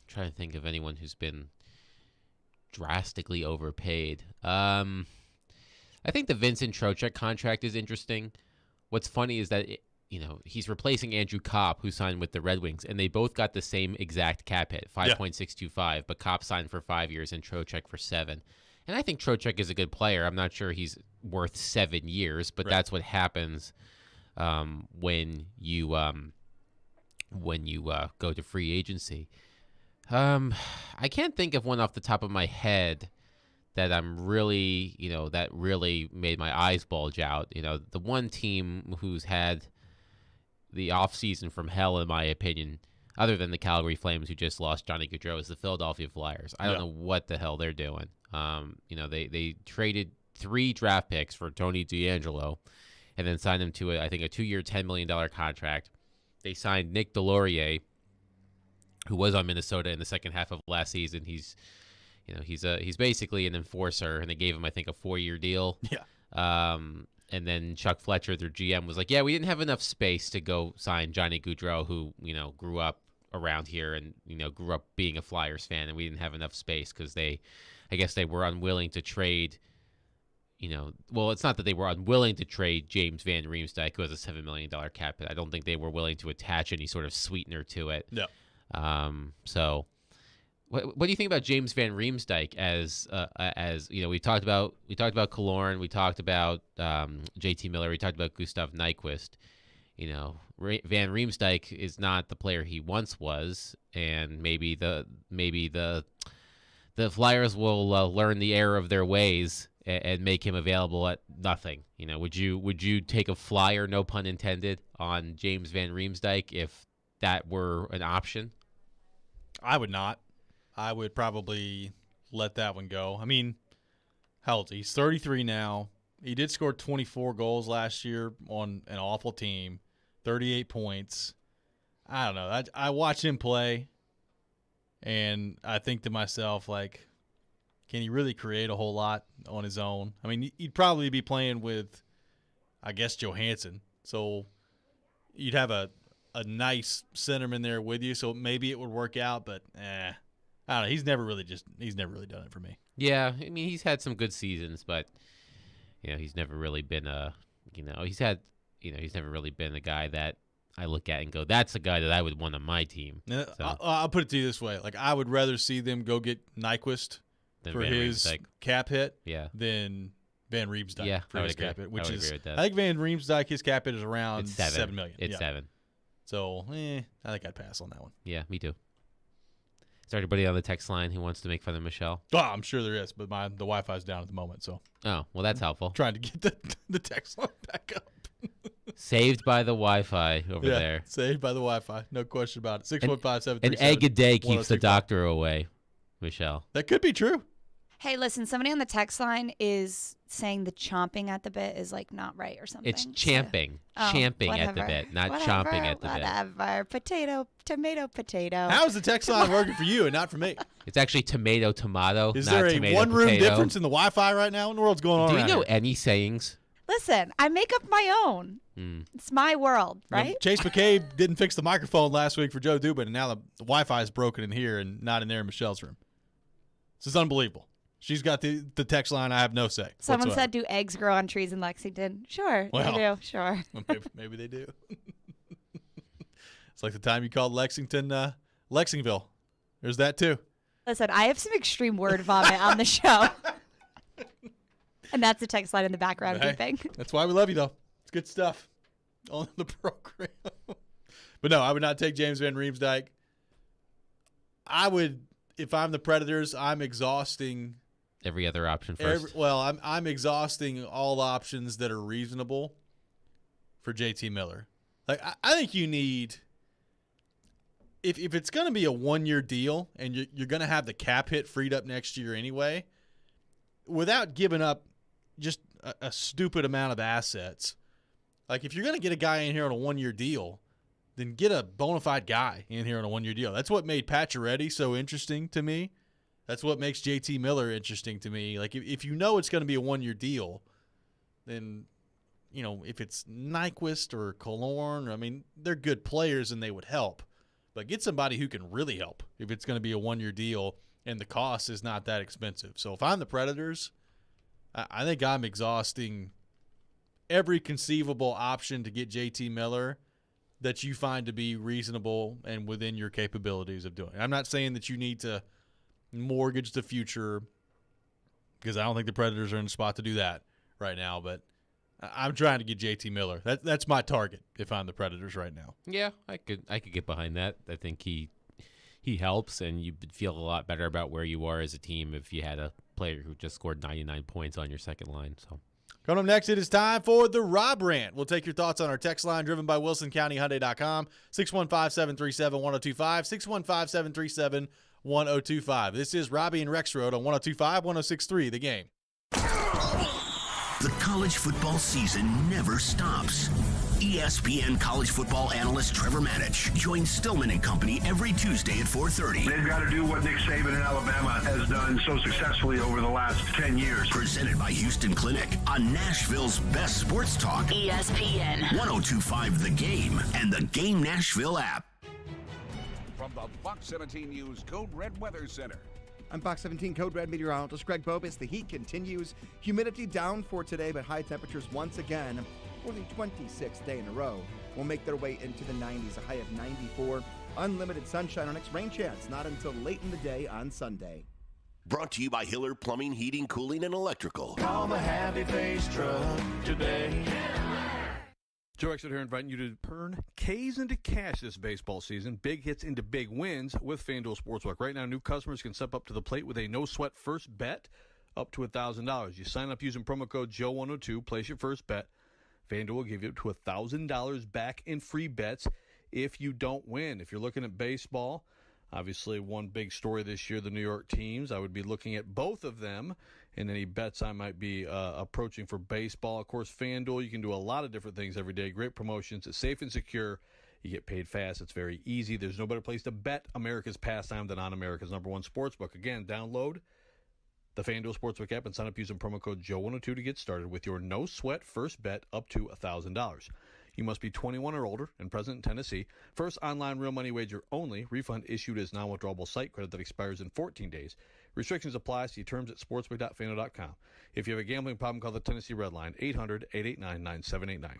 Trying to think of anyone who's been drastically overpaid. I think the Vincent Trocheck contract is interesting. What's funny is that he's replacing Andrew Kopp, who signed with the Red Wings, and they both got the same exact cap hit, 5.625, but Kopp signed for 5 years and Trocheck for 7. And I think Trocheck is a good player. I'm not sure he's worth 7 years, but that's what happens when you go to free agency. I can't think of one off the top of my head that I'm really, that really made my eyes bulge out. The one team who's had the offseason from hell, in my opinion, other than the Calgary Flames, who just lost Johnny Gaudreau, is the Philadelphia Flyers. I don't know what the hell they're doing. They traded 3 draft picks for Tony DeAngelo and then signed him to, a 2-year, $10 million contract. They signed Nick Delorier, who was on Minnesota in the second half of last season. He's basically an enforcer, and they gave him, I think, a 4-year deal. Yeah. And then Chuck Fletcher, their GM, was like, "Yeah, we didn't have enough space to go sign Johnny Gaudreau, who grew up around here and grew up being a Flyers fan, and we didn't have enough space because I guess they were unwilling to trade." Well, it's not that they were unwilling to trade James Van Riemsdyk, who has a $7 million cap hit. I don't think they were willing to attach any sort of sweetener to it. No. So, what do you think about James Van Riemsdyk as we talked about Killorn, we talked about JT Miller, we talked about Gustav Nyquist. Van Riemsdyk is not the player he once was, and maybe the Flyers will learn the error of their ways and make him available at nothing. Would you take a flyer, no pun intended, on James Van Riemsdyk if that were an option? I would not. I would probably let that one go. I mean, how old is he? He's 33 now. He did score 24 goals last year on an awful team, 38 points. I don't know. I watch him play, and I think to myself, like, can he really create a whole lot on his own? I mean, he'd probably be playing with, I guess, Johansson. So you'd have a nice centerman there with you, so maybe it would work out, but I don't know. He's never really done it for me. Yeah, I mean, he's had some good seasons, but he's never really been he's never really been a guy that I look at and go, that's a guy that I would want on my team. So. I'll put it to you this way: like, I would rather see them go get Nyquist for his cap hit, than Van Riemsdyk for his cap hit, which is, I think Van Riemsdyk, his cap hit is around $7 million. It's $7. So, I think I'd pass on that one. Yeah, me too. Is there anybody on the text line who wants to make fun of Michelle? Oh, I'm sure there is, but the Wi-Fi's down at the moment, so. Oh, well, that's helpful. Trying to get the text line back up. Saved by the Wi-Fi over there. Saved by the Wi-Fi. No question about it. 615-737. An egg a day keeps the doctor away, Michelle. That could be true. Hey, listen, somebody on the text line is saying the chomping at the bit is, like, not right or something. It's champing. Champing at the bit, not chomping at the bit. Whatever. Potato. How is the text line working for you and not for me? It's actually tomato. Is there a one-room difference in the Wi-Fi right now? What in the world's going on? Do you know any sayings? Listen, I make up my own. It's my world, right? Chase McCabe didn't fix the microphone last week for Joe Dubin, and now the Wi-Fi is broken in here and not in there in Michelle's room. This is unbelievable. She's got the text line. I have no say. Someone whatsoever. said, do eggs grow on trees in Lexington? Sure, they do. Sure. Maybe they do. It's like the time you called Lexington Lexingville. There's that, too. Listen, I have some extreme word vomit on the show. And that's the text line in the background beeping. That's why we love you, though. It's good stuff on the program. But no, I would not take James Van Riemsdyk. I would, if I'm the Predators, I'm exhausting every other option first. I'm exhausting all options that are reasonable for JT Miller. Like, I think you need, if it's going to be a one-year deal and you're going to have the cap hit freed up next year anyway, without giving up just a stupid amount of assets. Like, if you're going to get a guy in here on a one-year deal, then get a bona fide guy in here on a one-year deal. That's what made Pacioretty so interesting to me. That's what makes JT Miller interesting to me. Like, if you know it's going to be a one-year deal, then, if it's Nyquist or Killorn, I mean, they're good players and they would help. But get somebody who can really help if it's going to be a one-year deal and the cost is not that expensive. So if I'm the Predators, I think I'm exhausting every conceivable option to get JT Miller that you find to be reasonable and within your capabilities of doing. I'm not saying that you need to mortgage the future, because I don't think the Predators are in a spot to do that right now, but I'm trying to get JT Miller. That's my target if I'm the Predators right now. Yeah, I could get behind that. I think he helps, and you'd feel a lot better about where you are as a team if you had a player who just scored 99 points on your second line. So, coming up next, it is time for the Rob Rant. We'll take your thoughts on our text line driven by WilsonCountyHyundai.com, 615-737-1025, 615-737-1025. This is Robby and Rexrode on 102.5, 106.3, The Game. The college football season never stops. ESPN college football analyst Trevor Matich joins Stillman and Company every Tuesday at 4:30. They've got to do what Nick Saban in Alabama has done so successfully over the last 10 years. Presented by Houston Clinic on Nashville's best sports talk. ESPN 102.5 The Game and the Game Nashville app. From the Fox 17 News Code Red Weather Center. I'm Fox 17 Code Red meteorologist Greg Bobus. The heat continues. Humidity down for today, but high temperatures once again for the 26th day in a row will make their way into the 90s, a high of 94. Unlimited sunshine. Our next rain chance not until late in the day on Sunday. Brought to you by Hiller Plumbing, Heating, Cooling, and Electrical. Call the Happy Face Truck today. Joe Rexrode here, inviting you to turn K's into cash this baseball season. Big hits into big wins with FanDuel Sportsbook. Right now, new customers can step up to the plate with a no-sweat first bet up to $1,000. You sign up using promo code Joe102, place your first bet. FanDuel will give you up to $1,000 back in free bets if you don't win. If you're looking at baseball, obviously one big story this year, the New York teams. I would be looking at both of them and any bets I might be approaching for baseball. Of course, FanDuel, you can do a lot of different things every day. Great promotions. It's safe and secure. You get paid fast. It's very easy. There's no better place to bet America's pastime than on America's #1 sportsbook. Again, download the FanDuel Sportsbook app and sign up using promo code Joe102 to get started with your no-sweat first bet up to $1,000. You must be 21 or older and present in Tennessee. First online real money wager only. Refund issued as non-withdrawable site credit that expires in 14 days. Restrictions apply. See terms at sportsbook.fanduel.com. If you have a gambling problem, call the Tennessee Red Line, 800-889-9789.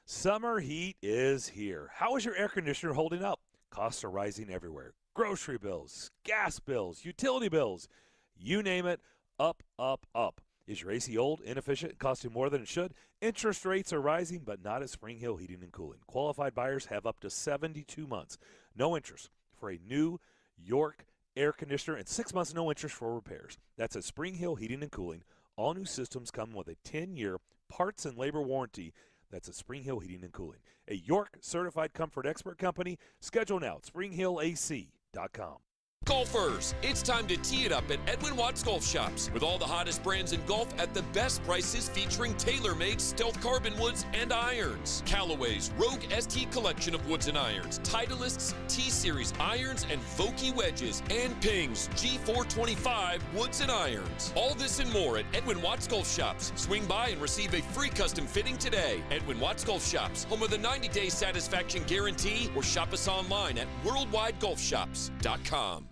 Summer heat is here. How is your air conditioner holding up? Costs are rising everywhere. Grocery bills, gas bills, utility bills, you name it, up, up, up. Is your AC old, inefficient, costing more than it should? Interest rates are rising, but not at Spring Hill Heating and Cooling. Qualified buyers have up to 72 months. No interest for a new York air conditioner and 6 months no interest for repairs. That's at Spring Hill Heating and Cooling. All new systems come with a 10-year parts and labor warranty. That's at Spring Hill Heating and Cooling. A York certified comfort expert company. Schedule now at springhillac.com. Golfers, it's time to tee it up at Edwin Watts Golf Shops with all the hottest brands in golf at the best prices, featuring tailor-made stealth carbon woods and irons. Callaway's Rogue ST collection of woods and irons, Titleist's T-Series irons and Vokey wedges, and Ping's G425 woods and irons. All this and more at Edwin Watts Golf Shops. Swing by and receive a free custom fitting today. Edwin Watts Golf Shops, home of the 90-day satisfaction guarantee, or shop us online at worldwidegolfshops.com.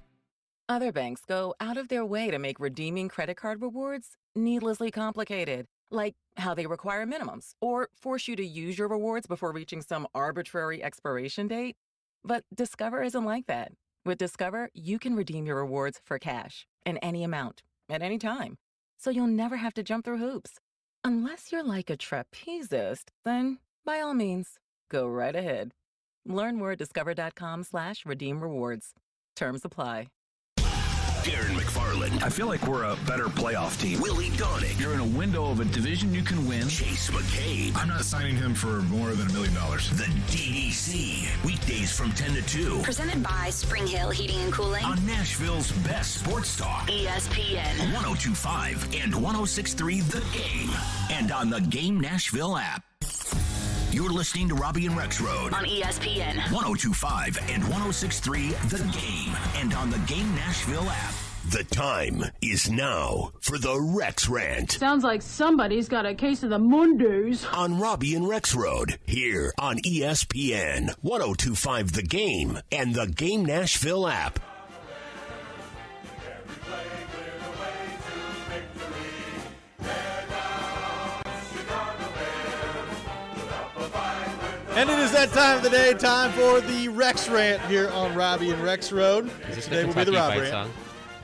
Other banks go out of their way to make redeeming credit card rewards needlessly complicated, like how they require minimums or force you to use your rewards before reaching some arbitrary expiration date. But Discover isn't like that. With Discover, you can redeem your rewards for cash in any amount, at any time, so you'll never have to jump through hoops. Unless you're like a trapezist, then by all means, go right ahead. Learn more at discover.com/redeem rewards. Terms apply. Darren McFarland. I feel like we're a better playoff team. Willie Donick. You're in a window of a division you can win. Chase McCabe. I'm not signing him for more than $1 million. The DDC. Weekdays from 10 to 2. Presented by Spring Hill Heating and Cooling. On Nashville's best sports talk. ESPN. 102.5 and 106.3 The Game. And on the Game Nashville app. You're listening to Robby and Rexrode On ESPN. 102.5 and 106.3 The Game. And on the Game Nashville app. The time is now for the Rex Rant. Sounds like somebody's got a case of the Mondays. On Robby and Rexrode, here on ESPN 102.5 The Game and the Game Nashville app. And it is that time of the day, time for the Rex Rant here on Robby and Rexrode. Is this Today a will be the Kentucky Robby Fight Rant. song?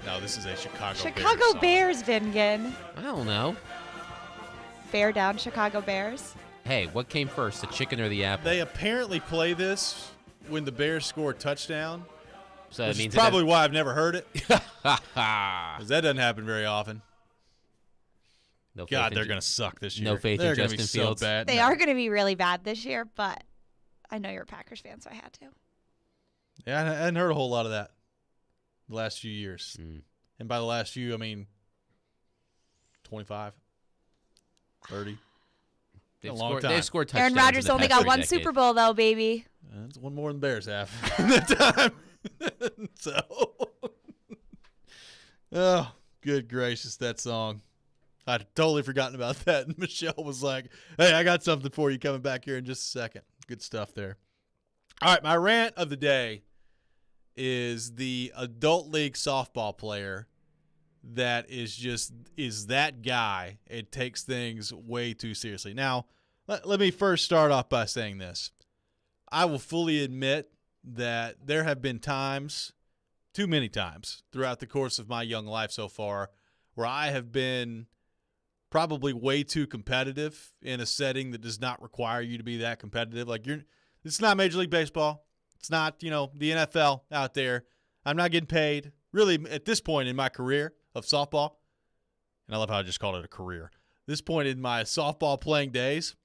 No, this is a Chicago Bears, Vingan. I don't know. Bear down, Chicago Bears. Hey, what came first, the chicken or the apple? They apparently play this when the Bears score a touchdown. So that which means is probably why I've never heard it. Because that doesn't happen very often. No faith God, in they're going to suck this year. No faith they're in gonna Justin be Fields. So bad. They are going to be really bad this year, but I know you're a Packers fan, so I had to. Yeah, I hadn't heard a whole lot of that the last few years. Mm. And by the last few, I mean 25, 30. They've a long scored, time. they've scored touchdowns. Aaron Rodgers in the only past got one decade. Super Bowl, though, baby. That's one more than the Bears have in that time. So, oh, good gracious, that song. I'd totally forgotten about that. And Michelle was like, hey, I got something for you coming back here in just a second. Good stuff there. All right, my rant of the day is the adult league softball player that is that guy. It takes things way too seriously. Now, let me first start off by saying this. I will fully admit that there have been times, too many times, throughout the course of my young life so far, where I have been probably way too competitive in a setting that does not require you to be that competitive. Like it's not Major League Baseball. It's not, the NFL out there. I'm not getting paid. Really, at this point in my career of softball, and I love how I just called it a career. This point in my softball playing days,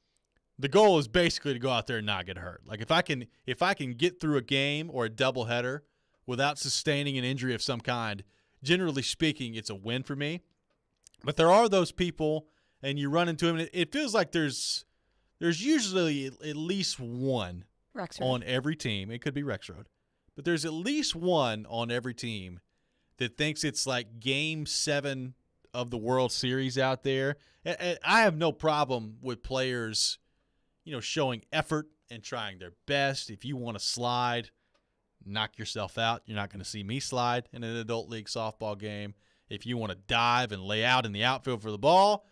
the goal is basically to go out there and not get hurt. Like if I can get through a game or a doubleheader without sustaining an injury of some kind, generally speaking, it's a win for me. But there are those people, and you run into them, and it feels like there's usually at least one Rexrode. on every team. It could be Rexrode. But there's at least one on every team that thinks it's like Game 7 of the World Series out there. And I have no problem with players, showing effort and trying their best. If you want to slide, knock yourself out. You're not going to see me slide in an adult league softball game. If you want to dive and lay out in the outfield for the ball,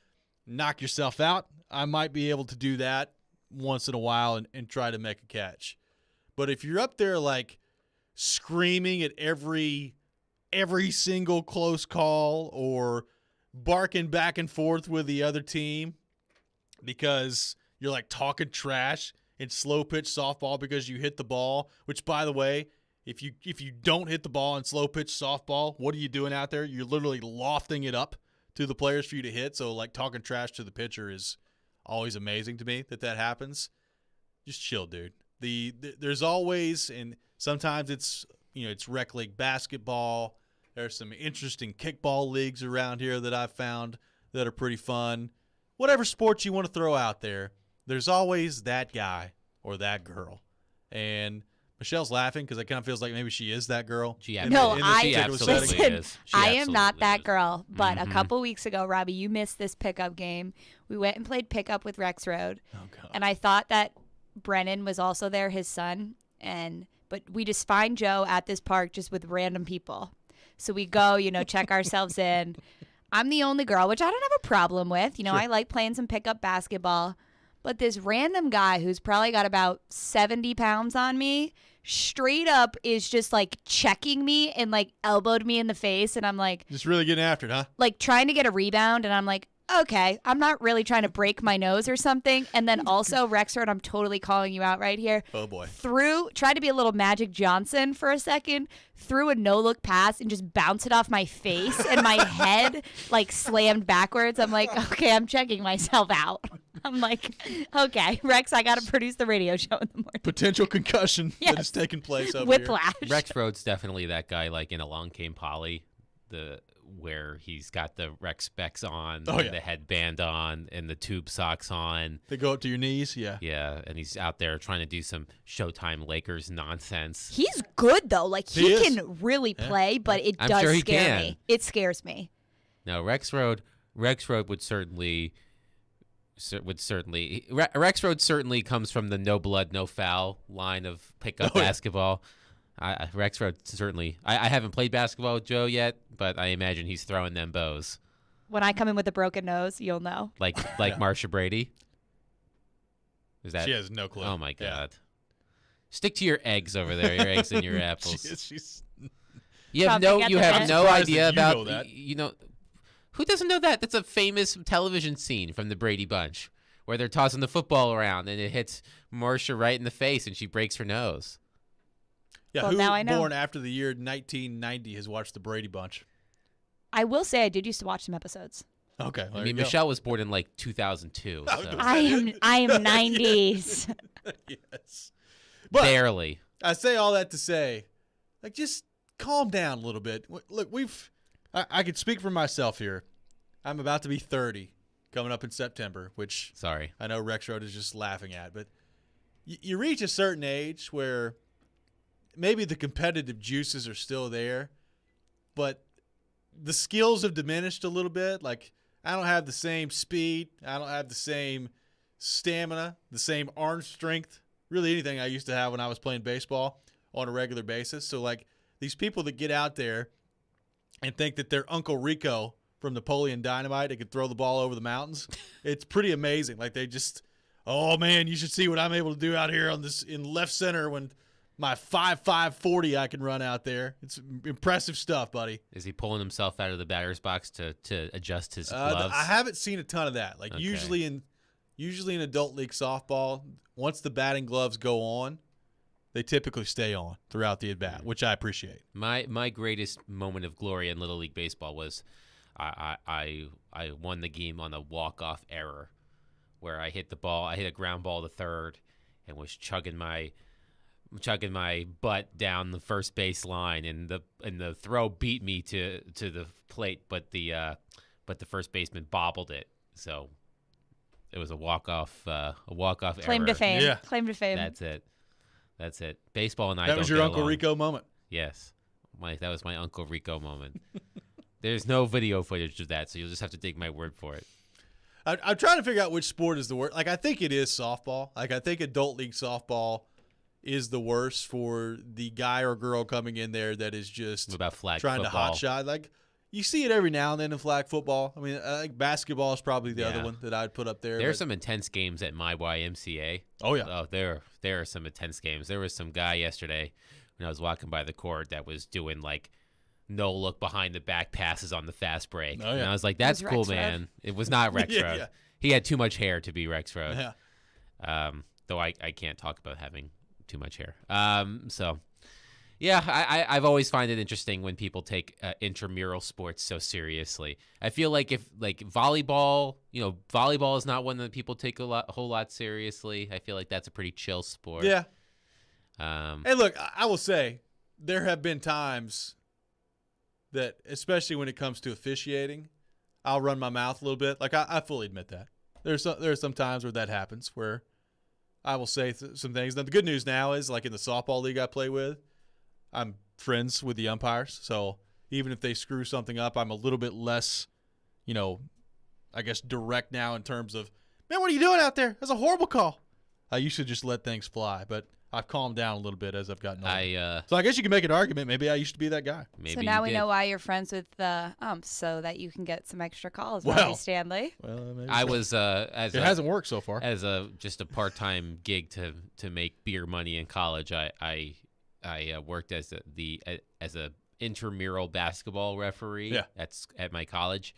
knock yourself out. I might be able to do that once in a while and try to make a catch. But if you're up there like screaming at every single close call or barking back and forth with the other team because you're like talking trash in slow pitch softball because you hit the ball, which by the way, if you don't hit the ball in slow pitch softball, what are you doing out there? You're literally lofting it up to the players for you to hit. So like talking trash to the pitcher is always amazing to me that happens. Just chill, dude. There's always, and sometimes it's rec league basketball. There's some interesting kickball leagues around here that I've found that are pretty fun. Whatever sports you want to throw out there, there's always that guy or that girl. And Michelle's laughing because it kind of feels like maybe she is that girl. She absolutely is. I am not that girl. But a couple weeks ago, Robbie, you missed this pickup game. We went and played pickup with Rexrode. Oh, God. And I thought that Brennan was also there, his son. But we just find Joe at this park just with random people. So we go, check ourselves in. I'm the only girl, which I don't have a problem with. Sure. I like playing some pickup basketball. But this random guy who's probably got about 70 pounds on me straight up is just like checking me and like elbowed me in the face. And I'm like, just really getting after it, huh? Like trying to get a rebound. And I'm like, okay, I'm not really trying to break my nose or something. And then also, Rexrode, I'm totally calling you out right here. Oh, boy. Tried to be a little Magic Johnson for a second, threw a no-look pass and just bounced it off my face. And my head, like, slammed backwards. I'm like, okay, I'm checking myself out. I'm like, okay, Rex, I got to produce the radio show in the morning. Potential concussion that has taken place over Whiplash. here. Rexrode's definitely that guy, like in Along Came Polly, where he's got the Rex specs on, the headband on, and the tube socks on. They go up to your knees, yeah. Yeah, and he's out there trying to do some Showtime Lakers nonsense. He's good, though. Like, he can really play, but it does scare me. It scares me. No, Rexrode would certainly Rexrode certainly comes from the no blood, no foul line of pickup basketball. Rexrode certainly. I haven't played basketball with Joe yet, but I imagine he's throwing them bows. When I come in with a broken nose, you'll know. Like Marsha Brady? Is that? She has no clue. Oh, my God. Stick to your eggs over there, your eggs and your apples. You have no idea about, who doesn't know that? That's a famous television scene from the Brady Bunch where they're tossing the football around and it hits Marsha right in the face and she breaks her nose. Yeah, well, who born after the year 1990 has watched the Brady Bunch? I will say I did used to watch some episodes. Okay. I mean, Michelle was born in like 2002. So. I am 90s. Yes. But barely. I say all that to say, like, just calm down a little bit. Look, I could speak for myself here. I'm about to be 30 coming up in September, which I know Rexrode is just laughing at. But you reach a certain age where maybe the competitive juices are still there, but the skills have diminished a little bit. Like, I don't have the same speed. I don't have the same stamina, the same arm strength, really anything I used to have when I was playing baseball on a regular basis. So, like, these people that get out there and think that they're Uncle Rico from Napoleon Dynamite, they could throw the ball over the mountains, it's pretty amazing. Like, they just, oh, man, you should see what I'm able to do out here in left center when my 5.5 40 I can run out there. It's impressive stuff, buddy. Is he pulling himself out of the batter's box to adjust his gloves? I haven't seen a ton of that. Like, usually in adult league softball, once the batting gloves go on, they typically stay on throughout the at-bat, which I appreciate. My greatest moment of glory in Little League Baseball was I won the game on a walk-off error where I hit the ball. I hit a ground ball to third and was chugging my butt down the first base line, and the throw beat me to the plate, but but the first baseman bobbled it. So it was a walk-off Claim error. to fame. Yeah. Claim to fame. That's it. Baseball and I That don't was your get Uncle along. Rico moment. Yes. That was my Uncle Rico moment. There's no video footage of that, so you'll just have to take my word for it. I'm trying to figure out which sport is the worst. Like, I think it is softball. Like, I think adult league softball is the worst for the guy or girl coming in there that is just What about flag trying football? to hot shot. Like, you see it every now and then in flag football. I mean, I think basketball is probably the other one that I'd put up there. There are some intense games at my YMCA. Oh, yeah. Oh, there are some intense games. There was some guy yesterday when I was walking by the court that was doing, like, no look behind the back passes on the fast break. Oh, yeah. And I was like, that's cool, Rexrode. man. It was not Rexrode. Yeah. He had too much hair to be Rexrode. Yeah. Though I can't talk about having too much hair. So, yeah, I've always find it interesting when people take intramural sports so seriously. I feel like if volleyball, volleyball is not one that people take a whole lot seriously. I feel like that's a pretty chill sport. Yeah. And look, I will say there have been times that, especially when it comes to officiating, I'll run my mouth a little bit. Like, I fully admit that. There are some times where that happens, where I will say some things. Now, the good news now is, like in the softball league I play with, I'm friends with the umpires. So even if they screw something up, I'm a little bit less, I guess direct now in terms of, man, what are you doing out there? That's a horrible call. I used to just let things fly, but I've calmed down a little bit as I've gotten older. So I guess you can make an argument. Maybe I used to be that guy. So now we know why you're friends with the umps, so that you can get some extra calls, Robby Stanley. Well, I was it hasn't worked so far. As just a part-time gig to make beer money in college. I worked as a intramural basketball referee at my college,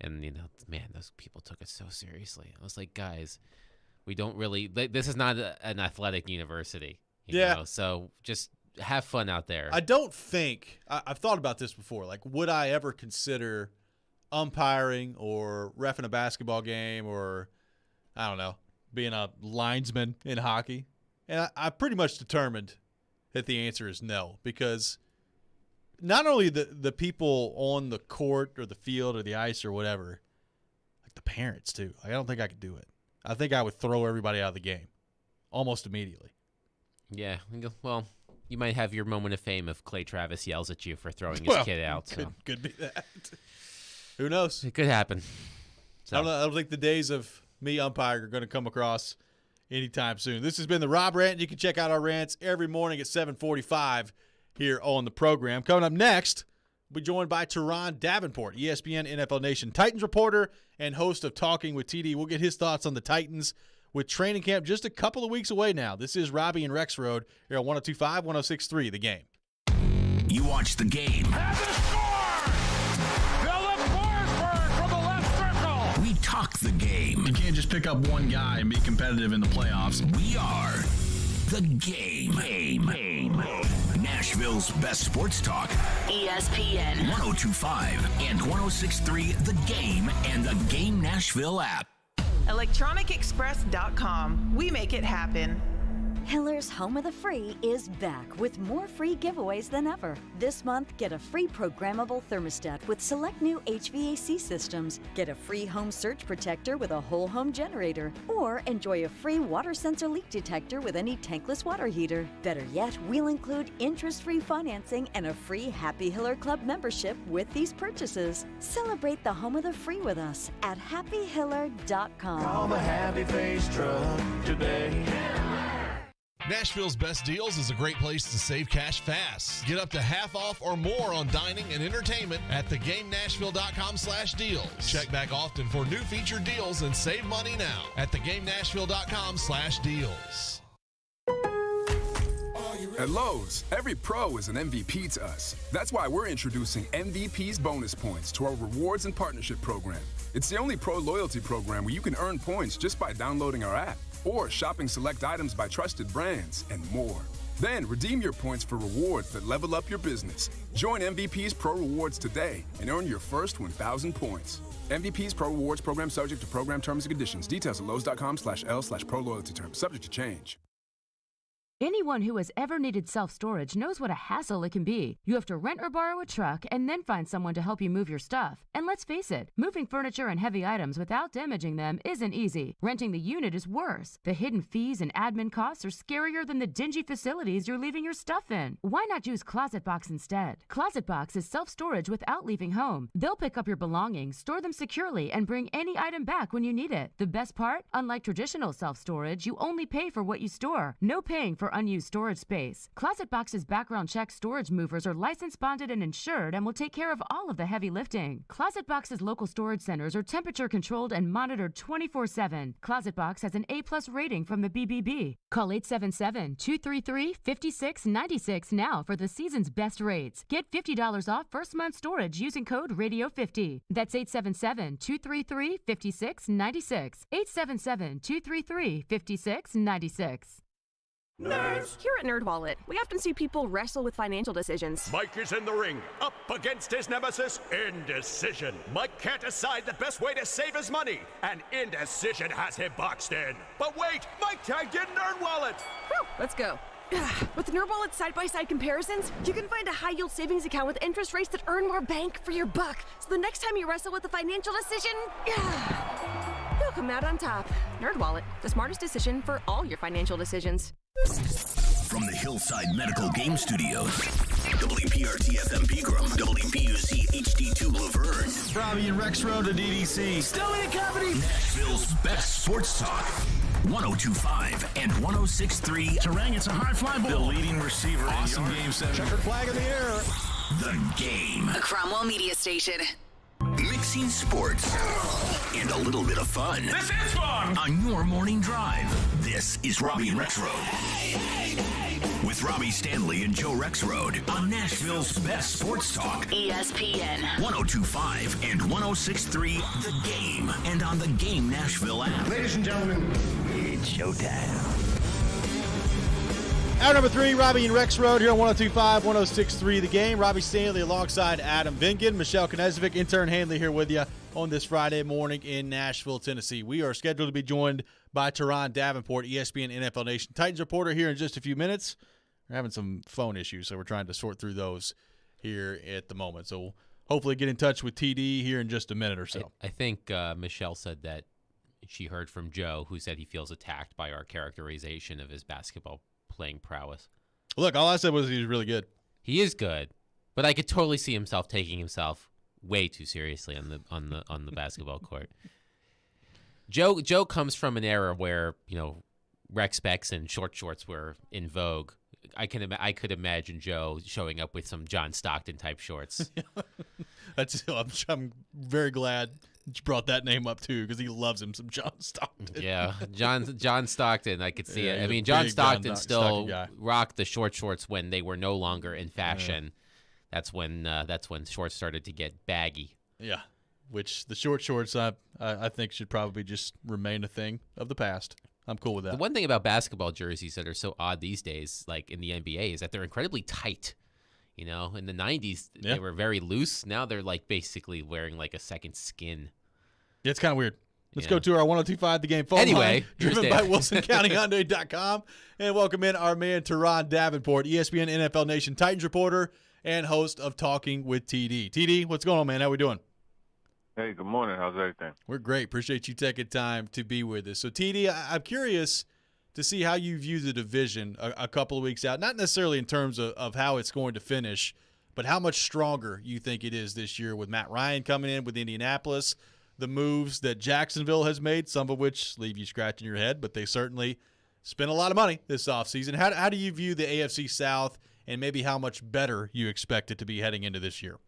and man, those people took it so seriously. I was like, guys, we don't really. This is not an athletic university. You know? So just have fun out there. I don't think I've thought about this before. Like, would I ever consider umpiring or reffing a basketball game, or I don't know, being a linesman in hockey? And I pretty much determined that the answer is no, because not only the people on the court or the field or the ice or whatever, like the parents too. Like, I don't think I could do it. I think I would throw everybody out of the game almost immediately. Yeah. Well, you might have your moment of fame if Clay Travis yells at you for throwing his kid out. Could be that. Who knows? It could happen. So. I don't think the days of me umpiring are going to come across anytime soon. This has been the Rob Rant. You can check out our rants every morning at 7:45 here on the program. Coming up next, we'll be joined by Teron Davenport, ESPN NFL Nation Titans reporter and host of Talking with TD. We'll get his thoughts on the Titans with training camp just a couple of weeks away now. This is Robby and Rexrode here on 102.5, 106.3 The Game. You watch The Game. From the left circle. We talk the game. You can't just pick up one guy and be competitive in the playoffs. We are The Game. Nashville's best sports talk. ESPN 102.5 and 106.3 The Game and the Game Nashville app. ElectronicExpress.com. We make it happen. Hiller's Home of the Free is back with more free giveaways than ever. This month, get a free programmable thermostat with select new HVAC systems. Get a free home surge protector with a whole home generator. Or enjoy a free water sensor leak detector with any tankless water heater. Better yet, we'll include interest-free financing and a free Happy Hiller Club membership with these purchases. Celebrate the Home of the Free with us at happyhiller.com. Call the Happy Face Truck today. Nashville's Best Deals is a great place to save cash fast. Get up to half off or more on dining and entertainment at thegamenashville.com/deals. Check back often for new featured deals and save money now at thegamenashville.com/deals. At Lowe's, every pro is an MVP to us. That's why we're introducing MVP's bonus points to our rewards and partnership program. It's the only pro loyalty program where you can earn points just by downloading our app or shopping select items by trusted brands and more. Then redeem your points for rewards that level up your business. Join MVP's Pro Rewards today and earn your first 1,000 points. MVP's Pro Rewards program subject to program terms and conditions. Details at lowes.com/L/pro loyalty terms. Subject to change. Anyone who has ever needed self-storage knows what a hassle it can be. You have to rent or borrow a truck and then find someone to help you move your stuff. And let's face it, moving furniture and heavy items without damaging them isn't easy. Renting the unit is worse. The hidden fees and admin costs are scarier than the dingy facilities you're leaving your stuff in. Why not use ClosetBox instead? ClosetBox is self-storage without leaving home. They'll pick up your belongings, store them securely, and bring any item back when you need it. The best part? Unlike traditional self-storage, you only pay for what you store. No paying for unused storage space. ClosetBox's background check storage movers are licensed, bonded, and insured and will take care of all of the heavy lifting. ClosetBox's local storage centers are temperature controlled and monitored 24/7. ClosetBox has an A+ rating from the BBB. Call 877-233-5696 now for the season's best rates. Get $50 off first month storage using code RADIO50. That's 877-233-5696. 877-233-5696. Nerds! Here at NerdWallet, we often see people wrestle with financial decisions. Mike is in the ring, up against his nemesis, indecision. Mike can't decide the best way to save his money, and indecision has him boxed in. But wait, Mike tagged in NerdWallet! Whew, let's go. With NerdWallet's side-by-side comparisons, you can find a high-yield savings account with interest rates that earn more bang for your buck. So the next time you wrestle with a financial decision, you'll come out on top. NerdWallet, the smartest decision for all your financial decisions. From the Hillside Medical Game Studios, WPRT-FM Pegram, WPUC HD2 Laverne. Robby and Rexrode at DDC. Still in company. Nashville's best sports talk. 102.5 and 106.3. Terang, it's a high fly ball. The leading receiver. Awesome game 7. Checkered flag in the air. The Game. A Cromwell media station. Mixing sports and a little bit of fun. This is fun! On your morning drive. This is Robby and Rexrode. With Robby Stanley and Joe Rexrode on Nashville's best sports talk. ESPN. 102.5 and 106.3 The Game. And on the Game Nashville app. Ladies and gentlemen, it's showtime. Hour number 3, Robby and Rexrode here on 102.5, 106.3 The Game. Robby Stanley alongside Adam Vingan. Michelle Knezovic, intern Hanley here with you on this Friday morning in Nashville, Tennessee. We are scheduled to be joined by Teron Davenport, ESPN NFL Nation Titans reporter, here in just a few minutes. We're having some phone issues, so we're trying to sort through those here at the moment. So we'll hopefully get in touch with TD here in just a minute or so. I think Michelle said that she heard from Joe, who said he feels attacked by our characterization of his basketball playing prowess. Look, all I said was he was really good. He is good, but I could totally see himself taking himself way too seriously on the basketball court. Joe comes from an era where, you know, rec specs and short shorts were in vogue. I could imagine Joe showing up with some John Stockton type shorts. I'm very glad you brought that name up too, because he loves him some John Stockton. Yeah, John Stockton. I could see it. I mean, John Stockton still rocked the short shorts when they were no longer in fashion. Yeah. That's when shorts started to get baggy. Yeah, which the short shorts I think should probably just remain a thing of the past. I'm cool with that. The one thing about basketball jerseys that are so odd these days, like in the NBA, is that they're incredibly tight. You know, in the 90s, they were very loose. Now they're like basically wearing like a second skin. Yeah, it's kind of weird. Let's go to our 102.5 The Game phone line, driven by WilsonCountyHyundai.com, and welcome in our man Teron Davenport, ESPN NFL Nation Titans reporter and host of Talking with TD. TD, what's going on, man? How we doing? Hey, good morning. How's everything? We're great. Appreciate you taking time to be with us. So, TD, I'm curious to see how you view the division a couple of weeks out, not necessarily in terms of how it's going to finish, but how much stronger you think it is this year with Matt Ryan coming in with Indianapolis, the moves that Jacksonville has made, some of which leave you scratching your head, but they certainly spent a lot of money this offseason. How do you view the AFC South and maybe how much better you expect it to be heading into this year?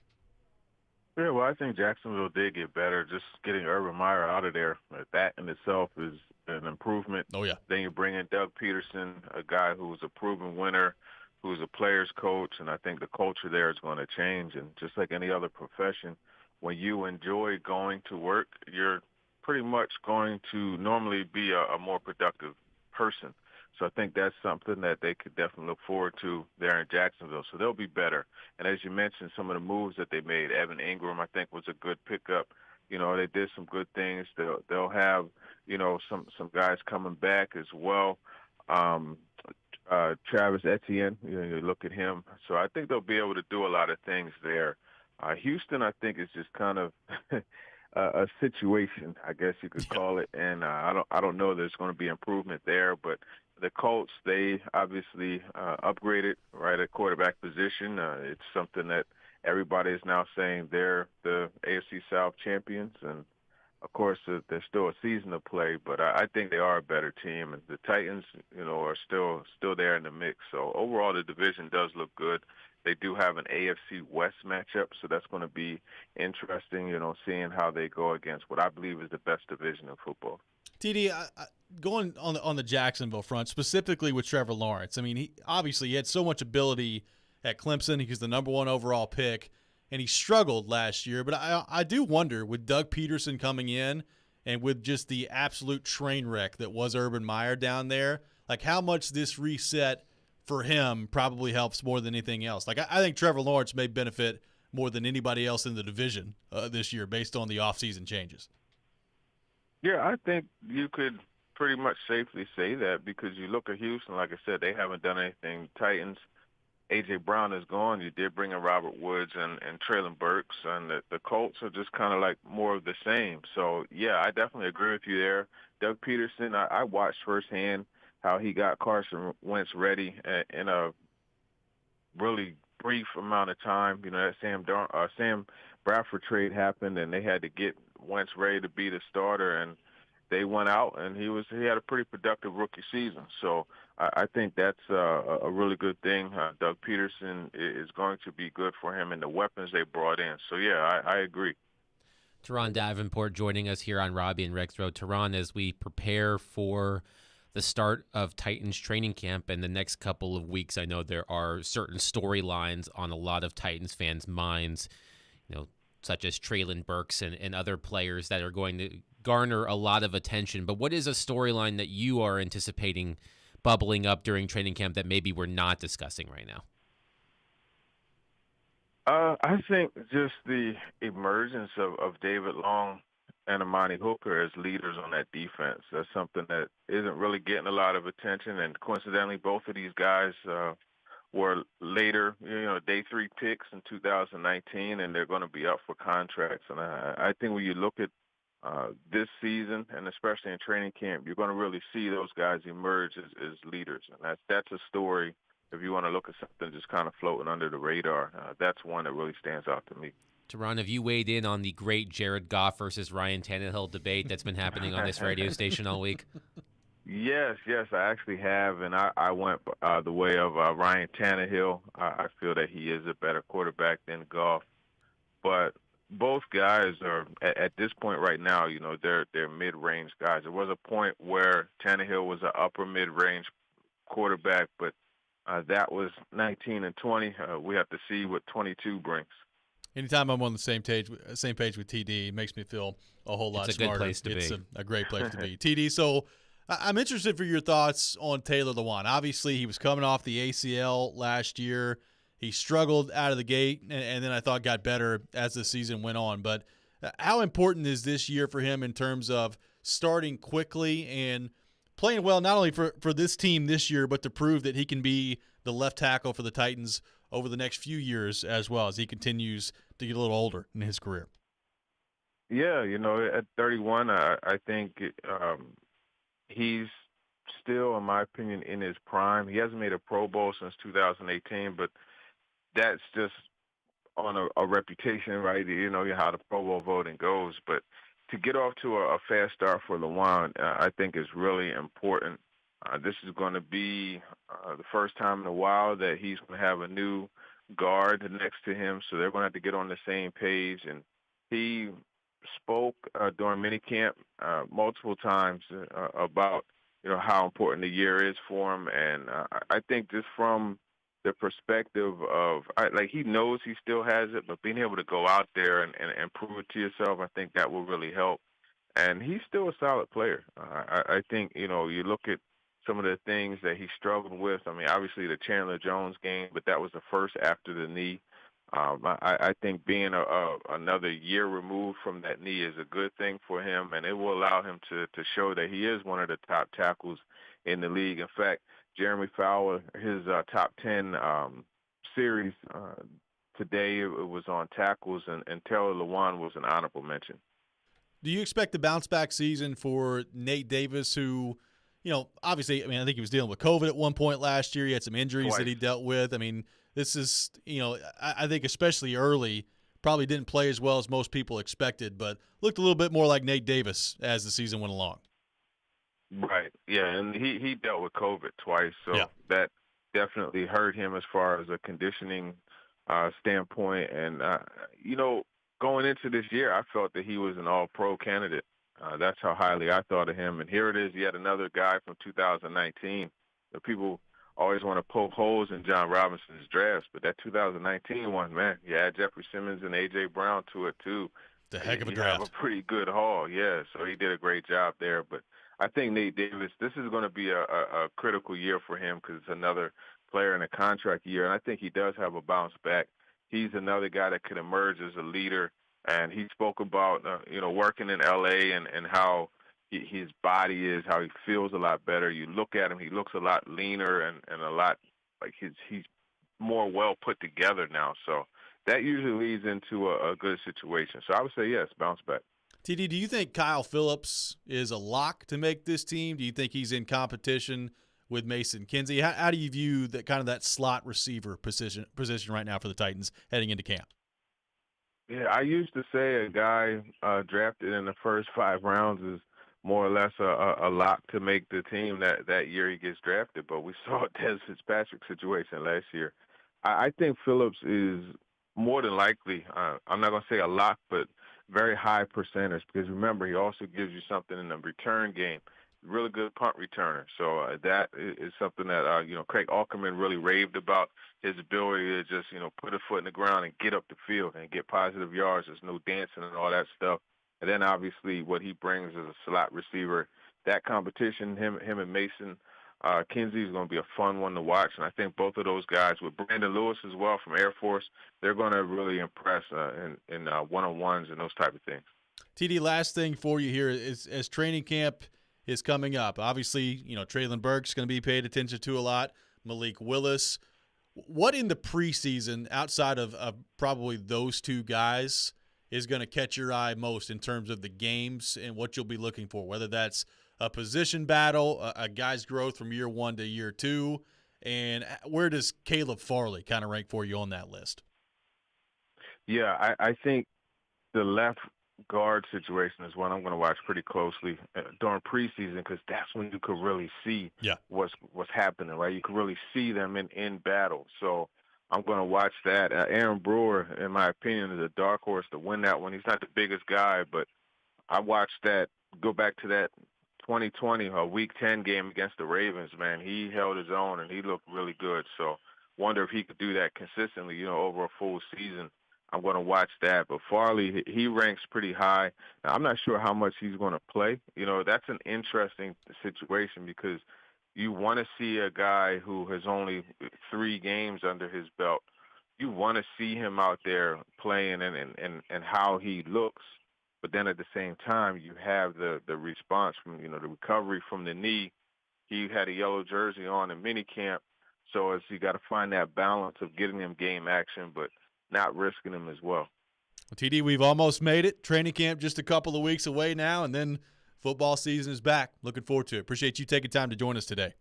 Yeah, well, I think Jacksonville did get better. Just getting Urban Meyer out of there, that in itself is an improvement. Oh, yeah. Then you bring in Doug Peterson, a guy who's a proven winner, who's a player's coach, and I think the culture there is going to change. And just like any other profession, when you enjoy going to work, you're pretty much going to normally be a more productive person. So I think that's something that they could definitely look forward to there in Jacksonville. So they'll be better. And as you mentioned, some of the moves that they made, Evan Ingram, I think, was a good pickup. You know, they did some good things. They'll have, you know, some guys coming back as well. Travis Etienne, you look at him. So I think they'll be able to do a lot of things there. Houston, I think, is just kind of a situation, I guess you could call it. And I don't know there's going to be improvement there. But the Colts, they obviously upgraded right at quarterback position. It's something that everybody is now saying they're the AFC South champions. And, of course, there's still a season to play, but I think they are a better team. And the Titans, are still there in the mix. So, overall, the division does look good. They do have an AFC West matchup, so that's going to be interesting, seeing how they go against what I believe is the best division in football. TD, going on the Jacksonville front, specifically with Trevor Lawrence, I mean, he had so much ability at Clemson. He was the number 1 overall pick, and he struggled last year. But I do wonder, with Doug Peterson coming in and with just the absolute train wreck that was Urban Meyer down there, like how much this reset for him probably helps more than anything else. Like I think Trevor Lawrence may benefit more than anybody else in the division this year based on the offseason changes. Yeah, I think you could pretty much safely say that because you look at Houston, like I said, they haven't done anything. Titans, A.J. Brown is gone. You did bring in Robert Woods and Traylon Burks, and the Colts are just kind of like more of the same. So, yeah, I definitely agree with you there. Doug Peterson, I watched firsthand how he got Carson Wentz ready in a really brief amount of time. That Sam Bradford trade happened, and they had to get Wentz ready to be the starter, and they went out, and he had a pretty productive rookie season. So I think that's a really good thing. Doug Peterson is going to be good for him and the weapons they brought in. So, yeah, I agree. Teron Davenport joining us here on Robby and Rexrode. Teron, as we prepare for the start of Titans training camp in the next couple of weeks, I know there are certain storylines on a lot of Titans fans' minds, such as Traylon Burks and other players that are going to garner a lot of attention. But what is a storyline that you are anticipating bubbling up during training camp that maybe we're not discussing right now? I think just the emergence of David Long and Amani Hooker as leaders on that defense. That's something that isn't really getting a lot of attention. And coincidentally, both of these guys were later, day 3 picks in 2019, and they're going to be up for contracts. And I think when you look at this season, and especially in training camp, you're going to really see those guys emerge as leaders. And that's a story, if you want to look at something just kind of floating under the radar. That's one that really stands out to me. Teron, have you weighed in on the great Jared Goff versus Ryan Tannehill debate that's been happening on this radio station all week? Yes, I actually have, and I went the way of Ryan Tannehill. I feel that he is a better quarterback than Goff, but both guys are at this point right now. They're mid-range guys. There was a point where Tannehill was an upper mid-range quarterback, but that was 19 and 20. We have to see what 22 brings. Anytime I'm on the same page with TD, it makes me feel a whole lot smarter. It's a good place to be. It's a great place to be. TD, so I'm interested for your thoughts on Taylor Lewan. Obviously, he was coming off the ACL last year. He struggled out of the gate, and then I thought got better as the season went on. But how important is this year for him in terms of starting quickly and playing well, not only for this team this year, but to prove that he can be the left tackle for the Titans over the next few years as well as he continues to get a little older in his career? Yeah, at 31, I think he's still, in my opinion, in his prime. He hasn't made a Pro Bowl since 2018, but that's just on a reputation, right? You know how the Pro Bowl voting goes. But to get off to a fast start for Lewan, I think is really important. This is going to be the first time in a while that he's going to have a new guard next to him, so they're going to have to get on the same page. And he spoke during minicamp multiple times about how important the year is for him, and I think just from the perspective of he knows he still has it, but being able to go out there and prove it to yourself, I think that will really help. And he's still a solid player. I think you look at some of the things that he struggled with. I mean, obviously the Chandler Jones game, but that was the first after the knee. I think being another year removed from that knee is a good thing for him, and it will allow him to show that he is one of the top tackles in the league. In fact, Jeremy Fowler, his top 10 series today, it was on tackles, and Taylor Lewan was an honorable mention. Do you expect the bounce-back season for Nate Davis, who, obviously, I think he was dealing with COVID at one point last year. He had some injuries that he dealt with. I mean, this is, I think especially early, probably didn't play as well as most people expected, but looked a little bit more like Nate Davis as the season went along. Right, yeah, and he dealt with COVID twice, so that definitely hurt him as far as a conditioning standpoint. And, going into this year, I felt that he was an all-pro candidate. That's how highly I thought of him. And here it is, yet another guy from 2019. The people always want to poke holes in John Robinson's drafts, but that 2019 one, man, you add Jeffrey Simmons and A.J. Brown to it, too. The heck of a You draft. have a pretty good haul, yeah, so he did a great job there. But I think Nate Davis, this is going to be a critical year for him because it's another player in a contract year, and I think he does have a bounce back. He's another guy that could emerge as a leader, and he spoke about, working in L.A. and how his body is, how he feels a lot better. You look at him, he looks a lot leaner and a lot like he's more well put together now. So that usually leads into a good situation. So I would say, yes, bounce back. TD, do you think Kyle Phillips is a lock to make this team? Do you think he's in competition with Mason Kinsey? How do you view that slot receiver position right now for the Titans heading into camp? Yeah, I used to say a guy drafted in the first 5 rounds is more or less a lock to make the team that year he gets drafted. But we saw Des Fitzpatrick's situation last year. I think Phillips is more than likely, I'm not going to say a lock, but very high percentage, because remember, he also gives you something in the return game. Really good punt returner. So that is something that, Craig Aukerman really raved about, his ability to just, put a foot in the ground and get up the field and get positive yards. There's no dancing and all that stuff. And then obviously what he brings as a slot receiver, that competition, him and Mason Kinsey is going to be a fun one to watch. And I think both of those guys, with Brandon Lewis as well from Air Force, they're going to really impress in one-on-ones and those type of things. TD, last thing for you here is as training camp is coming up. Obviously, Traylon Burks going to be paid attention to a lot. Malik Willis. What in the preseason, outside of probably those two guys, is going to catch your eye most in terms of the games and what you'll be looking for, whether that's a position battle, a guy's growth from year 1 to year 2, and where does Caleb Farley kind of rank for you on that list? Yeah, I think the left guard situation is one I'm going to watch pretty closely during preseason, because that's when you could really see what's happening, right? You can really see them in battle. So I'm going to watch that. Aaron Brewer, in my opinion, is a dark horse to win that one. He's not the biggest guy, but I watched that, go back to that 2020 Week 10 game against the Ravens, man. He held his own, and he looked really good. So wonder if he could do that consistently, over a full season. I'm going to watch that. But Farley, he ranks pretty high. Now, I'm not sure how much he's going to play. That's an interesting situation, because you want to see a guy who has only 3 games under his belt. You want to see him out there playing and how he looks. But then at the same time, you have the response from, the recovery from the knee. He had a yellow jersey on in minicamp. So you got to find that balance of getting him game action, but not risking him as well. Well, TD, we've almost made it. Training camp just a couple of weeks away now, and then football season is back. Looking forward to it. Appreciate you taking time to join us today.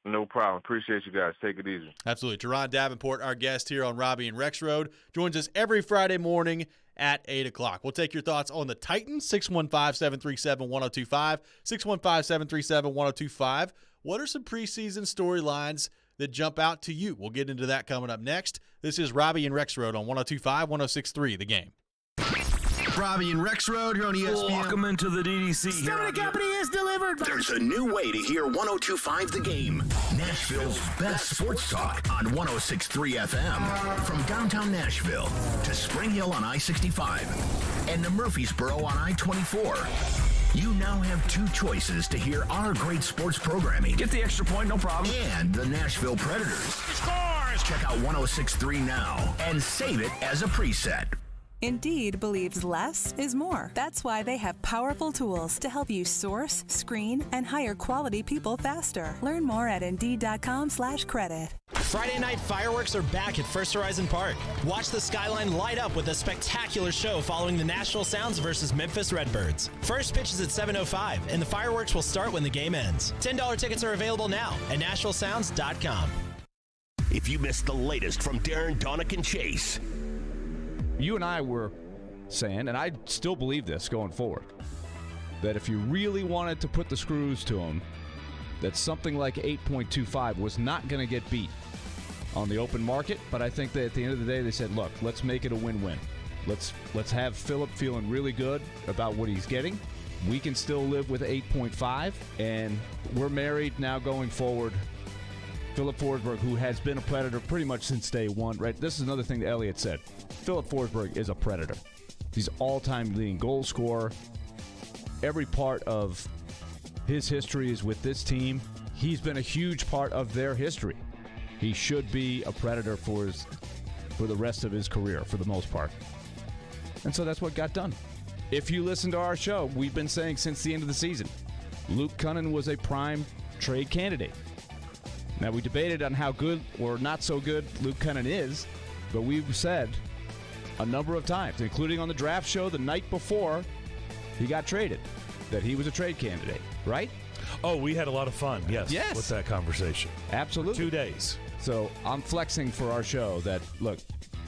No problem. Appreciate you guys. Take it easy. Absolutely. Teron Davenport, our guest here on Robby and Rexrode, joins us every Friday morning at 8 o'clock. We'll take your thoughts on the Titans, 615-737-1025, 615-737-1025. What are some preseason storylines that jump out to you? We'll get into that coming up next. This is Robby and Rexrode on 102.5, 106.3, The Game. Robby and Rexrode here on ESPN. Welcome into the DDC. Starting company is delivered. There's a new way to hear 102.5 The Game. Nashville's best sports talk on 106.3 FM. From downtown Nashville to Spring Hill on I-65 and to Murfreesboro on I-24. You now have 2 choices to hear our great sports programming. Get the extra point, no problem. And the Nashville Predators. Scores! Check out 106.3 now and save it as a preset. Indeed believes less is more. That's why they have powerful tools to help you source, screen, and hire quality people faster. Learn more at Indeed.com/credit. Friday night fireworks are back at First Horizon Park. Watch the skyline light up with a spectacular show following the Nashville Sounds versus Memphis Redbirds. First pitch is at 7:05, and the fireworks will start when the game ends. $10 tickets are available now at NashvilleSounds.com. If you missed the latest from Darren, Donick, and Chase. You and I were saying, and I still believe this going forward, that if you really wanted to put the screws to him, that something like 8.25 was not going to get beat on the open market. But I think that at the end of the day, they said, look, let's make it a win-win. Let's have Philip feeling really good about what he's getting. We can still live with 8.5, and we're married now going forward. Philip Forsberg, who has been a Predator pretty much since day one, right? This is another thing that Elliott said. Philip Forsberg is a Predator. He's all-time leading goal scorer. Every part of his history is with this team. He's been a huge part of their history. He should be a Predator for the rest of his career, for the most part. And so that's what got done. If you listen to our show, we've been saying since the end of the season, Luke Kunin was a prime trade candidate. Now, we debated on how good or not so good Luke Kunin is, but we've said a number of times, including on the draft show the night before he got traded, that he was a trade candidate, right? Oh, we had a lot of fun, yes. With that conversation. Absolutely. 2 days. So I'm flexing for our show that, look,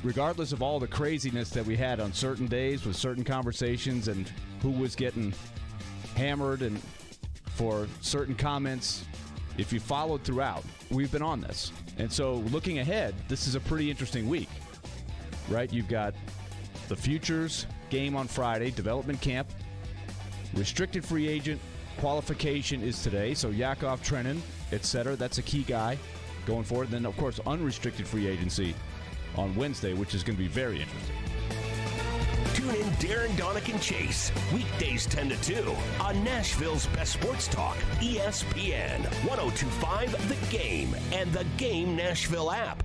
regardless of all the craziness that we had on certain days with certain conversations and who was getting hammered and for certain comments, if you followed throughout, we've been on this. And so looking ahead, this is a pretty interesting week, right? You've got the Futures game on Friday, development camp, restricted free agent qualification is today, so Yakov Trenin, etc. That's a key guy going forward. And then, of course, unrestricted free agency on Wednesday, which is going to be very interesting. Tune in Darren, Donick, and Chase, weekdays 10 to 2 on Nashville's best sports talk, ESPN 102.5 The Game and the Game Nashville app.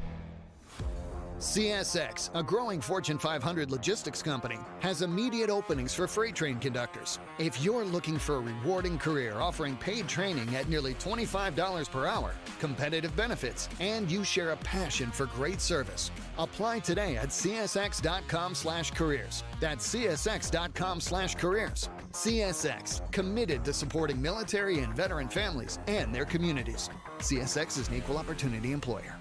CSX, a growing Fortune 500 logistics company, has immediate openings for freight train conductors. If you're looking for a rewarding career offering paid training at nearly $25 per hour, competitive benefits, and you share a passion for great service, apply today at csx.com/careers. That's csx.com/careers. CSX, committed to supporting military and veteran families and their communities. CSX is an equal opportunity employer.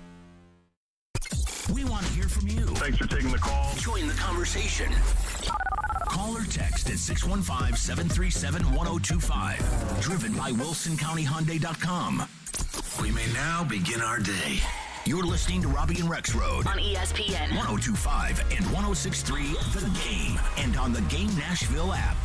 We want to hear from you. Thanks for taking the call. Join the conversation. Call or text at 615-737-1025. Driven by WilsonCountyHyundai.com. We may now begin our day. You're listening to Robby and Rexrode on ESPN 102.5 and 106.3 The Game and on the Game Nashville app.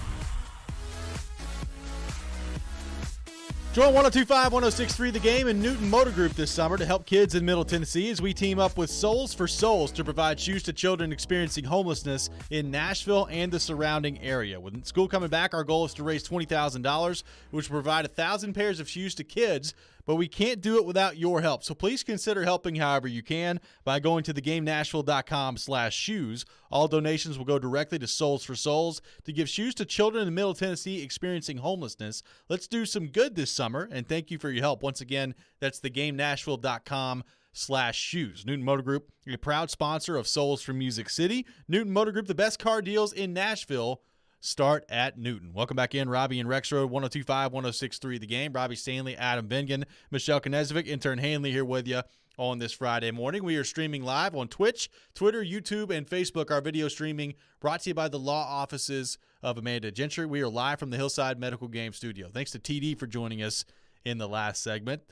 Join 102.5, 106.3 The Game and Newton Motor Group this summer to help kids in Middle Tennessee as we team up with Souls for Souls to provide shoes to children experiencing homelessness in Nashville and the surrounding area. With school coming back, our goal is to raise $20,000, which will provide 1,000 pairs of shoes to kids, but we can't do it without your help. So please consider helping however you can by going to thegamenashville.com/shoes. All donations will go directly to Souls for Souls to give shoes to children in Middle Tennessee experiencing homelessness. Let's do some good this summer, and thank you for your help. Once again, that's thegamenashville.com/shoes. Newton Motor Group, a proud sponsor of Souls for Music City. Newton Motor Group, the best car deals in Nashville start at Newton. Welcome back in, Robby and Rexrode, 102.5, 106.3 The Game. Robbie Stanley, Adam Bengen, Michelle Knezovic, intern Hanley here with you on this Friday morning. We are streaming live on Twitch, Twitter, YouTube, and Facebook. Our video streaming brought to you by the law offices of Amanda Gentry. We are live from the Hillside Medical Game Studio. Thanks to TD for joining us in the last segment.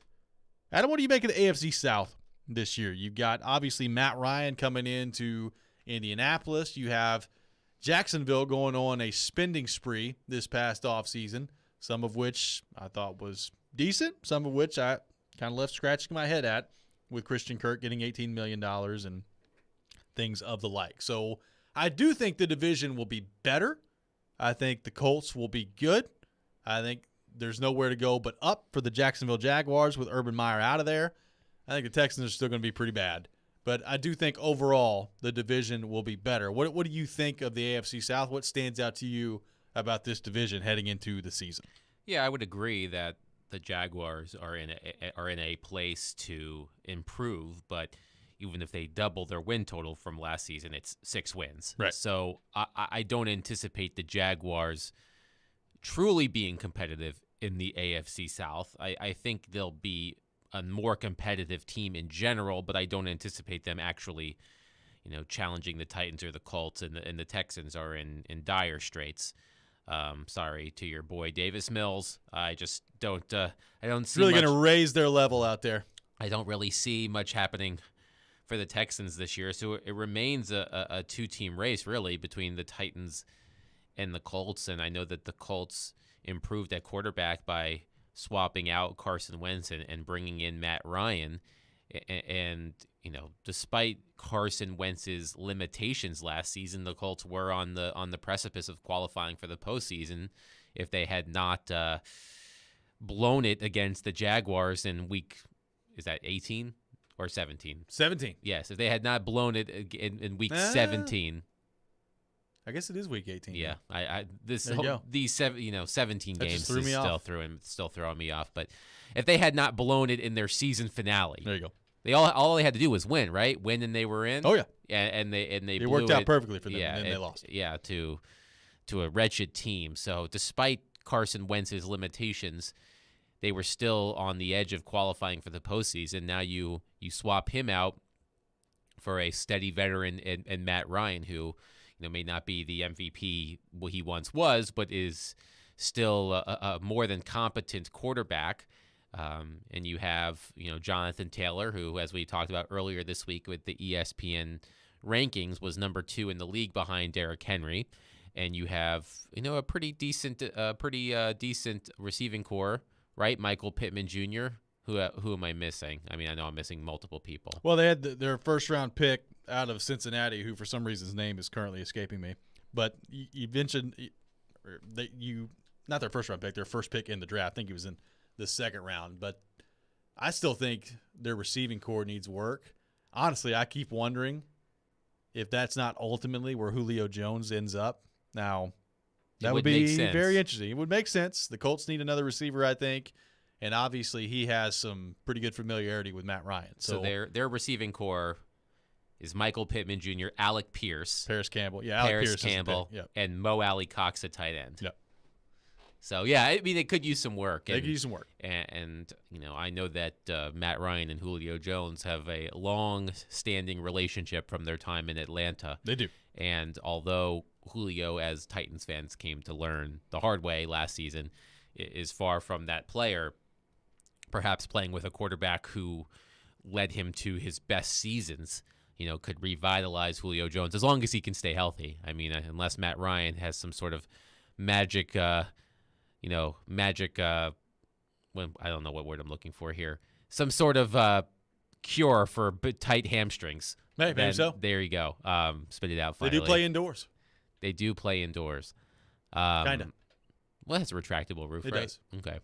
Adam, what do you make of the AFC South this year? You've got, obviously, Matt Ryan coming into Indianapolis. You have Jacksonville going on a spending spree this past offseason, some of which I thought was decent, some of which I kind of left scratching my head at, with Christian Kirk getting $18 million and things of the like. So I do think the division will be better. I think the Colts will be good. I think there's nowhere to go but up for the Jacksonville Jaguars with Urban Meyer out of there. I think the Texans are still going to be pretty bad. But I do think overall the division will be better. What do you think of the AFC South? What stands out to you about this division heading into the season? Yeah, I would agree that the Jaguars are in a place to improve, but even if they double their win total from last season, it's 6 wins. Right. So I don't anticipate the Jaguars truly being competitive in the AFC South. I think they'll be a more competitive team in general, but I don't anticipate them actually, challenging the Titans or the Colts, and the Texans are in dire straits. Sorry to your boy Davis Mills. I just don't. I don't see. Really going to raise their level out there. I don't really see much happening for the Texans this year, so it remains a 2-team race really between the Titans and the Colts. And I know that the Colts improved at quarterback by swapping out Carson Wentz and bringing in Matt Ryan. And despite Carson Wentz's limitations last season, the Colts were on the precipice of qualifying for the postseason if they had not blown it against the Jaguars in week, is that 18 or 17? 17. Yes, if they had not blown it in week 17. I guess it is week 18. Yeah, these 17 that games is still throwing me off. But if they had not blown it in their season finale, there you go. They all they had to do was win, right? Win and they were in. Oh yeah, and they it worked out perfectly for them. Yeah, and then they lost. Yeah, to a wretched team. So despite Carson Wentz's limitations, they were still on the edge of qualifying for the postseason. Now you swap him out for a steady veteran and Matt Ryan, who may not be the MVP he once was, but is still a more than competent quarterback. And you have, Jonathan Taylor, who, as we talked about earlier this week with the ESPN rankings, was number 2 in the league behind Derrick Henry. And you have, a pretty decent receiving core, right? Michael Pittman Jr. Who am I missing? I mean, I know I'm missing multiple people. Well, they had their first-round pick out of Cincinnati, who for some reason his name is currently escaping me. But you mentioned not their first-round pick, their first pick in the draft. I think he was in the second round. But I still think their receiving core needs work. Honestly, I keep wondering if that's not ultimately where Julio Jones ends up. Now, that would be very interesting. It would make sense. The Colts need another receiver, I think. And obviously, he has some pretty good familiarity with Matt Ryan. So their receiving core is Michael Pittman Jr., Alec Pierce, Paris Campbell, and Mo Alley Cox at tight end. Yep. So yeah, I mean, they could use some work. They could use some work. And I know that Matt Ryan and Julio Jones have a long-standing relationship from their time in Atlanta. They do. And although Julio, as Titans fans came to learn the hard way last season, is far from that player, perhaps playing with a quarterback who led him to his best seasons, could revitalize Julio Jones as long as he can stay healthy. I mean, unless Matt Ryan has some sort of magic, I don't know what word I'm looking for here, some sort of cure for tight hamstrings. Maybe so. There you go. Spit it out finally. They do play indoors. They do play indoors. Kind of. Well, that's a retractable roof, it right? Does. Okay.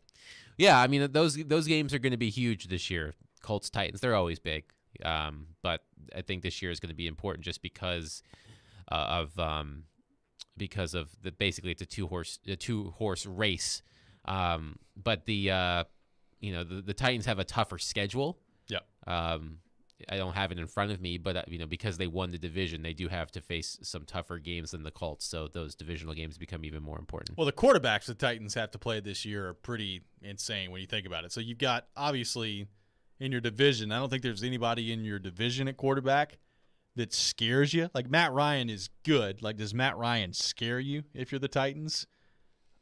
Yeah, I mean, those games are going to be huge this year. Colts, Titans, they're always big. But I think this year is going to be important just because of basically it's a two-horse race. But the Titans have a tougher schedule. Yeah. I don't have it in front of me, but because they won the division, they do have to face some tougher games than the Colts. So those divisional games become even more important. Well, the quarterbacks the Titans have to play this year are pretty insane when you think about it. So you've got, obviously, in your division, I don't think there's anybody in your division at quarterback that scares you. Like, Matt Ryan is good. Like, does Matt Ryan scare you if you're the Titans?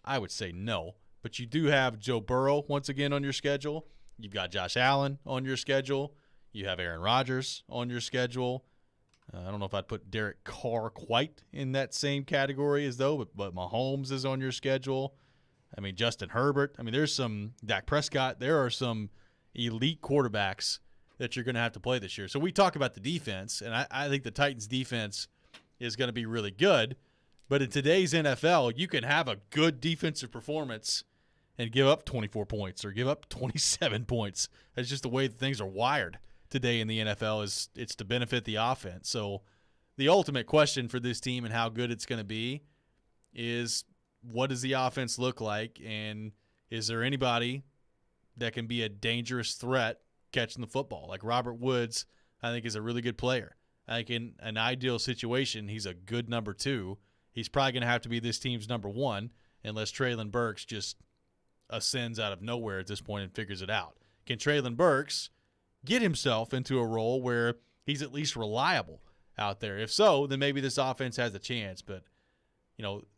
I would say no. But you do have Joe Burrow once again on your schedule. You've got Josh Allen on your schedule. You have Aaron Rodgers on your schedule. I don't know if I'd put Derek Carr quite in that same category as though, but Mahomes is on your schedule. I mean, Justin Herbert. I mean, there's some Dak Prescott. There are some elite quarterbacks that you're going to have to play this year. So we talk about the defense, and I think the Titans' defense is going to be really good. But in today's NFL, you can have a good defensive performance and give up 24 points or give up 27 points. That's just the way things are wired today in the NFL is it's to benefit the offense. So the ultimate question for this team and how good it's going to be is, what does the offense look like, and is there anybody that can be a dangerous threat catching the football? Like Robert Woods, I think, is a really good player. I think in an ideal situation, he's a good number 2. He's probably going to have to be this team's number 1 unless Treylon Burks just ascends out of nowhere at this point and figures it out. Can Treylon Burks get himself into a role where he's at least reliable out there? If so, then maybe this offense has a chance. But,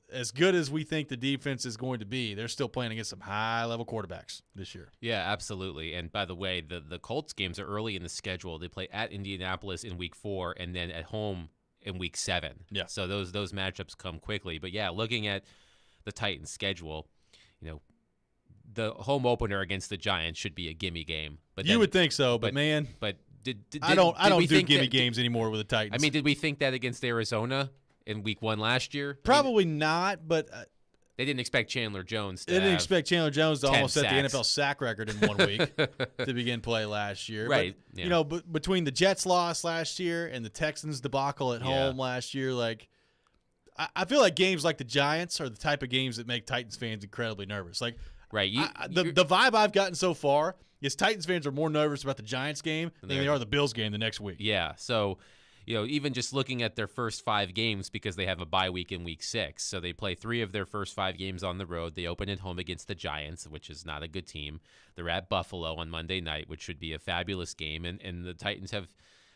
as good as we think the defense is going to be, they're still playing against some high-level quarterbacks this year. Yeah, absolutely. And by the way, the Colts games are early in the schedule. They play at Indianapolis in Week 4 and then at home in Week 7. Yeah. So those matchups come quickly. But, yeah, looking at the Titans' schedule, the home opener against the Giants should be a gimme game. But you would think so, but man, I don't do gimme games anymore with the Titans. I mean, did we think that against Arizona in Week 1 last year? Probably not, but they didn't expect Chandler Jones to almost set the sacks. NFL sack record in 1 week to begin play last year. Right. But, yeah. Between the Jets loss last year and the Texans debacle at home last year, I feel like games like the Giants are the type of games that make Titans fans incredibly nervous. Right. The vibe I've gotten so far is Titans fans are more nervous about the Giants game than they are the Bills game the next week. Yeah. So, even just looking at their first 5 games, because they have a bye week in Week 6. So they play 3 of their first 5 games on the road. They open at home against the Giants, which is not a good team. They're at Buffalo on Monday night, which should be a fabulous game. And the Titans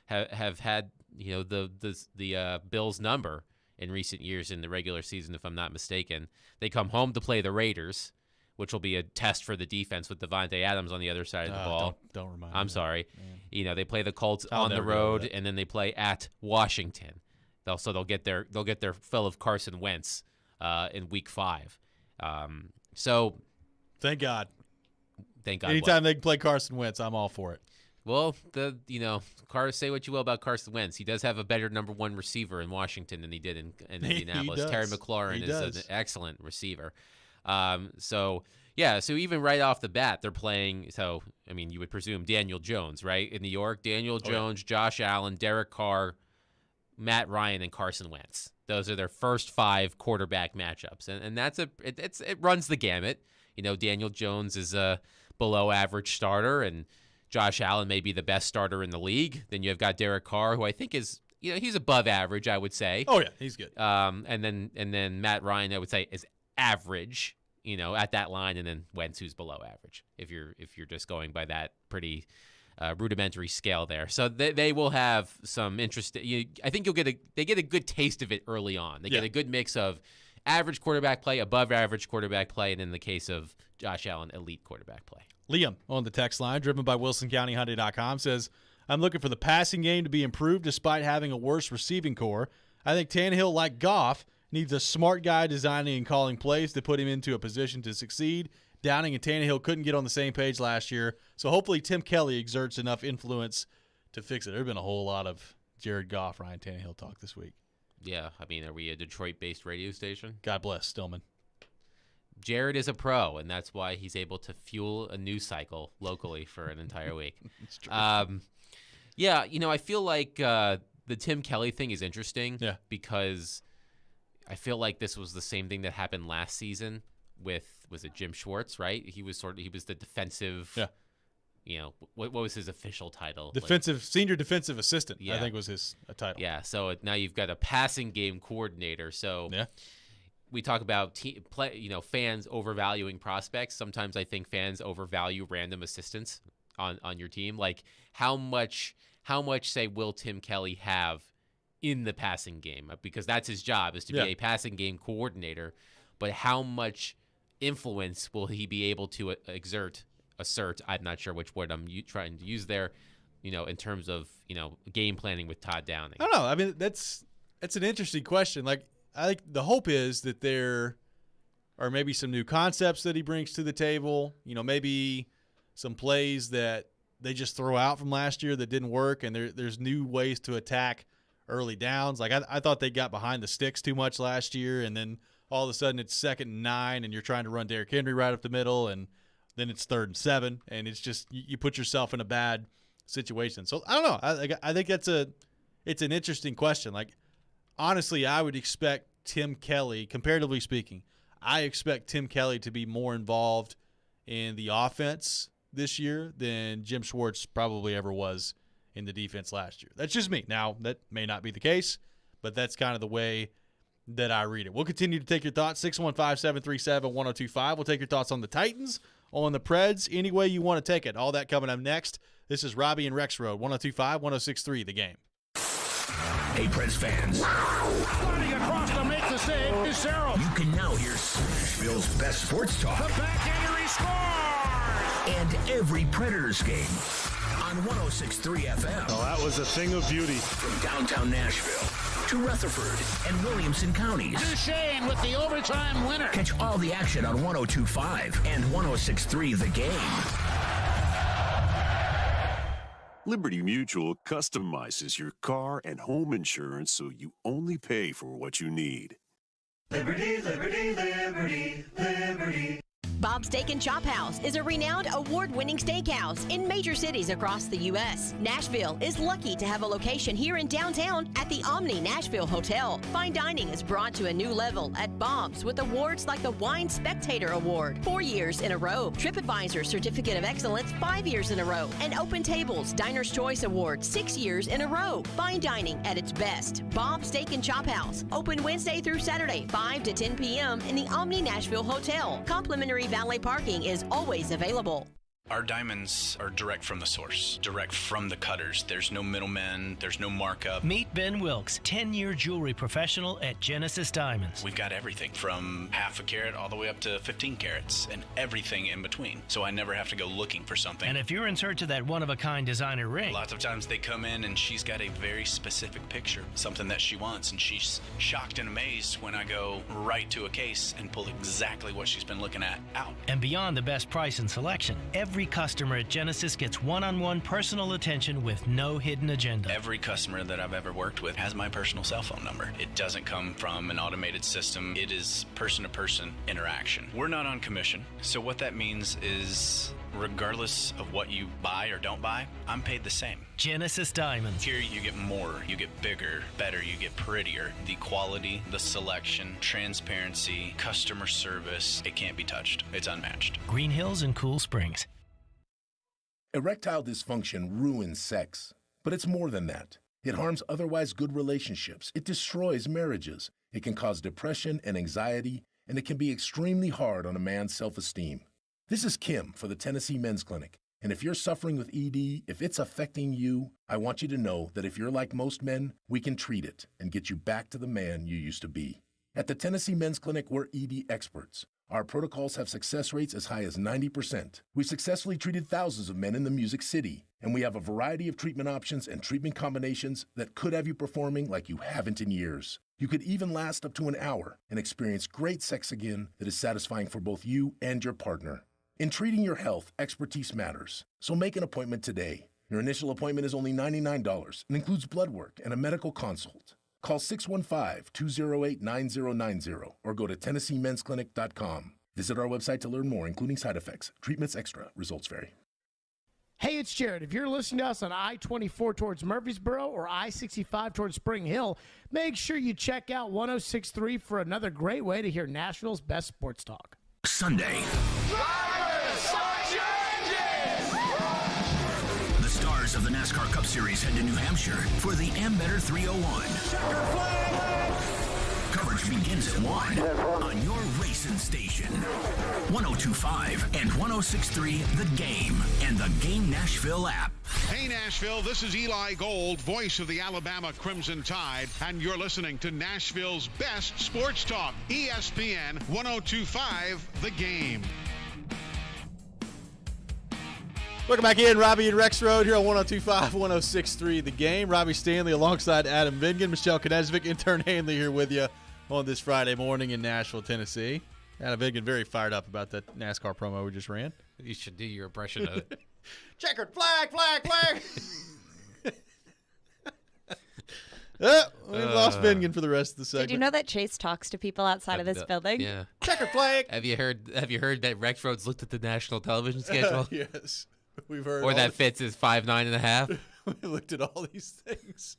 have had, the Bills number in recent years in the regular season, if I'm not mistaken. They come home to play the Raiders, which will be a test for the defense with Devontae Adams on the other side of the ball. Don't remind me. I'm sorry. They play the Colts on the road, and then they play at Washington. They'll get their fill of Carson Wentz in Week 5. So thank God. Thank God. Anytime they can play Carson Wentz, I'm all for it. Well, say what you will about Carson Wentz. He does have a better number 1 receiver in Washington than he did in Indianapolis. Terry McLaurin is an excellent receiver. So even right off the bat, they're playing. So, you would presume Daniel Jones, right? In New York, Daniel Jones, Josh Allen, Derek Carr, Matt Ryan, and Carson Wentz. Those are their first 5 quarterback matchups. And that's it runs the gamut. Daniel Jones is a below average starter, and Josh Allen may be the best starter in the league. Then you've got Derek Carr, who I think is, he's above average, I would say. Oh yeah, he's good. And then Matt Ryan, I would say, is average, at that line, and then Wentz, who's below average, if you're just going by that pretty rudimentary scale there. So they will have some interest. I think they get a good taste of it early on. They get a good mix of average quarterback play, above average quarterback play, and in the case of Josh Allen, elite quarterback play. Liam on the text line, driven by WilsonCountyHyundai.com, says, I'm looking for the passing game to be improved despite having a worse receiving core. I think Tannehill, like Goff, needs a smart guy designing and calling plays to put him into a position to succeed. Downing and Tannehill couldn't get on the same page last year, so hopefully Tim Kelly exerts enough influence to fix it. There's been a whole lot of Jared Goff, Ryan Tannehill talk this week. Yeah, are we a Detroit-based radio station? God bless Stillman. Jared is a pro, and that's why he's able to fuel a news cycle locally for an entire week. It's true. I feel like the Tim Kelly thing is interesting because I feel like this was the same thing that happened last season was it Jim Schwartz, right? He was the defensive. Yeah. What was his official title? Senior defensive assistant. I think was his title. Yeah. So now you've got a passing game coordinator. So we talk about fans overvaluing prospects. Sometimes I think fans overvalue random assistants on your team. Like how much say will Tim Kelly have in the passing game? Because that's his job, is to be a passing game coordinator. But how much influence will he be able to assert? I'm not sure which word I'm trying to use there. In terms of game planning with Todd Downing. I don't know. I mean, that's an interesting question. Like, I think the hope is that there are maybe some new concepts that he brings to the table. Maybe some plays that they just throw out from last year that didn't work, and there's new ways to attack early downs. Like I thought they got behind the sticks too much last year, and then all of a sudden it's 2nd and 9, and you're trying to run Derrick Henry right up the middle, and then it's 3rd and 7, and it's just you put yourself in a bad situation. So I don't know. I think it's an interesting question. Like, honestly, I would expect Tim Kelly, comparatively speaking, I expect Tim Kelly to be more involved in the offense this year than Jim Schwartz probably ever was in the defense last year. That's just me. Now, that may not be the case, but that's kind of the way that I read it. We'll continue to take your thoughts. 615-737-1025. We'll take your thoughts on the Titans, on the Preds, any way you want to take it. All that coming up next. This is Robby and Rexrode, 102.5, 106.3, The Game. Hey, Preds fans. Running across to make the save is Sarah. You can now hear Nashville's best sports talk. The back-hander, he scores! And every Predators game on 106.3 FM. Oh, that was a thing of beauty. From downtown Nashville to Rutherford and Williamson counties. Duchesne with the overtime winner. Catch all the action on 102.5 and 106.3 The Game. Liberty Mutual customizes your car and home insurance so you only pay for what you need. Liberty, liberty, liberty, liberty. Bob's Steak and Chop House is a renowned award-winning steakhouse in major cities across the U.S. Nashville is lucky to have a location here in downtown at the Omni Nashville Hotel. Fine dining is brought to a new level at Bob's with awards like the Wine Spectator Award 4 years in a row, TripAdvisor Certificate of Excellence 5 years in a row, and Open Tables Diner's Choice Award 6 years in a row. Fine dining at its best. Bob's Steak and Chop House, open Wednesday through Saturday, 5 to 10 p.m. in the Omni Nashville Hotel. Complimentary valet parking is always available. Our diamonds are direct from the source, direct from the cutters. There's no middlemen, there's no markup. Meet Ben Wilkes, 10-year jewelry professional at Genesis Diamonds. We've got everything from half a carat all the way up to 15 carats and everything in between. So I never have to go looking for something. And if you're in search of that one-of-a-kind designer ring. Lots of times they come in and she's got a very specific picture, something that she wants, and she's shocked and amazed when I go right to a case and pull exactly what she's been looking at out. And beyond the best price and selection, every customer at Genesis gets one-on-one personal attention with no hidden agenda. Every customer that I've ever worked with has my personal cell phone number. It doesn't come from an automated system. It is person-to-person interaction. We're not on commission, so what that means is regardless of what you buy or don't buy, I'm paid the same. Genesis Diamonds. Here you get more, you get bigger, better, you get prettier. The quality, the selection, transparency, customer service, it can't be touched. It's unmatched. Green Hills and Cool Springs. Erectile dysfunction ruins sex, but it's more than that. It harms otherwise good relationships. It destroys marriages. It can cause depression and anxiety, and it can be extremely hard on a man's self-esteem. This is Kim for the Tennessee Men's Clinic, and if you're suffering with ED, if it's affecting you, I want you to know that if you're like most men, we can treat it and get you back to the man you used to be. At the Tennessee Men's Clinic, we're ED experts. Our protocols have success rates as high as 90%. We've successfully treated thousands of men in the Music City, and we have a variety of treatment options and treatment combinations that could have you performing like you haven't in years. You could even last up to an hour and experience great sex again that is satisfying for both you and your partner. In treating your health, expertise matters, so make an appointment today. Your initial appointment is only $99 and includes blood work and a medical consult. Call 615-208-9090 or go to TennesseeMen'sClinic.com. Visit our website to learn more, including side effects. Treatments extra. Results vary. Hey, it's Jared. If you're listening to us on I-24 towards Murfreesboro or I-65 towards Spring Hill, make sure you check out 106.3 for another great way to hear Nashville's best sports talk. Sunday. The stars of the NASCAR Cup Series head to New Hampshire for the Ambetter 301. Coverage begins at 1 on your racing station. 102.5 and 106.3 The Game and the Game Nashville app. Hey Nashville, this is Eli Gold, voice of the Alabama Crimson Tide, and you're listening to Nashville's best sports talk, ESPN 102.5 The Game. Welcome back in, Robby and Rexrode here on 102.5, 106.3 The Game. Robbie Stanley alongside Adam Vingan, Michelle Knezvik, intern Hanley here with you on this Friday morning in Nashville, Tennessee. Adam Vingan very fired up about that NASCAR promo we just ran. You should do your impression of it. Checkered flag. We lost Vingan for the rest of the segment. Did you know that Chase talks to people outside of this building? Yeah. Checkered flag. Have you heard that Rexrode's looked at the national television schedule? Yes. We've heard. Or that Fitz is 5'9.5". We looked at all these things.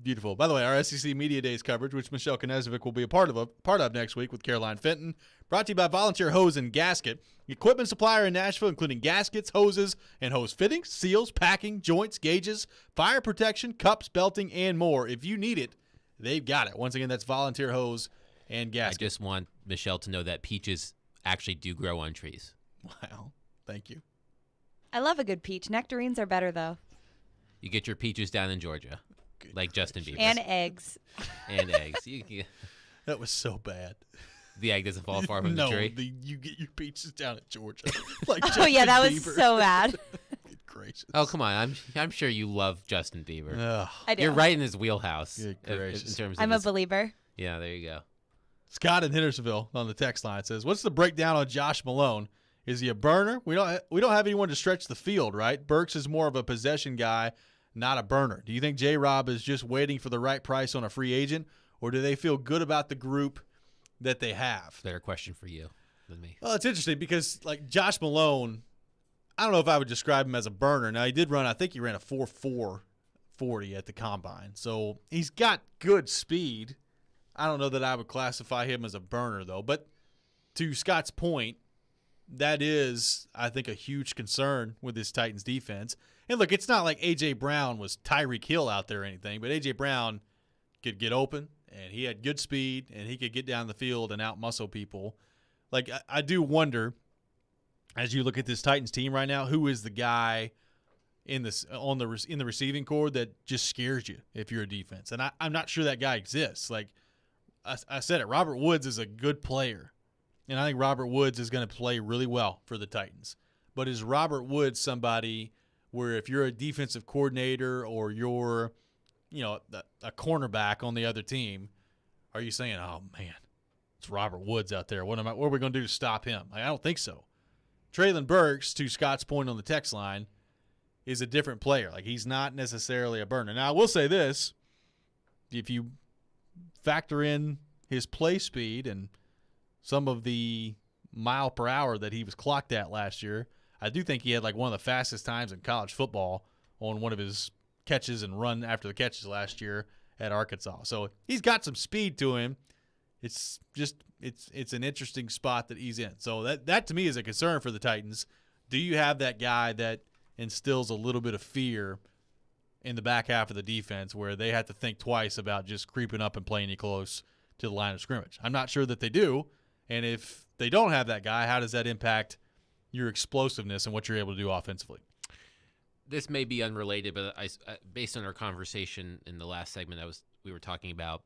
Beautiful. By the way, our SEC Media Days coverage, which Michelle Knezovic will be a part of next week with Caroline Fenton, brought to you by Volunteer Hose and Gasket, equipment supplier in Nashville, including gaskets, hoses, and hose fittings, seals, packing, joints, gauges, fire protection, cups, belting, and more. If you need it, they've got it. Once again, that's Volunteer Hose and Gasket. I just want Michelle to know that peaches actually do grow on trees. Wow. Thank you. I love a good peach. Nectarines are better, though. You get your peaches down in Georgia. Like Justin Bieber. And eggs. And eggs. That was so bad. The egg doesn't fall far from the tree? No, you get your peaches down in Georgia. Like oh, yeah, that was Bieber. so bad. Good gracious. Oh, come on. I'm sure you love Justin Bieber. I do. You're right in his wheelhouse. Good in gracious. terms of I'm a believer. Yeah, there you go. Scott in Hendersonville on the text line says, "What's the breakdown on Josh Malone? Is he a burner? We don't have anyone to stretch the field, right? Burks is more of a possession guy, not a burner. Do you think J-Rob is just waiting for the right price on a free agent, or do they feel good about the group that they have?" Better question for you than me. Well, it's interesting because, like, Josh Malone, I don't know if I would describe him as a burner. Now, I think he ran a 4.4 40 at the combine. So he's got good speed. I don't know that I would classify him as a burner, though. But to Scott's point, that is, I think, a huge concern with this Titans defense. And look, it's not like A.J. Brown was Tyreek Hill out there or anything, but A.J. Brown could get open, and he had good speed, and he could get down the field and out-muscle people. Like, I do wonder, as you look at this Titans team right now, who is the guy in the receiving core that just scares you if you're a defense? And I'm not sure that guy exists. Like, I said it, Robert Woods is a good player, and I think Robert Woods is going to play really well for the Titans. But is Robert Woods somebody where if you're a defensive coordinator or you're, a cornerback on the other team, are you saying, "Oh man, it's Robert Woods out there. What are we going to do to stop him?" I don't think so. Treylon Burks, to Scott's point on the text line, is a different player. Like, he's not necessarily a burner. Now, I will say this: if you factor in his play speed and some of the mile per hour that he was clocked at last year, I do think he had like one of the fastest times in college football on one of his catches and run after the catches last year at Arkansas. So he's got some speed to him. It's just it's an interesting spot that he's in. So that to me is a concern for the Titans. Do you have that guy that instills a little bit of fear in the back half of the defense where they have to think twice about just creeping up and playing you close to the line of scrimmage? I'm not sure that they do. And if they don't have that guy, how does that impact your explosiveness and what you're able to do offensively? This may be unrelated, but based on our conversation in the last segment, we were talking about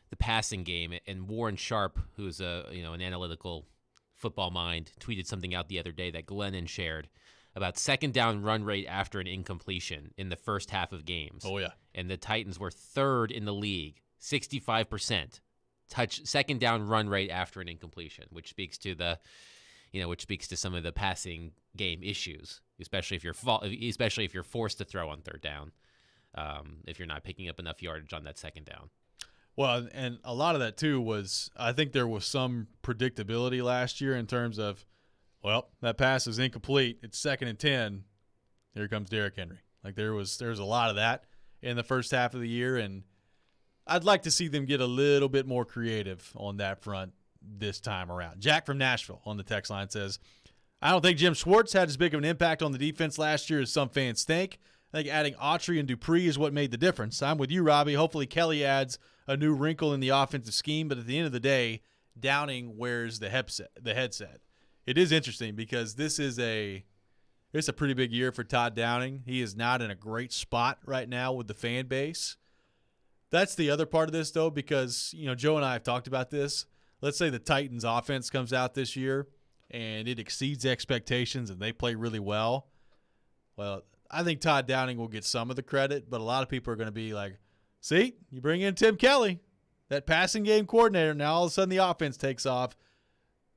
the passing game, and Warren Sharp, who's an analytical football mind, tweeted something out the other day that Glennon shared about second down run rate after an incompletion in the first half of games. Oh yeah, and the Titans were third in the league, 65% second down run rate after an incompletion, which speaks to some of the passing game issues, especially if you're forced to throw on third down, if you're not picking up enough yardage on that second down. Well, and a lot of that too was, I think there was some predictability last year in terms of, well, that pass is incomplete. It's 2nd and 10. Here comes Derrick Henry. Like there was a lot of that in the first half of the year, and I'd like to see them get a little bit more creative on that front this time around. Jack from Nashville on the text line says, "I don't think Jim Schwartz had as big of an impact on the defense last year as some fans think. I think adding Autry and Dupree is what made the difference. I'm with you, Robbie. Hopefully Kelly adds a new wrinkle in the offensive scheme, but at the end of the day, Downing wears the headset. It is interesting because it's a pretty big year for Todd Downing. He is not in a great spot right now with the fan base. That's the other part of this, though, because Joe and I have talked about this. Let's say the Titans offense comes out this year and it exceeds expectations and they play really well. Well, I think Todd Downing will get some of the credit, but a lot of people are going to be like, see, you bring in Tim Kelly, that passing game coordinator, now all of a sudden the offense takes off.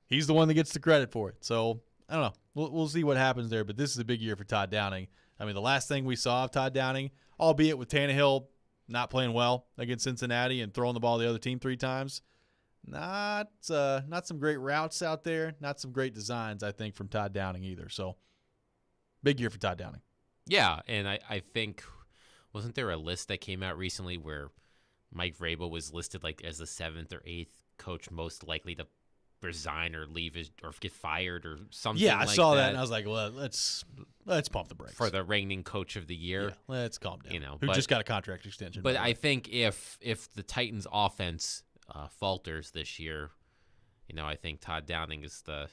He's the one that gets the credit for it. So, I don't know. We'll see what happens there, but this is a big year for Todd Downing. I mean, the last thing we saw of Todd Downing, albeit with Tannehill not playing well against Cincinnati and throwing the ball to the other team 3 times, not some great routes out there, not some great designs, I think, from Todd Downing either. So Big year for Todd Downing. Yeah, and I think, wasn't there a list that came out recently where Mike Vrabel was listed like as the 7th or 8th coach most likely to resign or leave or get fired or something? Yeah, I like saw that and I was like, well, let's pump the brakes for the reigning coach of the year. Yeah, let's calm down. Who just got a contract extension. But I think if the Titans' offense falters this year, I think Todd Downing is the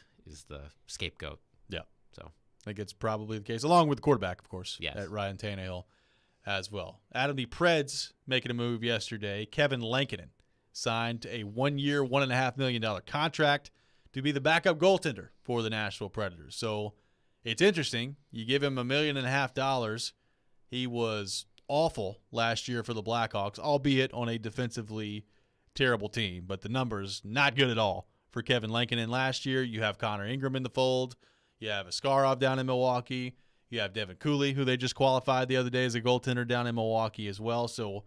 scapegoat. Yeah. So I think it's probably the case, along with the quarterback, of course, yes. at Ryan Tannehill as well. Adam, the Preds making a move yesterday. Kevin Lankinen signed a 1-year, $1.5 million contract to be the backup goaltender for the Nashville Predators. So it's interesting. You give him $1.5 million. He was awful last year for the Blackhawks, albeit on a defensively terrible team. But the numbers, not good at all for Kevin Lankinen last year. You have Connor Ingram in the fold. You have Askarov down in Milwaukee. You have Devin Cooley, who they just qualified the other day as a goaltender down in Milwaukee as well. So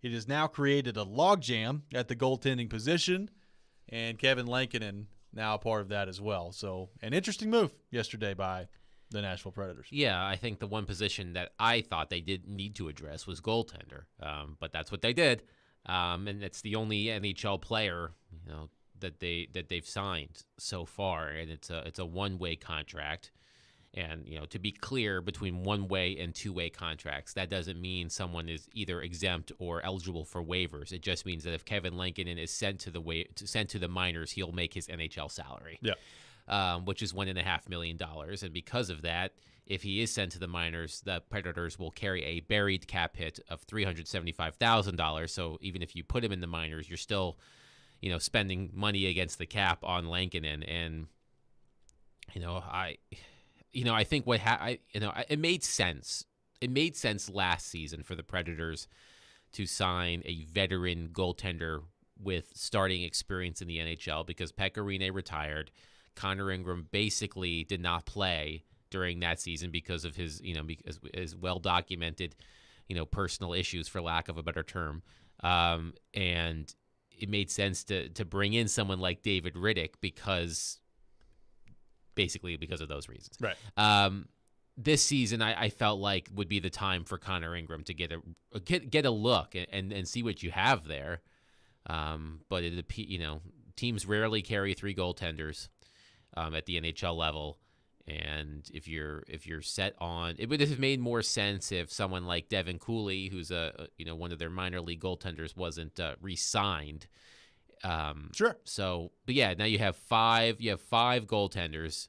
it has now created a logjam at the goaltending position, and Kevin Lankinen now a part of that as well. So an interesting move yesterday by the Nashville Predators. Yeah, I think the one position that I thought they didn't need to address was goaltender, but that's what they did, and it's the only NHL player that they've signed so far, and it's a one-way contract. And, to be clear, between one-way and two-way contracts, that doesn't mean someone is either exempt or eligible for waivers. It just means that if Kevin Lankinen is sent to the minors, he'll make his NHL salary, which is $1.5 million. And because of that, if he is sent to the minors, the Predators will carry a buried cap hit of $375,000. So even if you put him in the minors, you're still, spending money against the cap on Lankinen. And, I think it made sense. It made sense last season for the Predators to sign a veteran goaltender with starting experience in the NHL because Pekka Rinne retired. Connor Ingram basically did not play during that season because of his, because his well-documented, personal issues, for lack of a better term. And it made sense to bring in someone like David Riddick because of those reasons. Right. This season, I felt like would be the time for Connor Ingram to get a look and see what you have there. But teams rarely carry 3 goaltenders at the NHL level, and if you're set on, it would have made more sense if someone like Devin Cooley, who's one of their minor league goaltenders, wasn't re-signed. Sure. So, but yeah, now you have 5 goaltenders,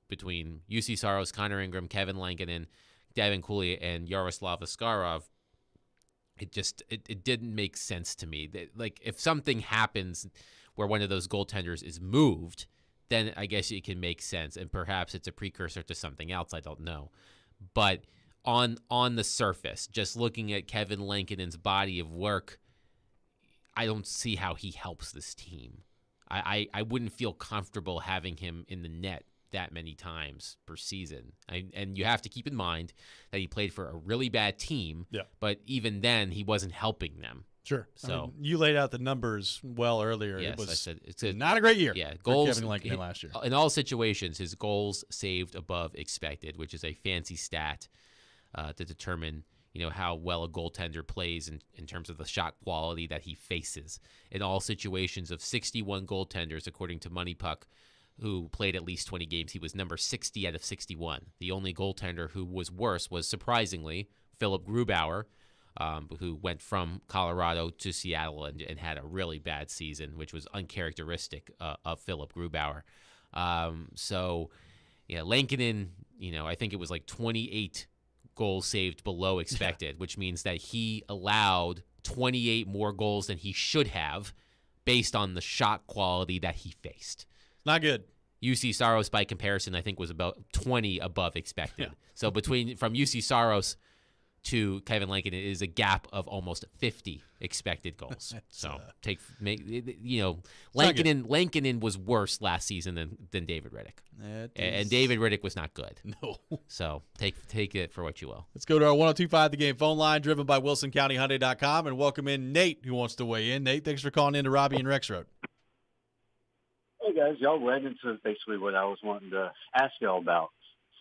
between UC Saros, Connor Ingram, Kevin Lankinen, Devin Cooley, and Yaroslav Askarov. It didn't make sense to me. Like, if something happens where one of those goaltenders is moved, then I guess it can make sense, and perhaps it's a precursor to something else. I don't know. But on the surface, just looking at Kevin Lankinen's body of work, I don't see how he helps this team. I wouldn't feel comfortable having him in the net that many times per season. And you have to keep in mind that he played for a really bad team, but even then he wasn't helping them. Sure. So you laid out the numbers well earlier. Yes, it was I said it's not a great year. Yeah, goals for Kevin Lankinen last year. In all situations, his goals saved above expected, which is a fancy stat to determine how well a goaltender plays in terms of the shot quality that he faces. In all situations of 61 goaltenders, according to Money Puck, who played at least 20 games, he was number 60 out of 61. The only goaltender who was worse was, surprisingly, Philip Grubauer, who went from Colorado to Seattle and had a really bad season, which was uncharacteristic of Philip Grubauer. Lankinen, I think it was like 28 goals saved below expected, which means that he allowed 28 more goals than he should have based on the shot quality that he faced. Not good. UC Saros, by comparison, I think was about 20 above expected. Yeah. So from UC Saros to Kevin Lankinen is a gap of almost 50 expected goals. Lankinen was worse last season than David Riddick. And David Riddick was not good. No. So take it for what you will. Let's go to our 102.5 The Game phone line, driven by WilsonCountyHyundai.com, and welcome in Nate, who wants to weigh in. Nate, thanks for calling in to Robby and Rexrode. Hey, guys. Y'all led into basically what I was wanting to ask y'all about.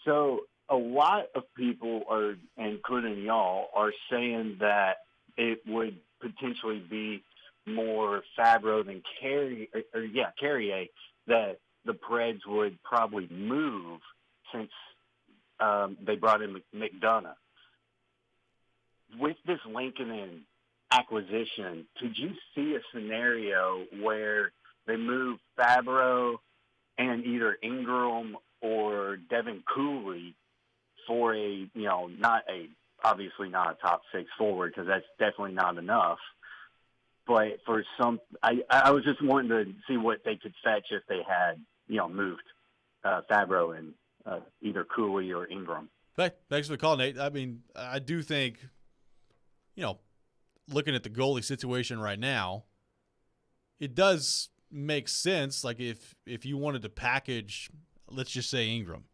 So a lot of people are, including y'all, are saying that it would potentially be more Fabro than Carrier, that the Preds would probably move since they brought in McDonough. With this Lincoln acquisition, could you see a scenario where they move Fabro and either Ingram or Devin Cooley for obviously not a top 6 forward, because that's definitely not enough. But for I was just wanting to see what they could fetch if they had, moved Fabro and either Cooley or Ingram. Hey, thanks for the call, Nate. I mean, I do think, looking at the goalie situation right now, it does make sense. Like if you wanted to package, let's just say Ingram,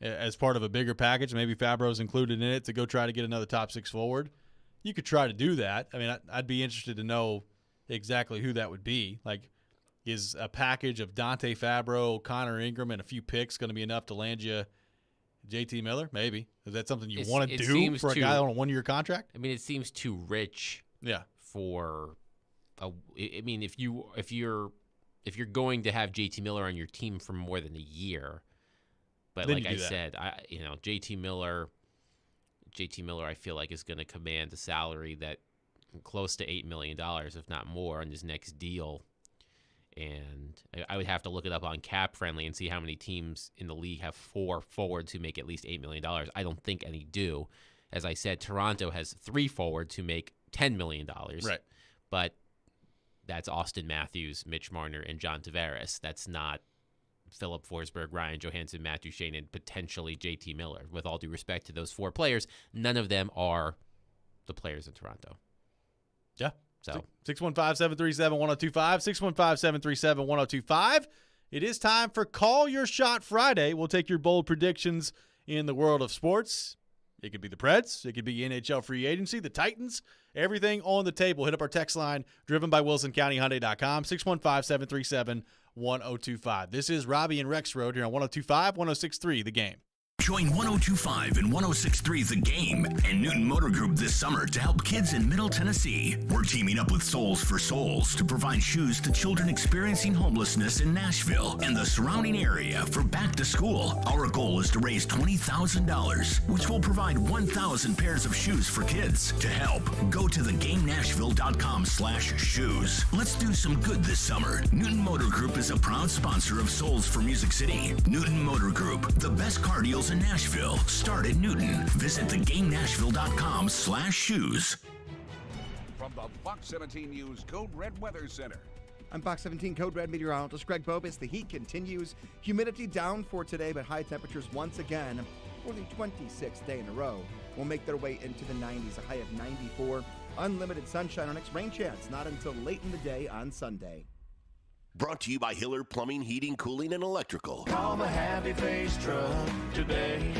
as part of a bigger package, maybe Fabro's included in it to go try to get another top 6 forward. You could try to do that. I mean, I'd be interested to know exactly who that would be. Like, is a package of Dante Fabro, Connor Ingram, and a few picks going to be enough to land you JT Miller? Maybe. Is that something you want to do for a guy on a 1-year contract? I mean, it seems too rich. Yeah. For I mean, if you're going to have JT Miller on your team for more than a year, but then like I said, JT Miller, I feel like is going to command a salary that close to $8 million, if not more, on his next deal. And I would have to look it up on Cap Friendly and see how many teams in the league have 4 forwards who make at least $8 million. I don't think any do. As I said, Toronto has 3 forwards who make $10 million. Right. But that's Austin Matthews, Mitch Marner, and John Tavares. That's not Philip Forsberg, Ryan Johansson, Matthew Shane, and potentially JT Miller. With all due respect to those 4 players, none of them are the players in Toronto. Yeah. So 615-737-1025, 615-737-1025. It is time for Call Your Shot Friday. We'll take your bold predictions in the world of sports. It could be the Preds. It could be NHL free agency, the Titans, everything on the table. Hit up our text line, driven by WilsonCountyHyundai.com, 615-737-1025. This is Robby and Rexrode here on 102.5, 106.3, The Game. Join 102.5 and 106.3 The Game and Newton Motor Group this summer to help kids in Middle Tennessee. We're teaming up with Souls for Souls to provide shoes to children experiencing homelessness in Nashville and the surrounding area for back to school. Our goal is to raise $20,000, which will provide 1,000 pairs of shoes for kids. To help, go to thegamenashville.com/shoes. Let's do some good this summer. Newton Motor Group is a proud sponsor of Souls for Music City. Newton Motor Group, the best car deals in Nashville. Start at Newton. Visit thegamenashville.com/shoes. From the Fox 17 News Code Red Weather Center. I'm Fox 17 Code Red meteorologist Greg Bobis. The heat continues. Humidity down for today, but high temperatures once again for the 26th day in a row will make their way into the 90s, a high of 94. Unlimited sunshine. Our next rain chance not until late in the day on Sunday. Brought to you by Hiller Plumbing, Heating, Cooling, and Electrical. Call the Happy Face Truck today.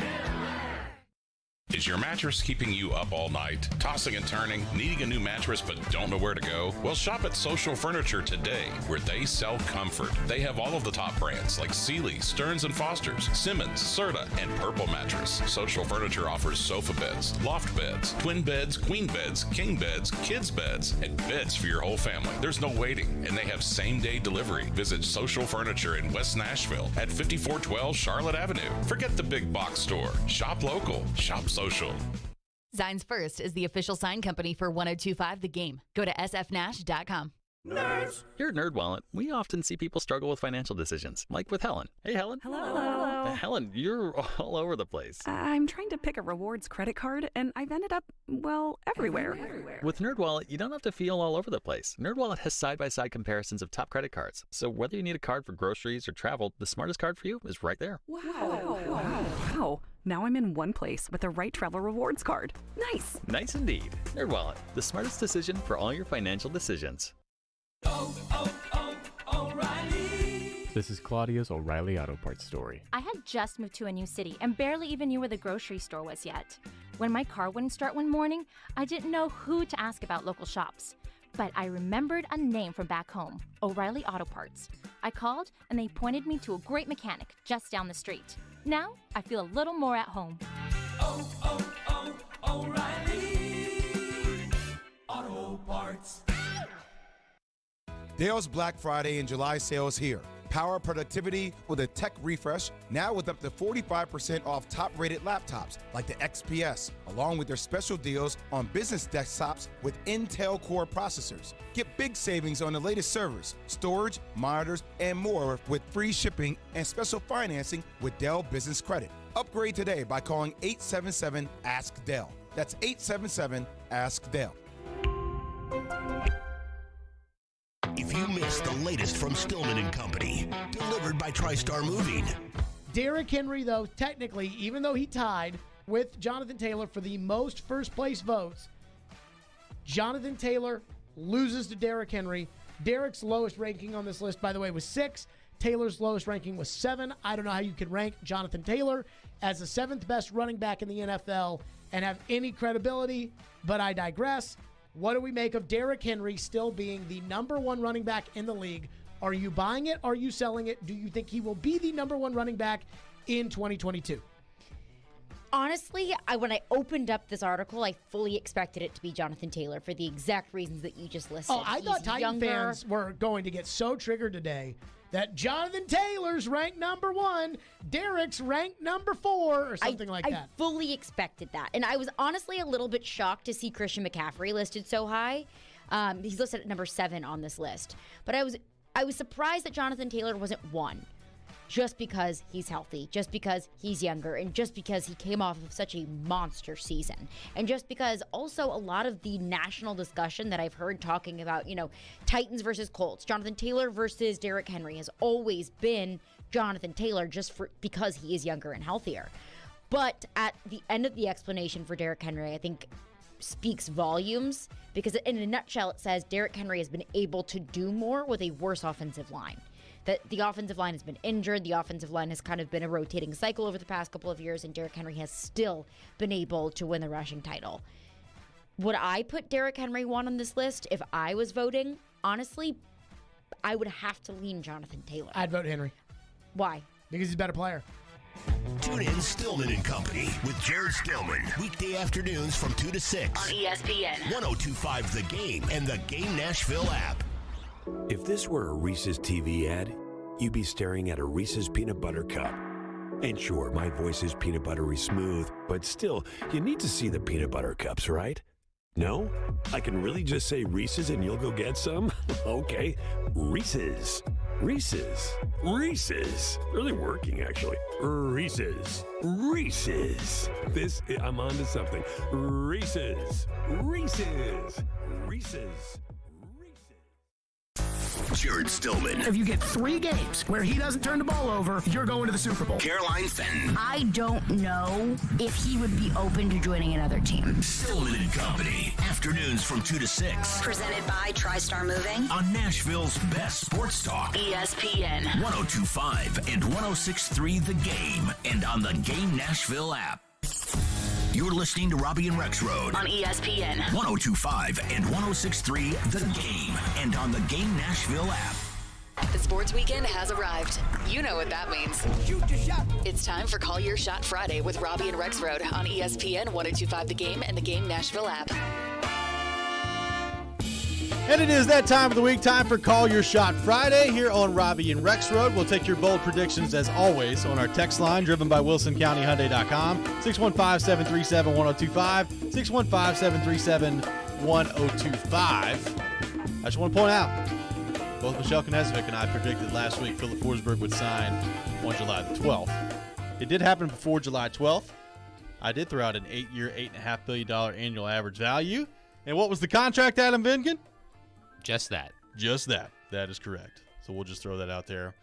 Is your mattress keeping you up all night? Tossing and turning? Needing a new mattress but don't know where to go? Well, shop at Social Furniture today, where they sell comfort. They have all of the top brands like Sealy, Stearns & Foster's, Simmons, Serta, and Purple Mattress. Social Furniture offers sofa beds, loft beds, twin beds, queen beds, king beds, kids beds, and beds for your whole family. There's no waiting, and they have same-day delivery. Visit Social Furniture in West Nashville at 5412 Charlotte Avenue. Forget the big box store. Shop local. Shop social. Signs First is the official sign company for 102.5 The Game. Go to sfnash.com. Nerds. Here at NerdWallet, we often see people struggle with financial decisions, like with Helen. Hey, Helen. Hello. Helen, you're all over the place. I'm trying to pick a rewards credit card, and I've ended up, well, everywhere. With NerdWallet, you don't have to feel all over the place. NerdWallet has side-by-side comparisons of top credit cards. So whether you need a card for groceries or travel, the smartest card for you is right there. Wow. Now I'm in one place with the right travel rewards card. Nice. Nice indeed. NerdWallet, the smartest decision for all your financial decisions. O'Reilly. This is Claudia's O'Reilly Auto Parts story. I had just moved to a new city and barely even knew where the grocery store was yet. When my car wouldn't start one morning, I didn't know who to ask about local shops. But I remembered a name from back home, O'Reilly Auto Parts. I called and they pointed me to a great mechanic just down the street. Now, I feel a little more at home. O'Reilly Auto Parts. Dale's Black Friday and July sales here. Power productivity with a tech refresh, now with up to 45% off top-rated laptops like the XPS, along with their special deals on business desktops with Intel Core processors. Get big savings on the latest servers, storage, monitors, and more with free shipping and special financing with Dell Business Credit. Upgrade today by calling 877-ASK-DELL. That's 877-ASK-DELL. If you missed the latest from Stillman and Company, delivered by TriStar Moving. Derrick Henry, though, technically, even though he tied with Jonathan Taylor for the most first-place votes, Jonathan Taylor loses to Derrick Henry. Derrick's lowest ranking on this list, by the way, was 6. Taylor's lowest ranking was 7. I don't know how you can rank Jonathan Taylor as the 7th best running back in the NFL and have any credibility, but I digress. What do we make of Derrick Henry still being the number 1 running back in the league? Are you buying it? Are you selling it? Do you think he will be the number 1 running back in 2022? Honestly, when I opened up this article, I fully expected it to be Jonathan Taylor for the exact reasons that you just listed. Oh, I thought Titan fans were going to get so triggered today that Jonathan Taylor's ranked number 1, Derrick's ranked number 4, or something like that. I fully expected that. And I was honestly a little bit shocked to see Christian McCaffrey listed so high. He's listed at number 7 on this list. But I was surprised that Jonathan Taylor wasn't 1. Just because he's healthy, just because he's younger, and just because he came off of such a monster season. And just because also a lot of the national discussion that I've heard talking about, Titans versus Colts, Jonathan Taylor versus Derrick Henry has always been Jonathan Taylor because he is younger and healthier. But at the end of the explanation for Derrick Henry, I think speaks volumes because in a nutshell, it says Derrick Henry has been able to do more with a worse offensive line. That the offensive line has been injured. The offensive line has kind of been a rotating cycle over the past couple of years, and Derrick Henry has still been able to win the rushing title. Would I put Derrick Henry 1 on this list if I was voting? Honestly, I would have to lean Jonathan Taylor. I'd vote Henry. Why? Because he's a better player. Tune in Stillman and Company with Jared Stillman. Weekday afternoons from 2 to 6. On ESPN. 102.5 The Game and the Game Nashville app. If this were a Reese's TV ad, you'd be staring at a Reese's peanut butter cup. And sure, my voice is peanut buttery smooth, but still, you need to see the peanut butter cups, right? No? I can really just say Reese's and you'll go get some? Okay, Reese's. Reese's. Reese's. Really working, actually. Reese's. Reese's. I'm on to something. Reese's. Reese's. Reese's. Jared Stillman. If you get 3 games where he doesn't turn the ball over, you're going to the Super Bowl. Caroline Fenton. I don't know if he would be open to joining another team. Stillman and Company. Afternoons from 2 to 6. Presented by TriStar Moving. On Nashville's best sports talk. ESPN. 102.5 and 106.3 The Game. And on the Game Nashville app. You're listening to Robby and Rexrode on ESPN 102.5 and 106.3 The Game and on the Game Nashville app. The sports weekend has arrived. You know what that means. Shoot your shot. It's time for Call Your Shot Friday with Robby and Rexrode on ESPN 102.5 The Game and the Game Nashville app. And it is that time of the week, time for Call Your Shot Friday here on Robby and Rexrode. We'll take your bold predictions, as always, on our text line, driven by WilsonCountyHyundai.com, 615-737-1025, 615-737-1025. I just want to point out, both Michelle Knezevic and I predicted last week Philip Forsberg would sign on July the 12th. It did happen before July 12th. I did throw out an 8-year, $8.5 billion annual average value. And what was the contract, Adam Vinkin? Just that. Just that. That is correct. So we'll just throw that out there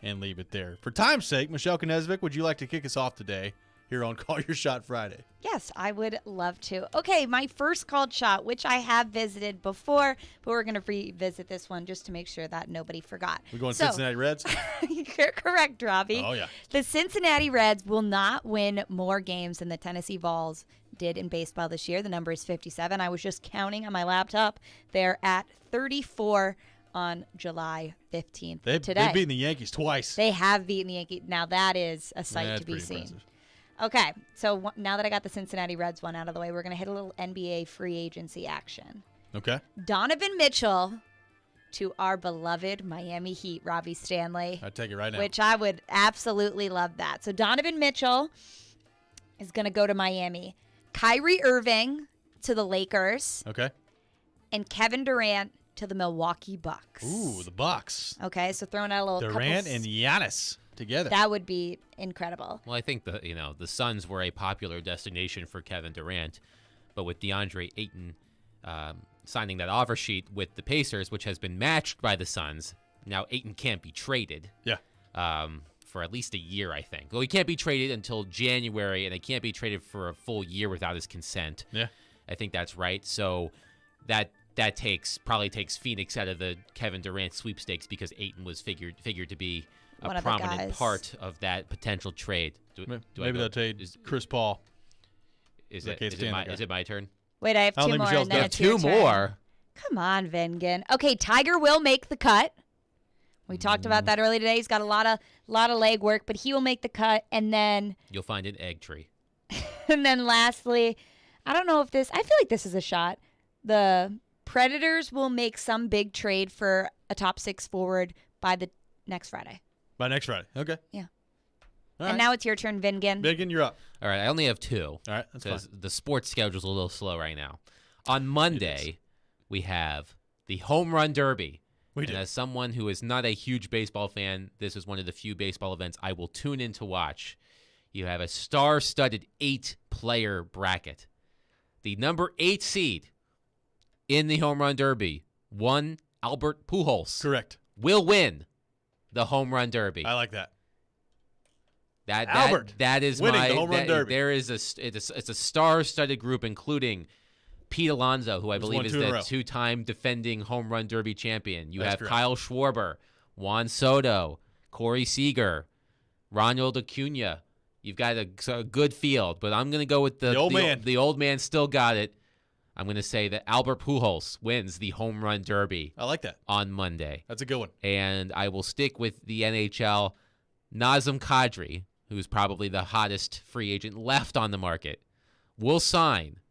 and leave it there. For time's sake, Michelle Knezevic, would you like to kick us off today here on Call Your Shot Friday? Yes, I would love to. Okay, my first called shot, which I have visited before, but we're going to revisit this one just to make sure that nobody forgot. We're going Cincinnati Reds? You're correct, Robby. Oh, yeah. The Cincinnati Reds will not win more games than the Tennessee Vols did in baseball this year. The number is 57. I was just counting on my laptop. They're at 34 on July 15th. They've beaten the Yankees twice. They have beaten the Yankees. Now that is a sight That's to be pretty seen. impressive. Okay, so now that I got the Cincinnati Reds one out of the way, we're going to hit a little NBA free agency action. Okay. Donovan Mitchell to our beloved Miami Heat, Robbie Stanley. I'll take it right now. Which I would absolutely love that. So Donovan Mitchell is going to go to Miami. Kyrie Irving to the Lakers. Okay. And Kevin Durant to the Milwaukee Bucks. Ooh, the Bucks. Okay, so throwing out a little Durant and Giannis together. That would be incredible. Well, I think the Suns were a popular destination for Kevin Durant, but with DeAndre Ayton signing that offer sheet with the Pacers, which has been matched by the Suns, now Ayton can't be traded. Yeah. For at least a year, I think. Well, he can't be traded until January, and he can't be traded for a full year without his consent. Yeah. I think that's right. So that probably takes Phoenix out of the Kevin Durant sweepstakes because Ayton was figured to be a prominent part of that potential trade. Maybe they'll trade Chris Paul. Is it my turn? Wait, I have two more. And then it's your two turn. more. Come on, Vengen. Okay, Tiger will make the cut. We talked about that earlier today. He's got a lot of leg work, but he will make the cut. And then you'll find an egg tree. And then lastly, I don't know if I feel like this is a shot. The Predators will make some big trade for a top 6 forward by the next Friday. By next Friday. Okay. Yeah. All and right. now it's your turn, Vengen. Vengen, you're up. All right, I only have 2. All right, that's fine. The sports schedule's a little slow right now. On Monday, we have the Home Run Derby. And as someone who is not a huge baseball fan, this is one of the few baseball events I will tune in to watch. You have a star-studded 8-player bracket. The number 8 seed in the Home Run Derby, one Albert Pujols. Correct. Will win the Home Run Derby. I like that. That is winning my the Home Run Derby. There is it's a star-studded group, including Pete Alonso, who I believe is the 2-time defending Home Run Derby champion. You have Kyle Schwarber, Juan Soto, Corey Seager, Ronald Acuna. You've got a good field, but I'm going to go with the old man. The old man still got it. I'm going to say that Albert Pujols wins the Home Run Derby. I like that. On Monday. That's a good one. And I will stick with the NHL. Nazem Kadri, who's probably the hottest free agent left on the market, will sign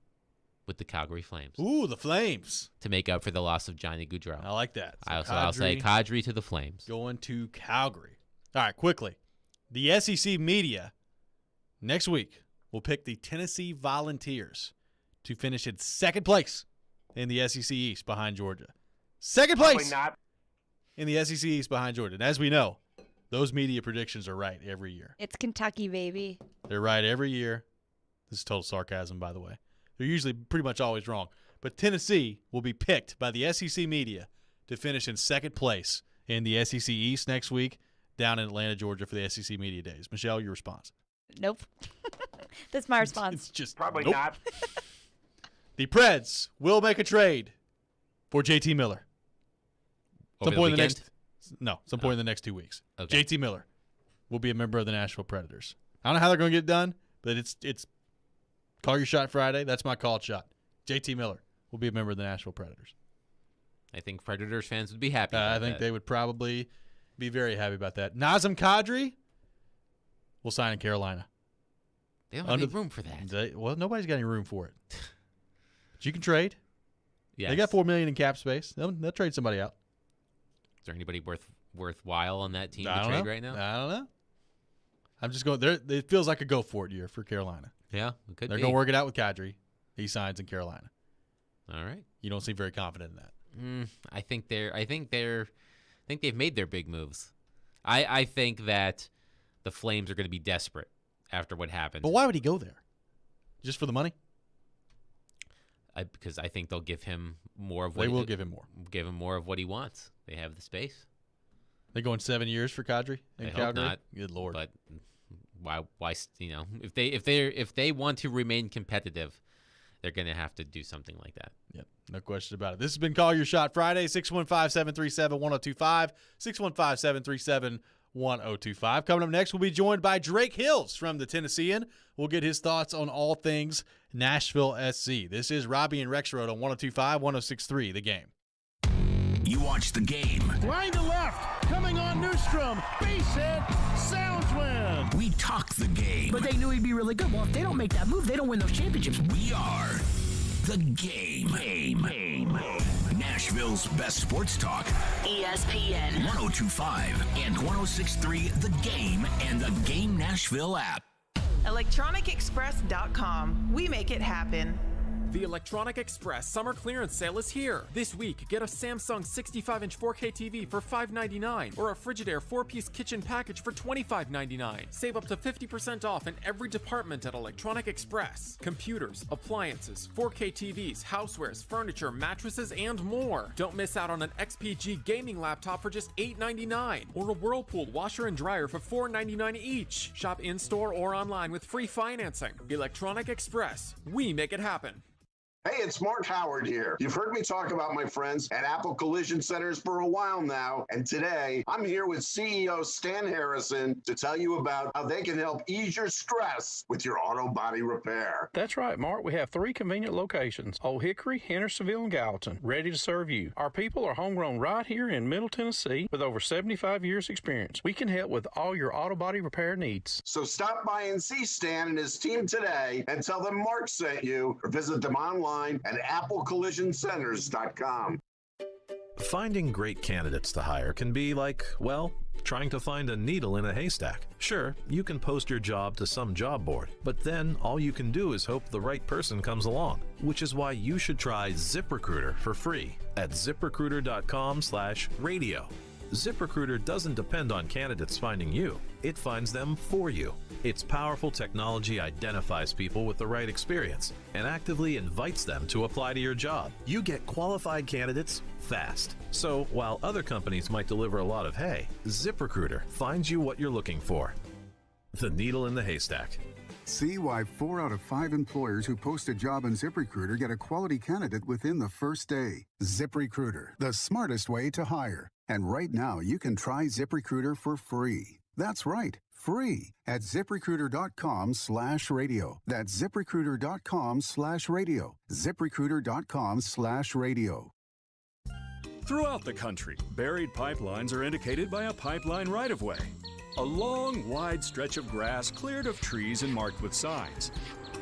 with the Calgary Flames. Ooh, the Flames. To make up for the loss of Johnny Gaudreau. I like that. So I'll say Kadri to the Flames. Going to Calgary. All right, quickly. The SEC media next week will pick the Tennessee Volunteers to finish in second place in the SEC East behind Georgia. Second place in the SEC East behind Georgia. And as we know, those media predictions are right every year. It's Kentucky, baby. They're right every year. This is total sarcasm, by the way. They're usually pretty much always wrong. But Tennessee will be picked by the SEC media to finish in second place in the SEC East next week down in Atlanta, Georgia for the SEC Media Days. Michelle, your response? Nope. That's my response. It's just probably nope. not. The Preds will make a trade for JT Miller. Some point in the next 2 weeks. Okay. JT Miller will be a member of the Nashville Predators. I don't know how they're going to get it done, but it's call your shot Friday. That's my called shot. JT Miller will be a member of the Nashville Predators. I think Predators fans would be happy. I think they would probably be very happy about that. Nazem Kadri will sign in Carolina. They don't have any room for that. Nobody's got any room for it. But you can trade. Yes. They got $4 million in cap space. They'll trade somebody out. Is there anybody worthwhile on that team to trade right now? I don't know. I'm just going there. It feels like a go for it year for Carolina. Yeah, it could They're be. going to work it out with Kadri. He signs in Carolina. All right. You don't seem very confident in that. I think they've made their big moves. I think that the Flames are going to be desperate after what happened. But why would he go there? Just for the money? Because I think they'll give him more of what will give him more. Give him more of what he wants. They have the space. They going 7 years for Kadri in Calgary? Hope not. Good Lord. But why if they want to remain competitive, they're going to have to do something like that. Yep, no question about it. This has been Call Your Shot Friday, 615-737-1025, 615-737-1025. Coming up next, we'll be joined by Drake Hills from the Tennessean. We'll get his thoughts on all things Nashville SC. This is Robby and Rexrode on 1025, 1063, The Game. You watch the game. Line to left, coming on Newstrom. Base hit, Sounds win. We talk the game. But they knew he'd be really good. Well, if they don't make that move, they don't win those championships. We are the game. Nashville's best sports talk. ESPN 1025 and 1063 The Game and the Game Nashville app. ElectronicExpress.com. We make it happen. The Electronic Express summer clearance sale is here. This week, get a Samsung 65-inch 4K TV for $599 or a Frigidaire 4-piece kitchen package for $25.99. Save up to 50% off in every department at Electronic Express. Computers, appliances, 4K TVs, housewares, furniture, mattresses, and more. Don't miss out on an XPG gaming laptop for just $899 or a Whirlpool washer and dryer for $499 each. Shop in-store or online with free financing. Electronic Express. We make it happen. Hey, it's Mark Howard here. You've heard me talk about my friends at Apple Collision Centers for a while now, and today I'm here with CEO Stan Harrison to tell you about how they can help ease your stress with your auto body repair. That's right, Mark. We have 3 convenient locations, Old Hickory, Hendersonville, and Gallatin, ready to serve you. Our people are homegrown right here in Middle Tennessee with over 75 years experience. We can help with all your auto body repair needs. So stop by and see Stan and his team today and tell them Mark sent you, or visit them online at applecollisioncenters.com. Finding great candidates to hire can be like, well, trying to find a needle in a haystack. Sure, you can post your job to some job board, but then all you can do is hope the right person comes along, which is why you should try ZipRecruiter for free at ZipRecruiter.com/radio. ZipRecruiter doesn't depend on candidates finding you. It finds them for you. Its powerful technology identifies people with the right experience and actively invites them to apply to your job. You get qualified candidates fast. So while other companies might deliver a lot of hay, ZipRecruiter finds you what you're looking for. The needle in the haystack. See why 4 out of 5 employers who post a job on ZipRecruiter get a quality candidate within the first day. ZipRecruiter, the smartest way to hire. And right now, you can try ZipRecruiter for free. That's right, free at ZipRecruiter.com/radio. That's ZipRecruiter.com/radio. ZipRecruiter.com/radio. Throughout the country, buried pipelines are indicated by a pipeline right-of-way. A long, wide stretch of grass cleared of trees and marked with signs.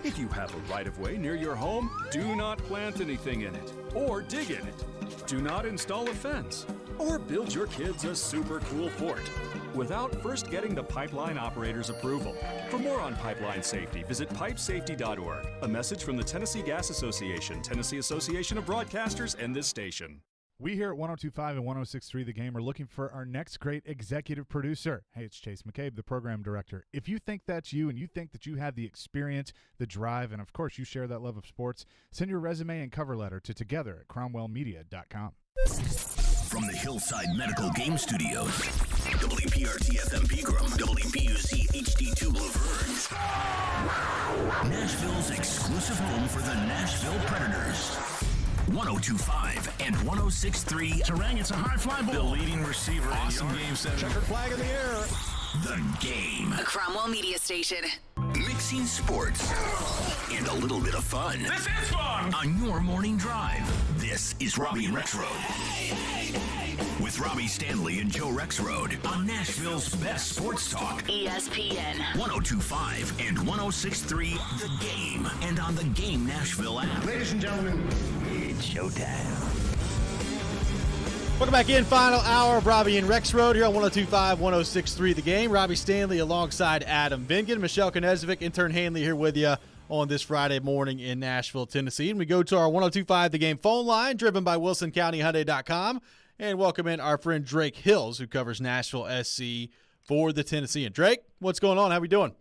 If you have a right-of-way near your home, do not plant anything in it or dig in it. Do not install a fence or build your kids a super cool fort without first getting the pipeline operator's approval. For more on pipeline safety, visit pipesafety.org. A message from the Tennessee Gas Association, Tennessee Association of Broadcasters, and this station. We here at 102.5 and 106.3 The Game are looking for our next great executive producer. Hey, it's Chase McCabe, the program director. If you think that's you and you think that you have the experience, the drive, and of course you share that love of sports, send your resume and cover letter to together@cromwellmedia.com. From the Hillside Medical Game Studios, WPRT FM Pegram, WPUC HD2 Laverne, Nashville's exclusive home for the Nashville Predators. 102.5 and 106.3. Terang, it's a high fly ball. The leading receiver. Awesome game set. Checkered flag in the air. The Game. A Cromwell Media Station. Mixing sports and a little bit of fun. This is fun. On your morning drive. This is Robby and Rexrode. With Robby Stanley and Joe Rexrode on Nashville's best sports talk. ESPN 102.5 and 106.3 The Game. And on the Game Nashville app. Ladies and gentlemen, it's showtime. Welcome back in. Final hour of Robby and Rexrode here on 102.5, 106.3 The Game. Robby Stanley alongside Adam Vingan. Michelle Knezovic, intern Hanley here with you on this Friday morning in Nashville, Tennessee. And we go to our 102.5 The Game phone line, driven by WilsonCountyHyundai.com. And welcome in our friend Drake Hills, who covers Nashville SC for the Tennessean. Drake, what's going on? How we doing?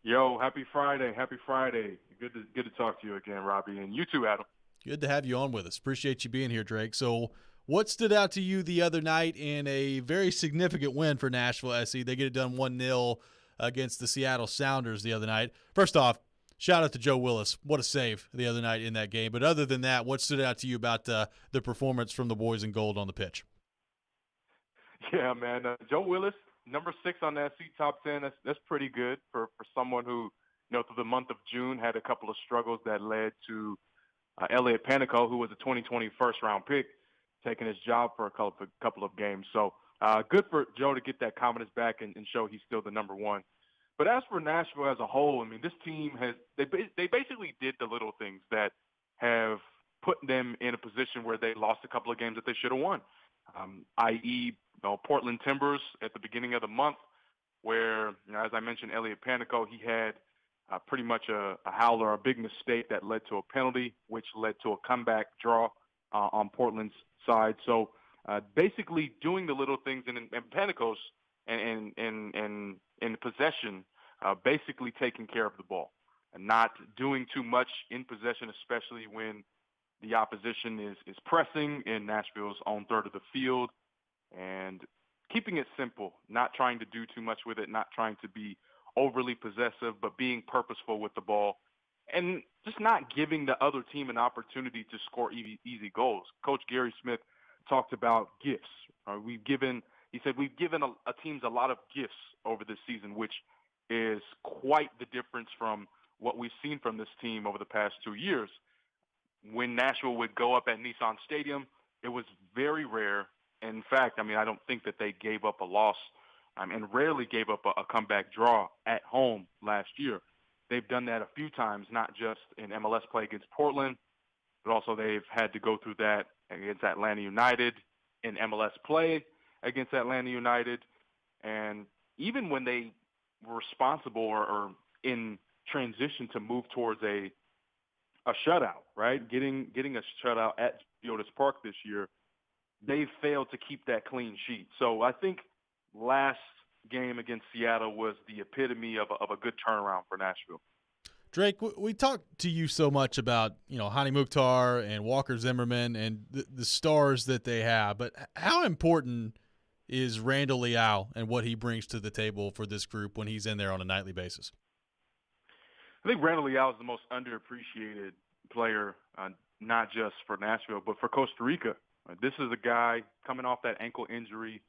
Yo, happy Friday. Happy Friday. Good to talk to you again, Robby. And you too, Adam. Good to have you on with us. Appreciate you being here, Drake. So what stood out to you the other night in a very significant win for Nashville SC? They get it done 1-0 against the Seattle Sounders the other night. First off, shout out to Joe Willis. What a save the other night in that game. But other than that, what stood out to you about the performance from the boys in gold on the pitch? Yeah, man. Joe Willis, number 6 on that SC top 10. That's pretty good for someone who, through the month of June had a couple of struggles that led to Elliot Panico, who was a 2020 first-round pick, taking his job for a couple of games. So good for Joe to get that confidence back and show he's still the number one. But as for Nashville as a whole, I mean, this team they basically did the little things that have put them in a position where they lost a couple of games that they should have won, i.e., Portland Timbers at the beginning of the month, where, as I mentioned, Elliot Panico, he had pretty much a howler, a big mistake that led to a penalty, which led to a comeback draw on Portland's side. So basically doing the little things, and Panico's in possession, basically taking care of the ball and not doing too much in possession, especially when the opposition is pressing in Nashville's own third of the field, and keeping it simple, not trying to do too much with it, not trying to be overly possessive, but being purposeful with the ball, and just not giving the other team an opportunity to score easy goals. Coach Gary Smith talked about gifts. He said we've given a teams a lot of gifts over this season, which is quite the difference from what we've seen from this team over the past 2 years. When Nashville would go up at Nissan Stadium, it was very rare. In fact, I mean, I don't think that they gave up a loss and rarely gave up a comeback draw at home last year. They've done that a few times, not just in MLS play against Portland, but also they've had to go through that against Atlanta United, in MLS play against Atlanta United. And even when they were responsible or in transition to move towards a shutout, right? Getting a shutout at Geodis Park this year, they failed to keep that clean sheet. So I think last game against Seattle was the epitome of a good turnaround for Nashville. Drake, we talked to you so much about, Hani Mukhtar and Walker Zimmerman and the stars that they have, but how important is Randall Leal and what he brings to the table for this group when he's in there on a nightly basis? I think Randall Leal is the most underappreciated player, not just for Nashville, but for Costa Rica. This is a guy coming off that ankle injury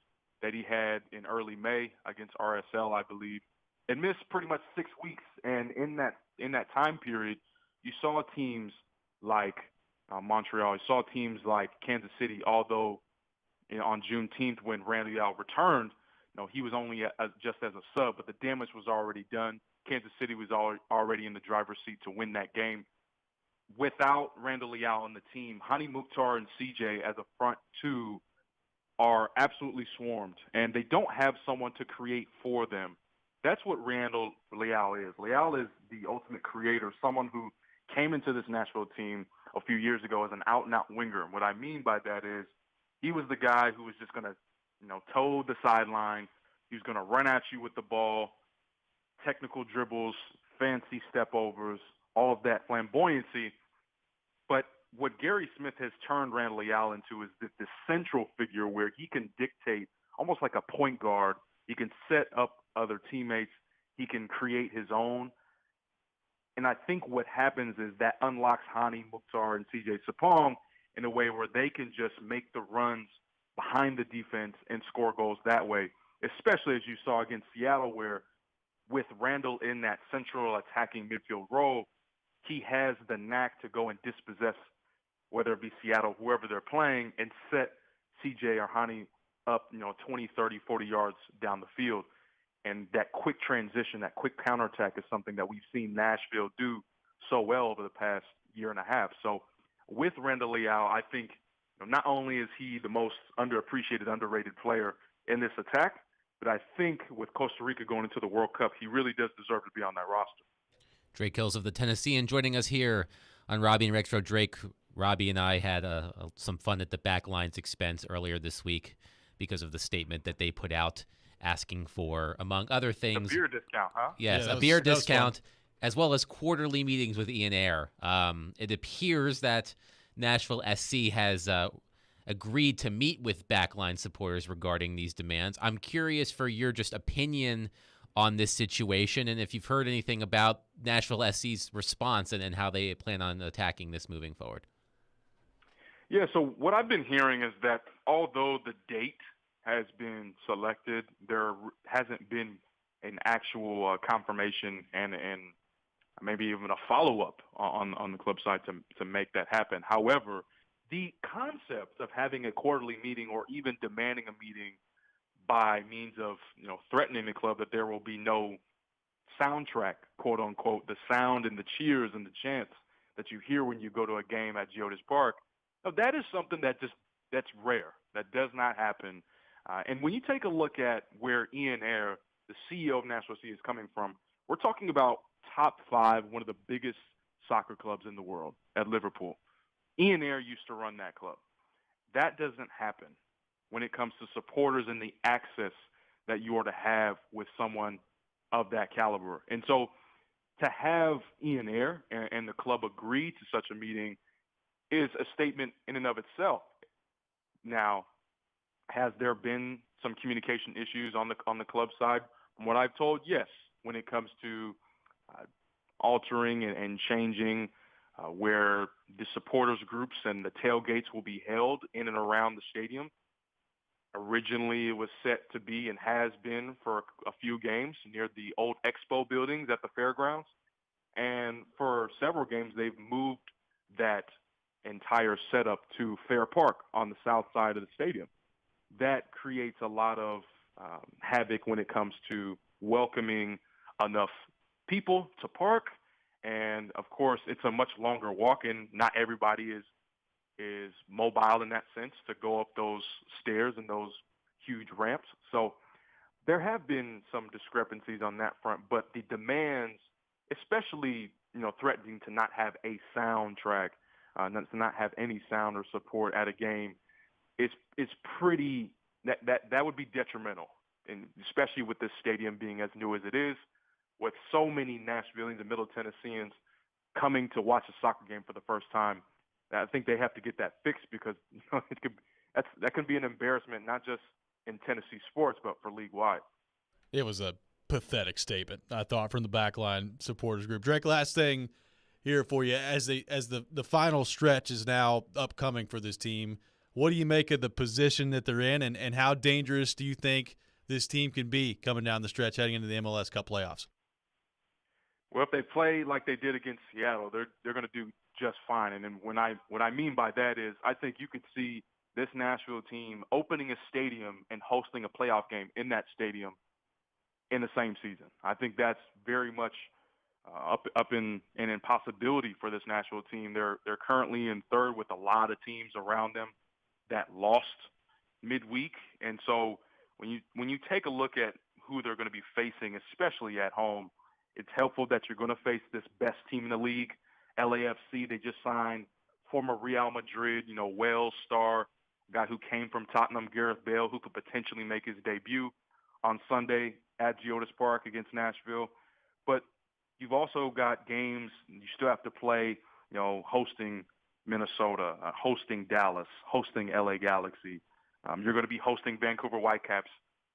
that he had in early May against RSL, I believe, and missed pretty much 6 weeks. And in that time period, you saw teams like Montreal, you saw teams like Kansas City, although on Juneteenth when Randall Leal returned, he was only just as a sub, but the damage was already done. Kansas City was already in the driver's seat to win that game. Without Randall Leal on the team, Hani Mukhtar and CJ as a front two are absolutely swarmed, and they don't have someone to create for them. That's what Randall Leal is. Leal is the ultimate creator, someone who came into this Nashville team a few years ago as an out-and-out winger. And what I mean by that is he was the guy who was just going to, toe the sideline. He was going to run at you with the ball, technical dribbles, fancy step-overs, all of that flamboyancy. But what Gary Smith has turned Randall Leal into is this central figure where he can dictate, almost like a point guard. He can set up other teammates. He can create his own. And I think what happens is that unlocks Hani Mukhtar and CJ Sapong in a way where they can just make the runs behind the defense and score goals that way, especially as you saw against Seattle, where with Randall in that central attacking midfield role, he has the knack to go and dispossess, whether it be Seattle, whoever they're playing, and set CJ or Hani up, 20, 30, 40 yards down the field. And that quick transition, that quick counterattack is something that we've seen Nashville do so well over the past year and a half. So with Randall Leal, I think not only is he the most underappreciated, underrated player in this attack, but I think with Costa Rica going into the World Cup, he really does deserve to be on that roster. Drake Hills of the Tennessean joining us here on Robby and Rexrode. Drake, Robby and I had some fun at the Backline's expense earlier this week because of the statement that they put out asking for, among other things, a beer discount, huh? Yes, a beer discount, as well as quarterly meetings with Ian Air. It appears that Nashville SC has agreed to meet with Backline supporters regarding these demands. I'm curious for your just opinion on this situation, and if you've heard anything about Nashville SC's response and how they plan on attacking this moving forward. Yeah, so what I've been hearing is that although the date has been selected, there hasn't been an actual confirmation and maybe even a follow-up on the club side to make that happen. However, the concept of having a quarterly meeting or even demanding a meeting by means of, threatening the club that there will be no soundtrack, quote unquote, the sound and the cheers and the chants that you hear when you go to a game at Geodis Park. Now, that is something that's rare. That does not happen. And when you take a look at where Ian Ayre, the CEO of Nashville SC, is coming from, we're talking about top 5, one of the biggest soccer clubs in the world at Liverpool. Ian Ayre used to run that club. That doesn't happen when it comes to supporters and the access that you are to have with someone of that caliber. And so to have Ian Ayre and the club agree to such a meeting is a statement in and of itself. Now, has there been some communication issues on the club side? From what I've told, yes, when it comes to altering and changing where the supporters groups and the tailgates will be held in and around the stadium. Originally, it was set to be and has been for a few games near the old Expo buildings at the fairgrounds. And for several games, they've moved that entire setup to Fair Park on the south side of the stadium. That creates a lot of havoc when it comes to welcoming enough people to park. And, of course, it's a much longer walk, and not everybody is mobile in that sense to go up those stairs and those huge ramps. So there have been some discrepancies on that front, but the demands, especially, threatening to not have a soundtrack, to not have any sound or support at a game, it's pretty that would be detrimental, and especially with this stadium being as new as it is, with so many Nashvillians and Middle Tennesseans coming to watch a soccer game for the first time. I think they have to get that fixed because that can be an embarrassment, not just in Tennessee sports, but for league-wide. It was a pathetic statement, I thought, from the Backline supporters group. Drake, last thing here for you. As the final stretch is now upcoming for this team, what do you make of the position that they're in, and how dangerous do you think this team can be coming down the stretch heading into the MLS Cup playoffs? Well, if they play like they did against Seattle, they're going to do just fine. And then what I mean by that is I think you could see this Nashville team opening a stadium and hosting a playoff game in that stadium in the same season. I think that's very much up in an impossibility for this Nashville team. They're currently in third with a lot of teams around them that lost midweek. And so when you take a look at who they're going to be facing, especially at home, it's helpful that you're going to face this best team in the league, LAFC. They just signed former Real Madrid, Wales star, guy who came from Tottenham, Gareth Bale, who could potentially make his debut on Sunday at Geodis Park against Nashville. But you've also got games you still have to play, hosting Minnesota, hosting Dallas, hosting LA Galaxy. You're going to be hosting Vancouver Whitecaps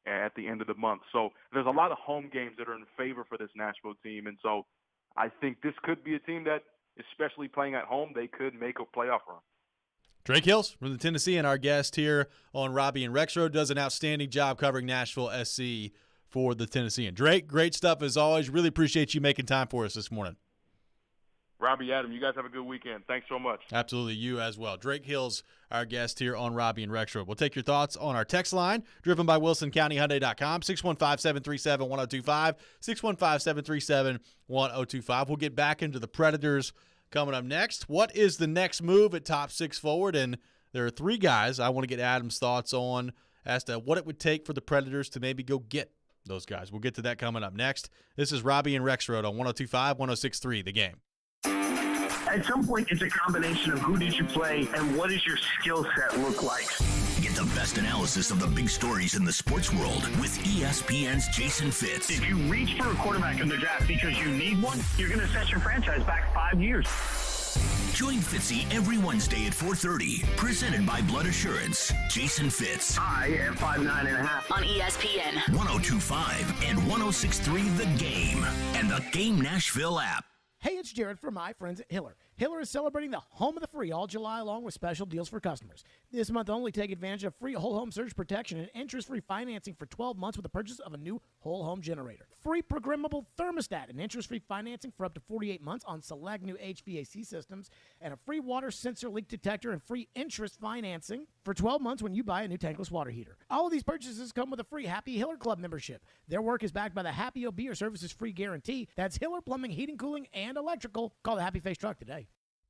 at the end of the month. So there's a lot of home games that are in favor for this Nashville team. And so I think this could be a team that, especially playing at home, they could make a playoff run. Drake Hills from the Tennessee and our guest here on Robby and Rexrode does an outstanding job covering Nashville SC for the Tennessee. And Drake, great stuff as always. Really appreciate you making time for us this morning. Robby, Adam, you guys have a good weekend. Thanks so much. Absolutely, you as well. Drake Hills, our guest here on Robby and Rexrode. We'll take your thoughts on our text line, driven by WilsonCountyHyundai.com, 615-737-1025, 615-737-1025. We'll get back into the Predators coming up next. What is the next move at top 6 forward? And there are 3 guys I want to get Adam's thoughts on as to what it would take for the Predators to maybe go get those guys. We'll get to that coming up next. This is Robby and Rexrode on 102.5, 106.3 The Game. At some point, it's a combination of who did you play and what does your skill set look like. Get the best analysis of the big stories in the sports world with ESPN's Jason Fitz. If you reach for a quarterback in the draft because you need one, you're going to set your franchise back 5 years. Join Fitzy every Wednesday at 4:30. Presented by Blood Assurance. Jason Fitz. I am 5'9.5" on ESPN 102.5 and 106.3 The Game and the Game Nashville app. Hey, it's Jared from my friends at Hiller. Hiller is celebrating the home of the free all July long with special deals for customers. This month only, take advantage of free whole home surge protection and interest-free financing for 12 months with the purchase of a new whole home generator. Free programmable thermostat and interest-free financing for up to 48 months on select new HVAC systems, and a free water sensor leak detector and free interest financing for 12 months when you buy a new tankless water heater. All of these purchases come with a free Happy Hiller Club membership. Their work is backed by the Happy OB or Services Free Guarantee. That's Hiller Plumbing, Heating, Cooling, and Electrical. Call the Happy Face Truck today.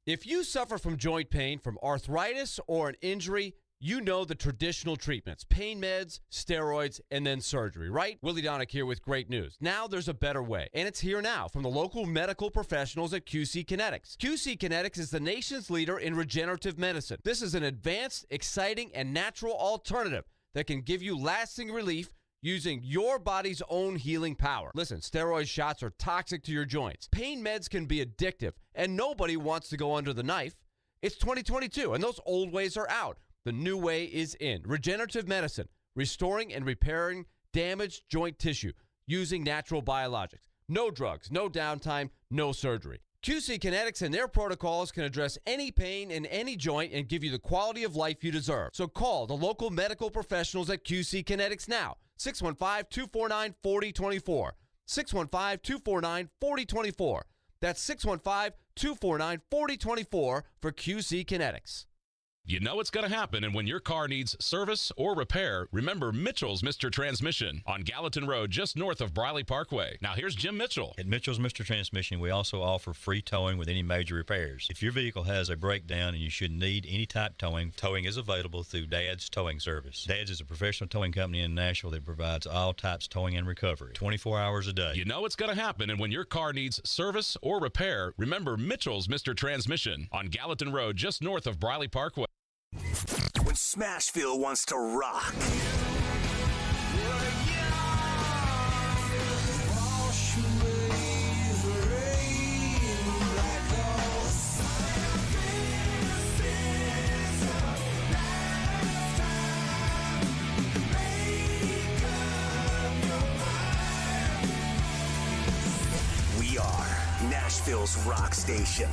If you suffer from joint pain, from arthritis, or an injury, you know the traditional treatments: pain meds, steroids, and then surgery, right? Willie Donick here with great news. Now there's a better way, and it's here now from the local medical professionals at QC Kinetics. QC Kinetics is the nation's leader in regenerative medicine. This is an advanced, exciting, and natural alternative that can give you lasting relief using your body's own healing power. Listen, steroid shots are toxic to your joints. Pain meds can be addictive, and nobody wants to go under the knife. It's 2022, and those old ways are out. The new way is in. Regenerative medicine, restoring and repairing damaged joint tissue using natural biologics. No drugs, no downtime, no surgery. QC Kinetics and their protocols can address any pain in any joint and give you the quality of life you deserve. So call the local medical professionals at QC Kinetics now. 615-249-4024. 615-249-4024. That's 615-249-4024 for QC Kinetics. You know it's going to happen, and when your car needs service or repair, remember Mitchell's Mr. Transmission on Gallatin Road, just north of Briley Parkway. Now here's Jim Mitchell. At Mitchell's Mr. Transmission, we also offer free towing with any major repairs. If your vehicle has a breakdown and you should need any type towing, towing is available through Dad's Towing Service. Dad's is a professional towing company in Nashville that provides all types towing and recovery, 24 hours a day. You know it's going to happen, and when your car needs service or repair, remember Mitchell's Mr. Transmission on Gallatin Road, just north of Briley Parkway. When Smashville wants to rock. We are Nashville's rock station.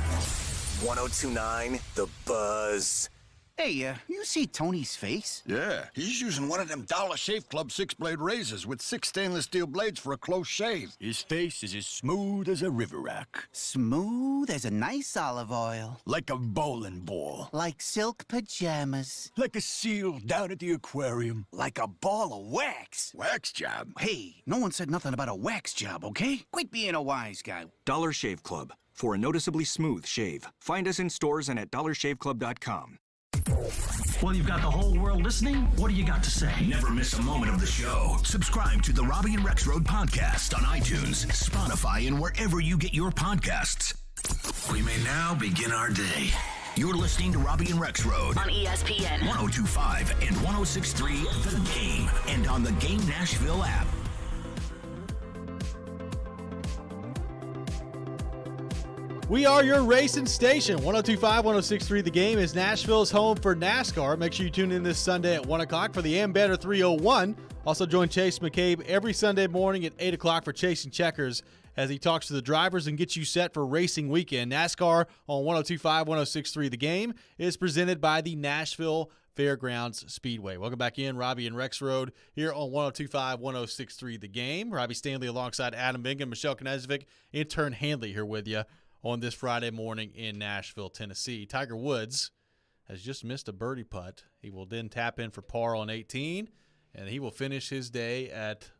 102.9 The Buzz. Hey, you see Tony's face? Yeah, he's using one of them Dollar Shave Club 6-blade razors with 6 stainless steel blades for a close shave. His face is as smooth as a river rock. Smooth as a nice olive oil. Like a bowling ball. Like silk pajamas. Like a seal down at the aquarium. Like a ball of wax. Wax job? Hey, no one said nothing about a wax job, okay? Quit being a wise guy. Dollar Shave Club, for a noticeably smooth shave. Find us in stores and at dollarshaveclub.com. Well, you've got the whole world listening. What do you got to say? Never miss a moment of the show. Subscribe to the Robby and Rexrode podcast on iTunes, Spotify, and wherever you get your podcasts. We may now begin our day. You're listening to Robby and Rexrode on ESPN 102.5 and 106.3 The Game, and on the Game Nashville app. We are your racing station. 102.5, 106.3 The Game is Nashville's home for NASCAR. Make sure you tune in this Sunday at 1 o'clock for the Ambetter 301. Also join Chase McCabe every Sunday morning at 8 o'clock for Chasing Checkers as he talks to the drivers and gets you set for racing weekend. NASCAR on 102.5, 106.3 The Game is presented by the Nashville Fairgrounds Speedway. Welcome back in, Robby and Rexrode here on 102.5, 106.3 The Game. Robbie Stanley alongside Adam Bingham, Michelle Knezovic, intern Handley here with you on this Friday morning in Nashville, Tennessee. Tiger Woods has just missed a birdie putt. He will then tap in for par on 18, and he will finish his day at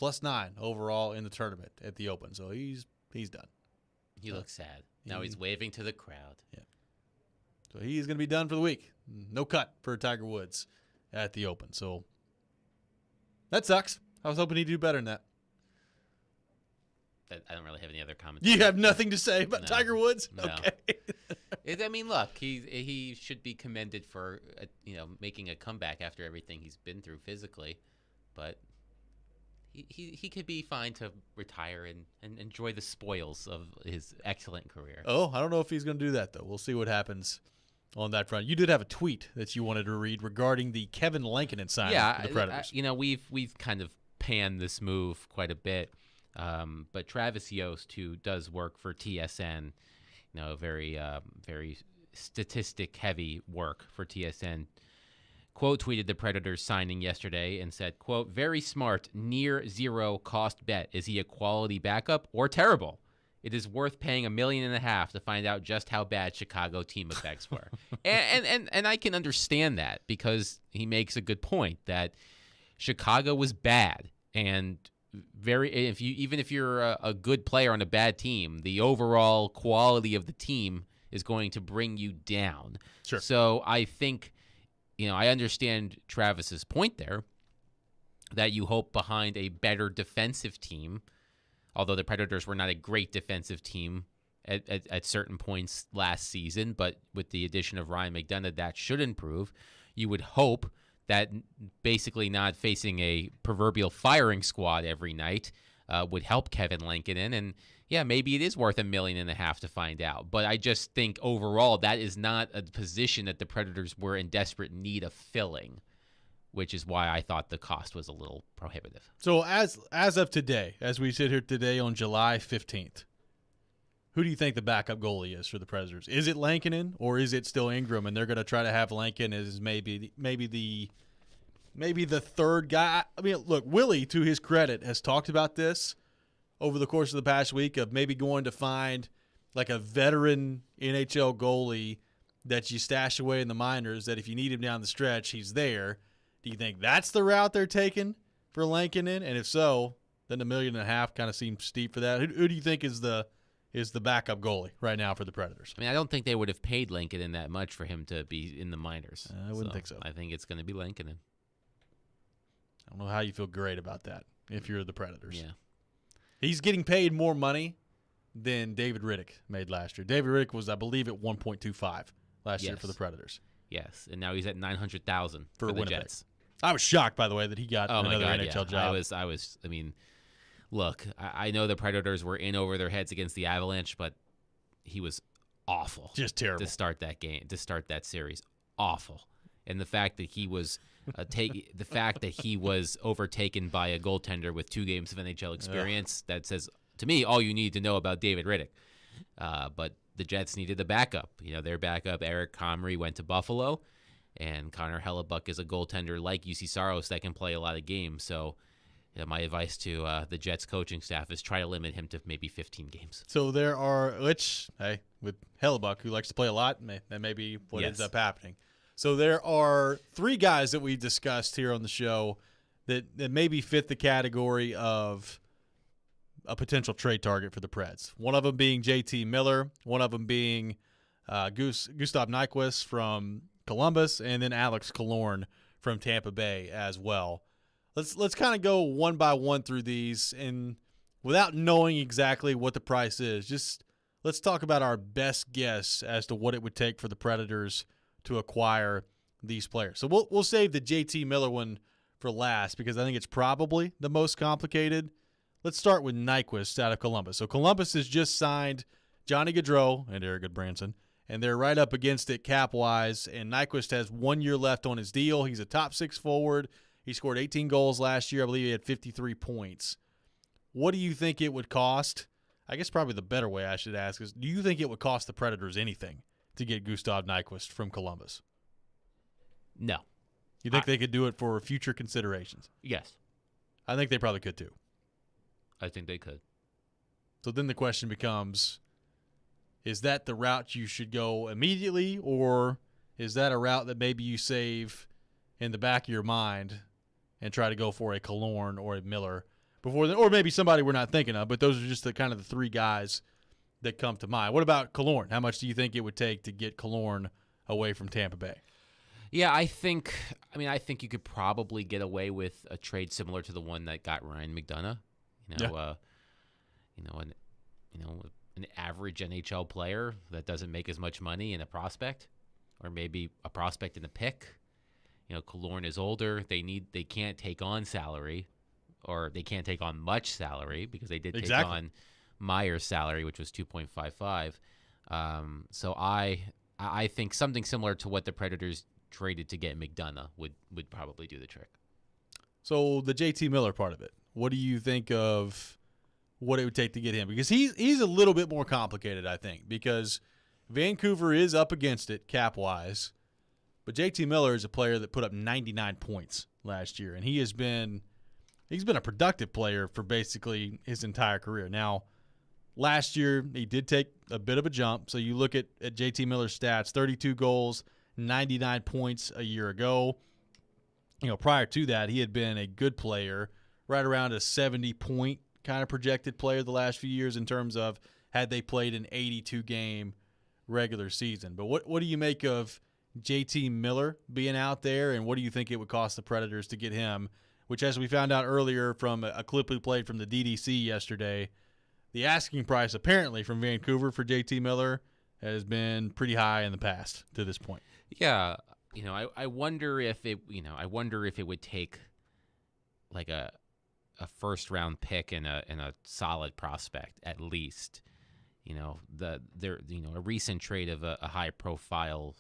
+9 overall in the tournament at the Open. So he's done. He looks sad. Now he's waving to the crowd. Yeah. So he's going to be done for the week. No cut for Tiger Woods at the Open. So that sucks. I was hoping he'd do better than that. I don't really have any other comments. You have nothing to say about Tiger Woods? No. Okay. I mean, look, he should be commended for making a comeback after everything he's been through physically, but he could be fine to retire and enjoy the spoils of his excellent career. Oh, I don't know if he's going to do that, though. We'll see what happens on that front. You did have a tweet that you wanted to read regarding the Kevin Lankinen signing for the Predators. We've kind of panned this move quite a bit. But Travis Yost, who does work for TSN, very statistic-heavy work for TSN. Quote tweeted the Predators signing yesterday and said, quote, very smart, near zero cost bet. Is he a quality backup or terrible? It is worth paying $1.5 million to find out just how bad Chicago team effects were. and I can understand that because he makes a good point that Chicago was bad, and even if you're a good player on a bad team, the overall quality of the team is going to bring you down. Sure. So I think, I understand Travis's point there that you hope behind a better defensive team, although the Predators were not a great defensive team at certain points last season, but with the addition of Ryan McDonough, that should improve. You would hope that basically not facing a proverbial firing squad every night would help Kevin Lankinen. And yeah, maybe it is worth $1.5 million to find out. But I just think overall that is not a position that the Predators were in desperate need of filling, which is why I thought the cost was a little prohibitive. So as of today, as we sit here today on July 15th, who do you think the backup goalie is for the Predators? Is it Lankinen or is it still Ingram? And they're going to try to have Lankinen as maybe the third guy. I mean, look, Willie, to his credit, has talked about this over the course of the past week of maybe going to find like a veteran NHL goalie that you stash away in the minors that if you need him down the stretch, he's there. Do you think that's the route they're taking for Lankinen? And if so, then $1.5 million kind of seems steep for that. Who do you think is the backup goalie right now for the Predators? I mean, I don't think they would have paid Lankinen that much for him to be in the minors. I wouldn't think so. I think it's going to be Lankinen. I don't know how you feel great about that if you're the Predators. Yeah. He's getting paid more money than David Riddick made last year. David Riddick was, I believe, at 1.25 last year for the Predators. Yes, and now he's at $900,000 for the Winnipeg. Jets. I was shocked, by the way, that he got another NHL job. I mean, look, I know the Predators were in over their heads against the Avalanche, but he was awful. Just terrible. To start that game, to start that series. Awful. And the fact that he was overtaken by a goaltender with 2 games of NHL experience, that says to me all you need to know about David Riddick. But the Jets needed a backup. Their backup, Eric Comrie, went to Buffalo, and Connor Hellebuck is a goaltender like UC Saros that can play a lot of games. So my advice to the Jets coaching staff is try to limit him to maybe 15 games. So there are, with Hellebuck, who likes to play a lot, that may be what ends up happening. So there are 3 guys that we discussed here on the show that maybe fit the category of a potential trade target for the Preds. One of them being JT Miller, one of them being Gustav Nyquist from Columbus, and then Alex Killorn from Tampa Bay as well. Let's kind of go one by one through these, and without knowing exactly what the price is, just let's talk about our best guess as to what it would take for the Predators to acquire these players. So we'll save the JT Miller one for last because I think it's probably the most complicated. Let's start with Nyquist out of Columbus. So Columbus has just signed Johnny Gaudreau and Eric Goodbranson, and they're right up against it cap-wise, and Nyquist has 1 year left on his deal. He's a top 6 forward. He scored 18 goals last year. I believe he had 53 points. What do you think it would cost? I guess probably the better way I should ask is, do you think it would cost the Predators anything to get Gustav Nyquist from Columbus? No. You think they could do it for future considerations? Yes. I think they probably could too. I think they could. So then the question becomes, is that the route you should go immediately, or is that a route that maybe you save in the back of your mind and try to go for a Killorn or a Miller before then, or maybe somebody we're not thinking of, but those are just the kind of the 3 guys that come to mind. What about Killorn? How much do you think it would take to get Killorn away from Tampa Bay? Yeah, I think you could probably get away with a trade similar to the one that got Ryan McDonough. An average NHL player that doesn't make as much money and a prospect, or maybe a prospect and a pick. Killorn is older. They can't take on salary, or they can't take on much salary because they did take on Meyer's salary, which was $2.55. So I think something similar to what the Predators traded to get McDonough would probably do the trick. So the JT Miller part of it, what do you think of what it would take to get him, because he's a little bit more complicated, I think, because Vancouver is up against it cap-wise, but JT Miller is a player that put up 99 points last year, and he's been a productive player for basically his entire career. Now, last year he did take a bit of a jump, so you look at JT Miller's stats, 32 goals, 99 points a year ago. Prior to that, he had been a good player, right around a 70-point kind of projected player the last few years in terms of had they played an 82-game regular season. But what do you make of JT Miller being out there, and what do you think it would cost the Predators to get him, which, as we found out earlier from a clip we played from the DDC yesterday, the asking price apparently from Vancouver for JT Miller has been pretty high in the past to this point. Yeah, I wonder if it would take like a first round pick and a solid prospect at least. A recent trade of a high profile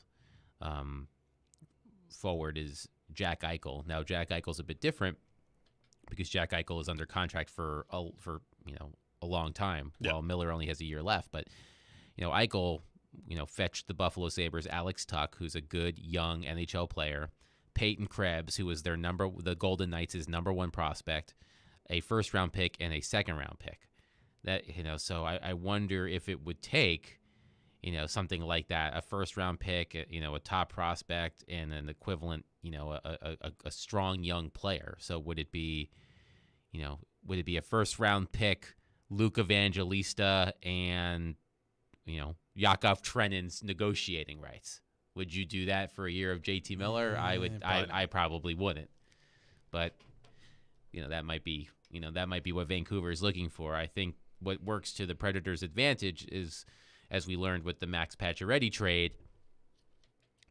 forward is Jack Eichel. Now Jack Eichel's a bit different because Jack Eichel is under contract for a long time, while Miller only has a year left. But Eichel fetched the Buffalo Sabres Alex Tuck, who's a good young NHL player, Peyton Krebs, who was the Golden Knights' number one prospect, a first round pick and a second round pick. That so I wonder if it would take something like that, a first round pick, a top prospect, and an equivalent, a strong young player. So would it be a first round pick, Luke Evangelista, and Yakov Trennin's negotiating rights? Would you do that for a year of JT Miller? I would. I probably wouldn't. But that might be what Vancouver is looking for. I think what works to the Predators' advantage is, as we learned with the Max Pacioretty trade,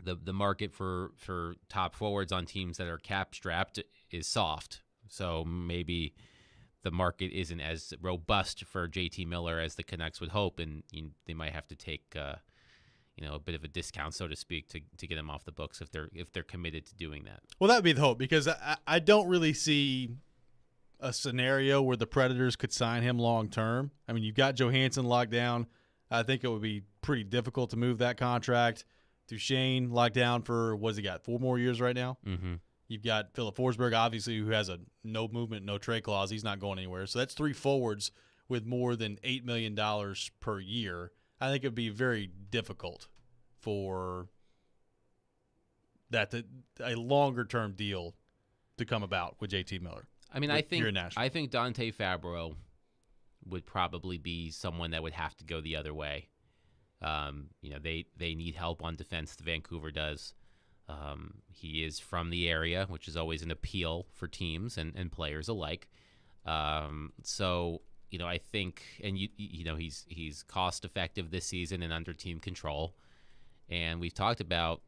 the market for top forwards on teams that are cap strapped is soft. So maybe the market isn't as robust for JT Miller as the Canucks would hope, and they might have to take a bit of a discount, so to speak, to get him off the books if they're committed to doing that. Well, that would be the hope, because I don't really see a scenario where the Predators could sign him long term. I mean, you've got Johansson locked down. I think it would be pretty difficult to move that contract. Duchesne locked down for, what's he got, 4 more years right now? Mm-hmm. You've got Philip Forsberg, obviously, who has a no movement, no trade clause. He's not going anywhere. So that's 3 forwards with more than $8 million per year. I think it would be very difficult for a longer-term deal to come about with JT Miller. I mean, I think Dante Fabro would probably be someone that would have to go the other way. They need help on defense. Vancouver does. He is from the area, which is always an appeal for teams and players alike. So I think, and he's cost effective this season and under team control. And we've talked about,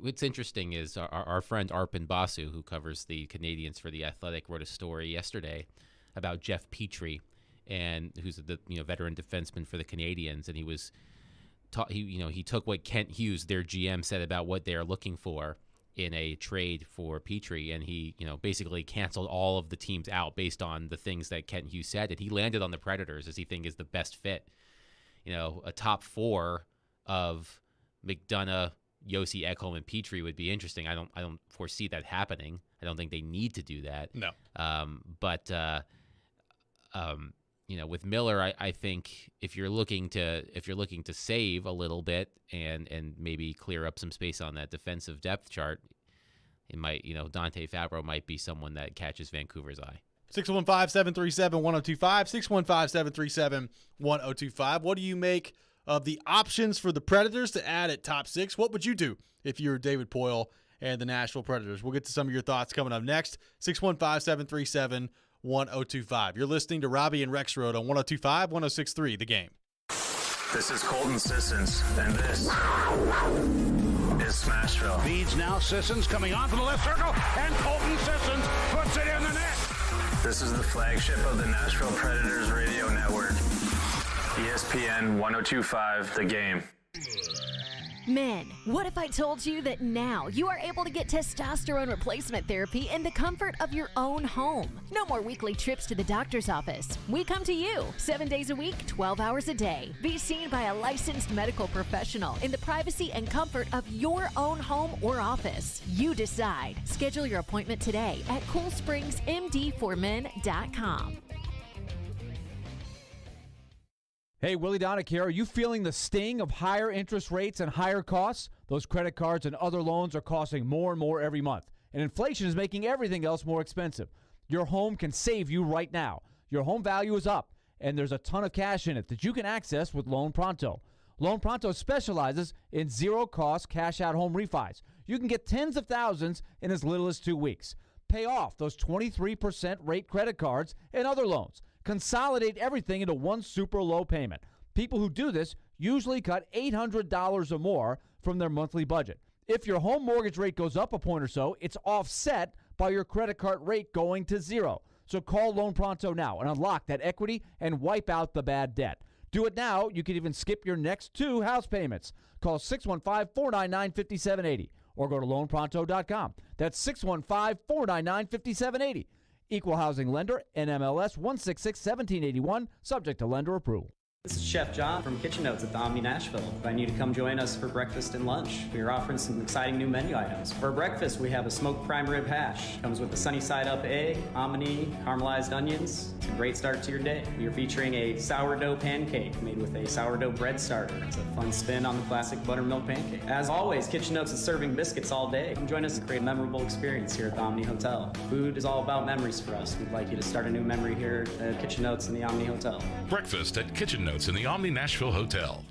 what's interesting is our friend Arpin Basu, who covers the Canadians for The Athletic, wrote a story yesterday about Jeff Petrie, and who's the veteran defenseman for the Canadians, and he took what Kent Hughes, their GM, said about what they are looking for in a trade for Petrie, and he basically canceled all of the teams out based on the things that Kent Hughes said, and he landed on the Predators as he think is the best fit. A top 4 of McDonough, Yossi, Ekholm, and Petrie would be interesting. I don't foresee that happening. I don't think they need to do that. No. With Miller, I think if you're looking to save a little bit and maybe clear up some space on that defensive depth chart, it might Dante Fabro might be someone that catches Vancouver's eye. 615-737-1025, 615-737-1025. What do you make of the options for the Predators to add at top 6? What would you do if you were David Poile and the Nashville Predators? We'll get to some of your thoughts coming up next. 615-737-1025. You're listening to Robby and Rexrode on 102.5, 106.3, The Game. This is Colton Sissons, and this is Smashville. Feeds now, Sissons coming onto the left circle, and Colton Sissons puts it in the net. This is the flagship of the Nashville Predators radio network. ESPN 102.5, The Game. Men, what if I told you that now you are able to get testosterone replacement therapy in the comfort of your own home? No more weekly trips to the doctor's office. We come to you 7 days a week, 12 hours a day. Be seen by a licensed medical professional in the privacy and comfort of your own home or office. You decide. Schedule your appointment today at CoolSpringsMD4Men.com. Hey, Willie Donick here. Are you feeling the sting of higher interest rates and higher costs? Those credit cards and other loans are costing more and more every month, and inflation is making everything else more expensive. Your home can save you right now. Your home value is up, and there's a ton of cash in it that you can access with Loan Pronto. Loan Pronto specializes in zero-cost cash-out home refis. You can get tens of thousands in as little as 2 weeks. Pay off those 23% rate credit cards and other loans. Consolidate everything into one super low payment. People who do this usually cut $800 or more from their monthly budget. If your home mortgage rate goes up a point or so, it's offset by your credit card rate going to zero. So call Loan Pronto now and unlock that equity and wipe out the bad debt. Do it now. You can even skip your next 2 house payments. Call 615-499-5780 or go to loanpronto.com. That's 615-499-5780. Equal housing lender, NMLS 1661781, subject to lender approval. This is Chef John from Kitchen Notes at the Omni Nashville. Invite you to come join us for breakfast and lunch. We are offering some exciting new menu items. For breakfast, we have a smoked prime rib hash. Comes with a sunny side up egg, hominy, caramelized onions. It's a great start to your day. We are featuring a sourdough pancake made with a sourdough bread starter. It's a fun spin on the classic buttermilk pancake. As always, Kitchen Notes is serving biscuits all day. Come join us and create a memorable experience here at the Omni Hotel. Food is all about memories for us. We'd like you to start a new memory here at Kitchen Notes in the Omni Hotel. Breakfast at Kitchen Notes in the Omni Nashville Hotel.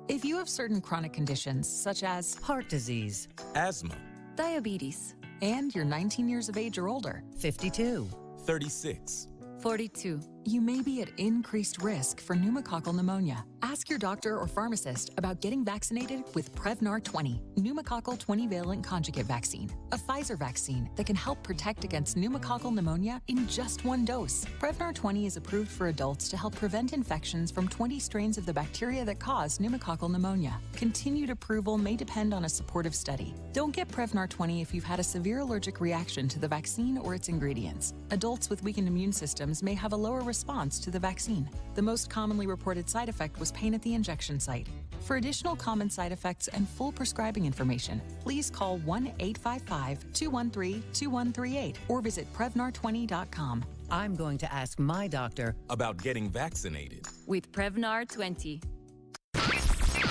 If you have certain chronic conditions such as heart disease, asthma, diabetes, and you're 19 years of age or older, 52, 36, 42, you may be at increased risk for pneumococcal pneumonia. Ask your doctor or pharmacist about getting vaccinated with Prevnar 20, pneumococcal 20-valent conjugate vaccine, a Pfizer vaccine that can help protect against pneumococcal pneumonia in just 1 dose. Prevnar 20 is approved for adults to help prevent infections from 20 strains of the bacteria that cause pneumococcal pneumonia. Continued approval may depend on a supportive study. Don't get Prevnar 20 if you've had a severe allergic reaction to the vaccine or its ingredients. Adults with weakened immune systems may have a lower response to the vaccine. The most commonly reported side effect was pain at the injection site. For additional common side effects and full prescribing information, please call 1-855-213-2138 or visit Prevnar20.com. I'm going to ask my doctor about getting vaccinated. With Prevnar 20.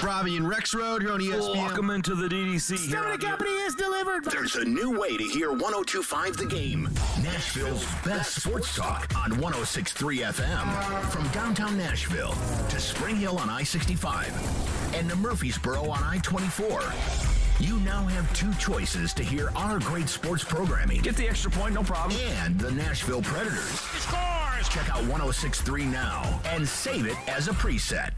Robby and Rexrode here on ESPN. Welcome into the DDC. Stomach Company is delivered. There's a new way to hear 102.5 The Game. Nashville's best sports talk on 106.3 FM. From downtown Nashville to Spring Hill on I-65 and to Murfreesboro on I-24. You now have 2 choices to hear our great sports programming. Get the extra point, no problem. And the Nashville Predators. Scores! Check out 106.3 now and save it as a preset.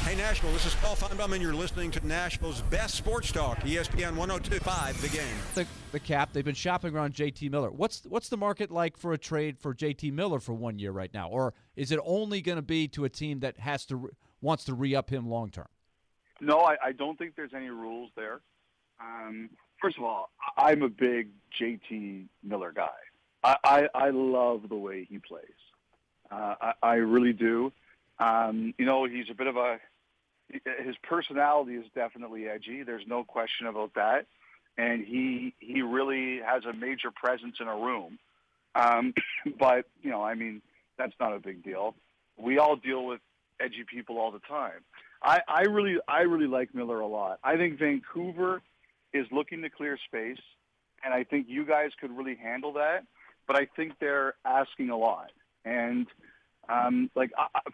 Hey, Nashville, this is Paul Feinbaum, and you're listening to Nashville's best sports talk, ESPN 102.5 The Game. The Cap, they've been shopping around JT Miller. What's the market like for a trade for JT Miller for 1 year right now? Or is it only going to be to a team that wants to re-up him long term? No, I don't think there's any rules there. First of all, I'm a big JT Miller guy. I love the way he plays. I really do. He's a bit of his personality is definitely edgy. There's no question about that. And he really has a major presence in a room. But, that's not a big deal. We all deal with edgy people all the time. I really like Miller a lot. I think Vancouver is looking to clear space, and I think you guys could really handle that. But I think they're asking a lot. And,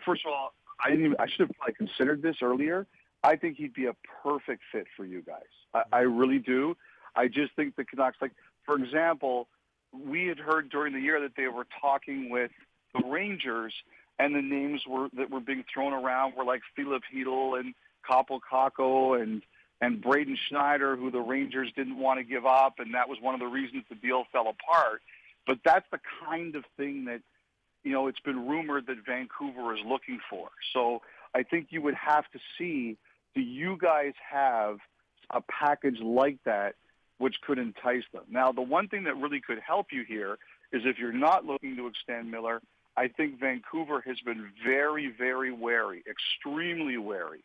first of all, I should have probably considered this earlier. I think he'd be a perfect fit for you guys. I really do. I just think the Canucks, for example, we had heard during the year that they were talking with the Rangers, and the names that were being thrown around were like Filip Chytil and Kaapo Kakko and Braden Schneider, who the Rangers didn't want to give up, and that was one of the reasons the deal fell apart. But that's the kind of thing that, it's been rumored that Vancouver is looking for. So I think you would have to see do you guys have a package like that which could entice them? Now, the one thing that really could help you here is if you're not looking to extend Miller, I think Vancouver has been very, very wary, extremely wary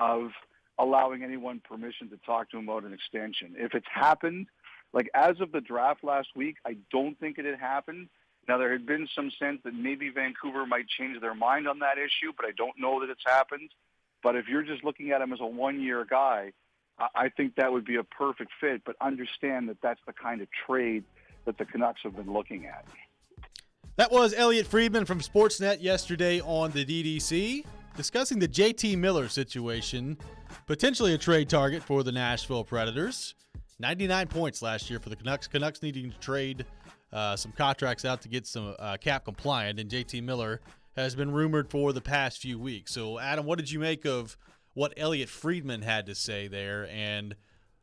of allowing anyone permission to talk to him about an extension. If it's happened, like as of the draft last week, I don't think it had happened. Now, there had been some sense that maybe Vancouver might change their mind on that issue, but I don't know that it's happened. But if you're just looking at him as a one-year guy, I think that would be a perfect fit, but understand that that's the kind of trade that the Canucks have been looking at. That was Elliot Friedman from Sportsnet yesterday on the DDC discussing the JT Miller situation, potentially a trade target for the Nashville Predators. 99 points last year for the Canucks. Canucks needing to trade some contracts out to get some cap compliant, and JT Miller has been rumored for the past few weeks. So, Adam, what did you make of what Elliot Friedman had to say there and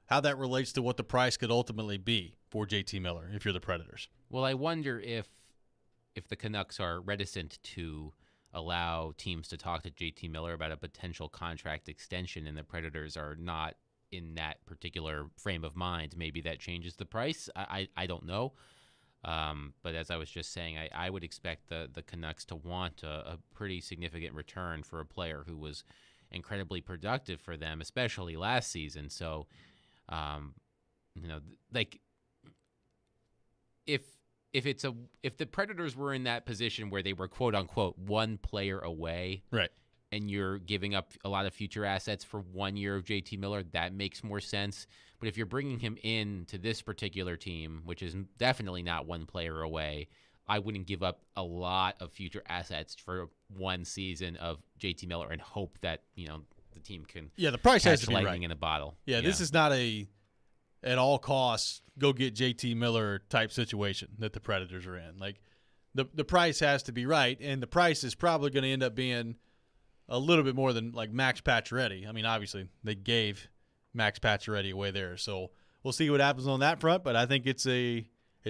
how that relates to what the price could ultimately be for JT Miller if you're the Predators? Well, I wonder if the Canucks are reticent to allow teams to talk to JT Miller about a potential contract extension and the Predators are not in that particular frame of mind, maybe that changes the price. I don't know. But as I was just saying, I would expect the Canucks to want a pretty significant return for a player who was incredibly productive for them, especially last season. So, like if the Predators were in that position where they were quote unquote one player away, right, and you're giving up a lot of future assets for 1 year of JT Miller, that makes more sense. But if you're bringing him in to this particular team, which is definitely not one player away, I wouldn't give up a lot of future assets for one season of JT Miller and hope that, the team can the price has to be lightning right. in a bottle. Yeah, this is not a at all costs go get JT Miller type situation that the Predators are in. Like the price has to be right, and the price is probably going to end up being a little bit more than like Max Pacioretty. I mean, obviously they gave Max Pacioretty away there, so we'll see what happens on that front. But I think it's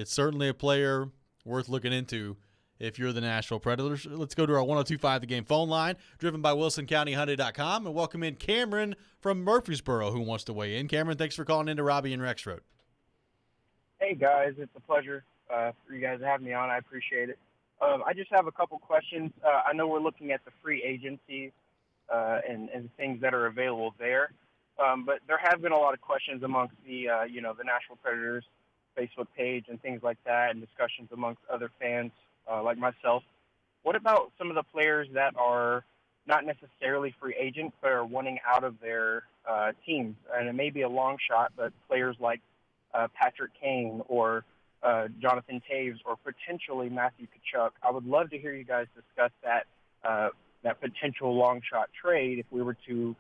certainly a player worth looking into if you're the Nashville Predators. Let's go to our 102.5 The Game phone line, driven by WilsonCountyHyundai.com, and welcome in Cameron from Murfreesboro, who wants to weigh in. Cameron, thanks for calling into Robby and Rexrode. Hey, guys. It's a pleasure for you guys to have me on. I appreciate it. I just have a couple questions. I know we're looking at the free agency and things that are available there, but there have been a lot of questions amongst the Nashville Predators Facebook page and things like that, and discussions amongst other fans like myself. What about some of the players that are not necessarily free agents but are wanting out of their teams? And it may be a long shot, but players like Patrick Kane or Jonathan Taves or potentially Matthew Tkachuk. I would love to hear you guys discuss that potential long shot trade if we were to,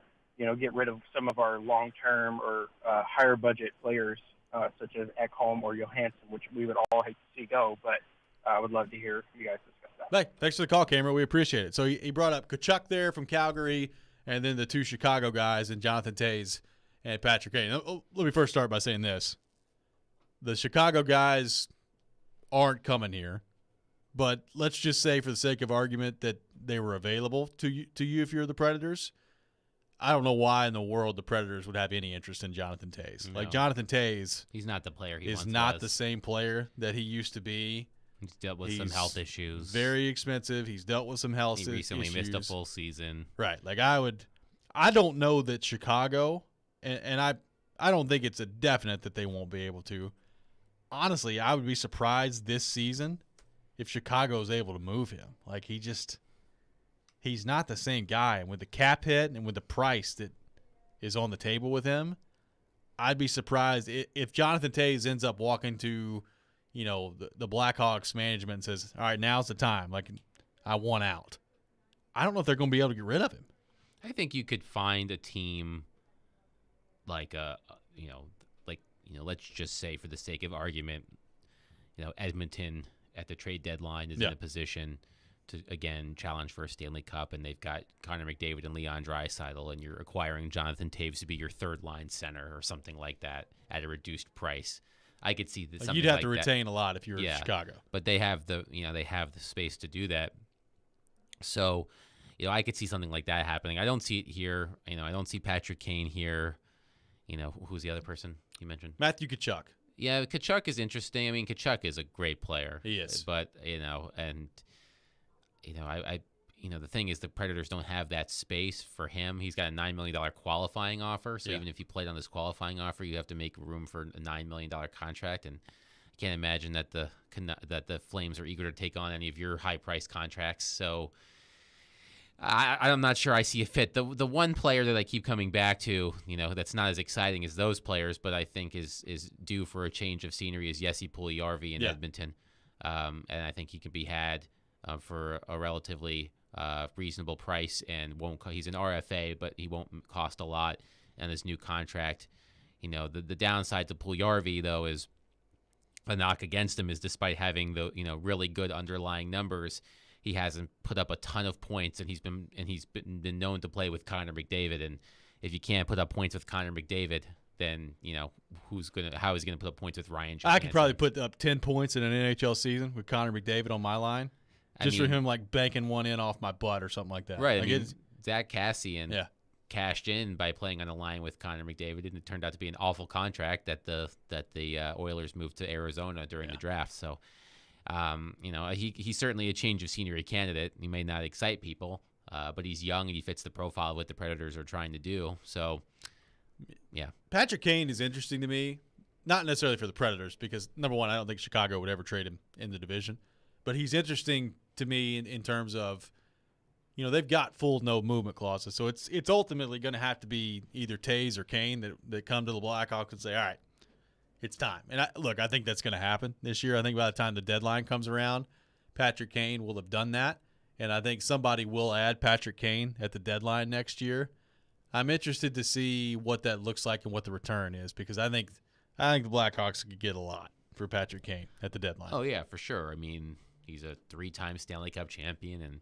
get rid of some of our long-term or higher budget players such as Ekholm or Johansson, which we would all hate to see go. But I would love to hear you guys discuss that. Hey, thanks for the call, Cameron. We appreciate it. So he brought up Tkachuk there from Calgary, and then the two Chicago guys, and Jonathan Taves and Patrick Kane. Let me first start by saying this. The Chicago guys aren't coming here, but let's just say for the sake of argument that they were available to you if you're the Predators. I don't know why in the world the Predators would have any interest in Jonathan Taves. No. Like Jonathan Taves, he's not the player he is once not was. the same player that he used to be. He's dealt with some health issues. Very expensive. He's dealt with some health issues. He recently missed a full season. Right. Like I don't know that Chicago, and I don't think it's a definite that they won't be able to. Honestly, I would be surprised this season if Chicago is able to move him. Like he's not the same guy. And with the cap hit and with the price that is on the table with him, I'd be surprised if Jonathan Taves ends up walking to, the Blackhawks management and says, all right, now's the time. Like, I want out. I don't know if they're going to be able to get rid of him. I think you could find a team like let's just say for the sake of argument, Edmonton at the trade deadline is in a position to, again, challenge for a Stanley Cup, and they've got Connor McDavid and Leon Draisaitl, and you're acquiring Jonathan Taves to be your third-line center or something like that at a reduced price. I could see that. You'd have to retain a lot if you were in Chicago. But they have the space to do that. So I could see something like that happening. I don't see it here. I don't see Patrick Kane here. Who's the other person you mentioned? Matthew Tkachuk. Yeah, Tkachuk is interesting. I mean, Tkachuk is a great player. He is. But, the thing is the Predators don't have that space for him. He's got a $9 million qualifying offer. So even if you played on this qualifying offer, you have to make room for a $9 million contract. And I can't imagine that the Flames are eager to take on any of your high-priced contracts. So I'm not sure I see a fit. The one player that I keep coming back to, that's not as exciting as those players, but I think is due for a change of scenery is Jesse Puljujarvi in Edmonton. And I think he can be had for a relatively reasonable price and he's an RFA, but he won't cost a lot on his new contract. The downside to Puljujarvi, though, is a knock against him is despite having the really good underlying numbers, he hasn't put up a ton of points, and he's been known to play with Connor McDavid. And if you can't put up points with Connor McDavid, then how is he gonna put up points with Ryan Johansson? I could probably put up 10 points in an NHL season with Connor McDavid on my line, for him banking one in off my butt or something like that. Right. Zach Kassian cashed in by playing on the line with Connor McDavid, and it turned out to be an awful contract that the Oilers moved to Arizona during the draft. So. He's certainly a change of scenery candidate. He may not excite people, but he's young and he fits the profile of what the Predators are trying to do. So, yeah. Patrick Kane is interesting to me, not necessarily for the Predators because, number one, I don't think Chicago would ever trade him in the division. But he's interesting to me in terms of, they've got full no movement clauses. So it's ultimately going to have to be either Taves or Kane that come to the Blackhawks and say, all right, it's time. And I think that's going to happen this year. I think by the time the deadline comes around, Patrick Kane will have done that. And I think somebody will add Patrick Kane at the deadline next year. I'm interested to see what that looks like and what the return is because I think the Blackhawks could get a lot for Patrick Kane at the deadline. Oh, yeah, for sure. I mean, he's a 3-time Stanley Cup champion and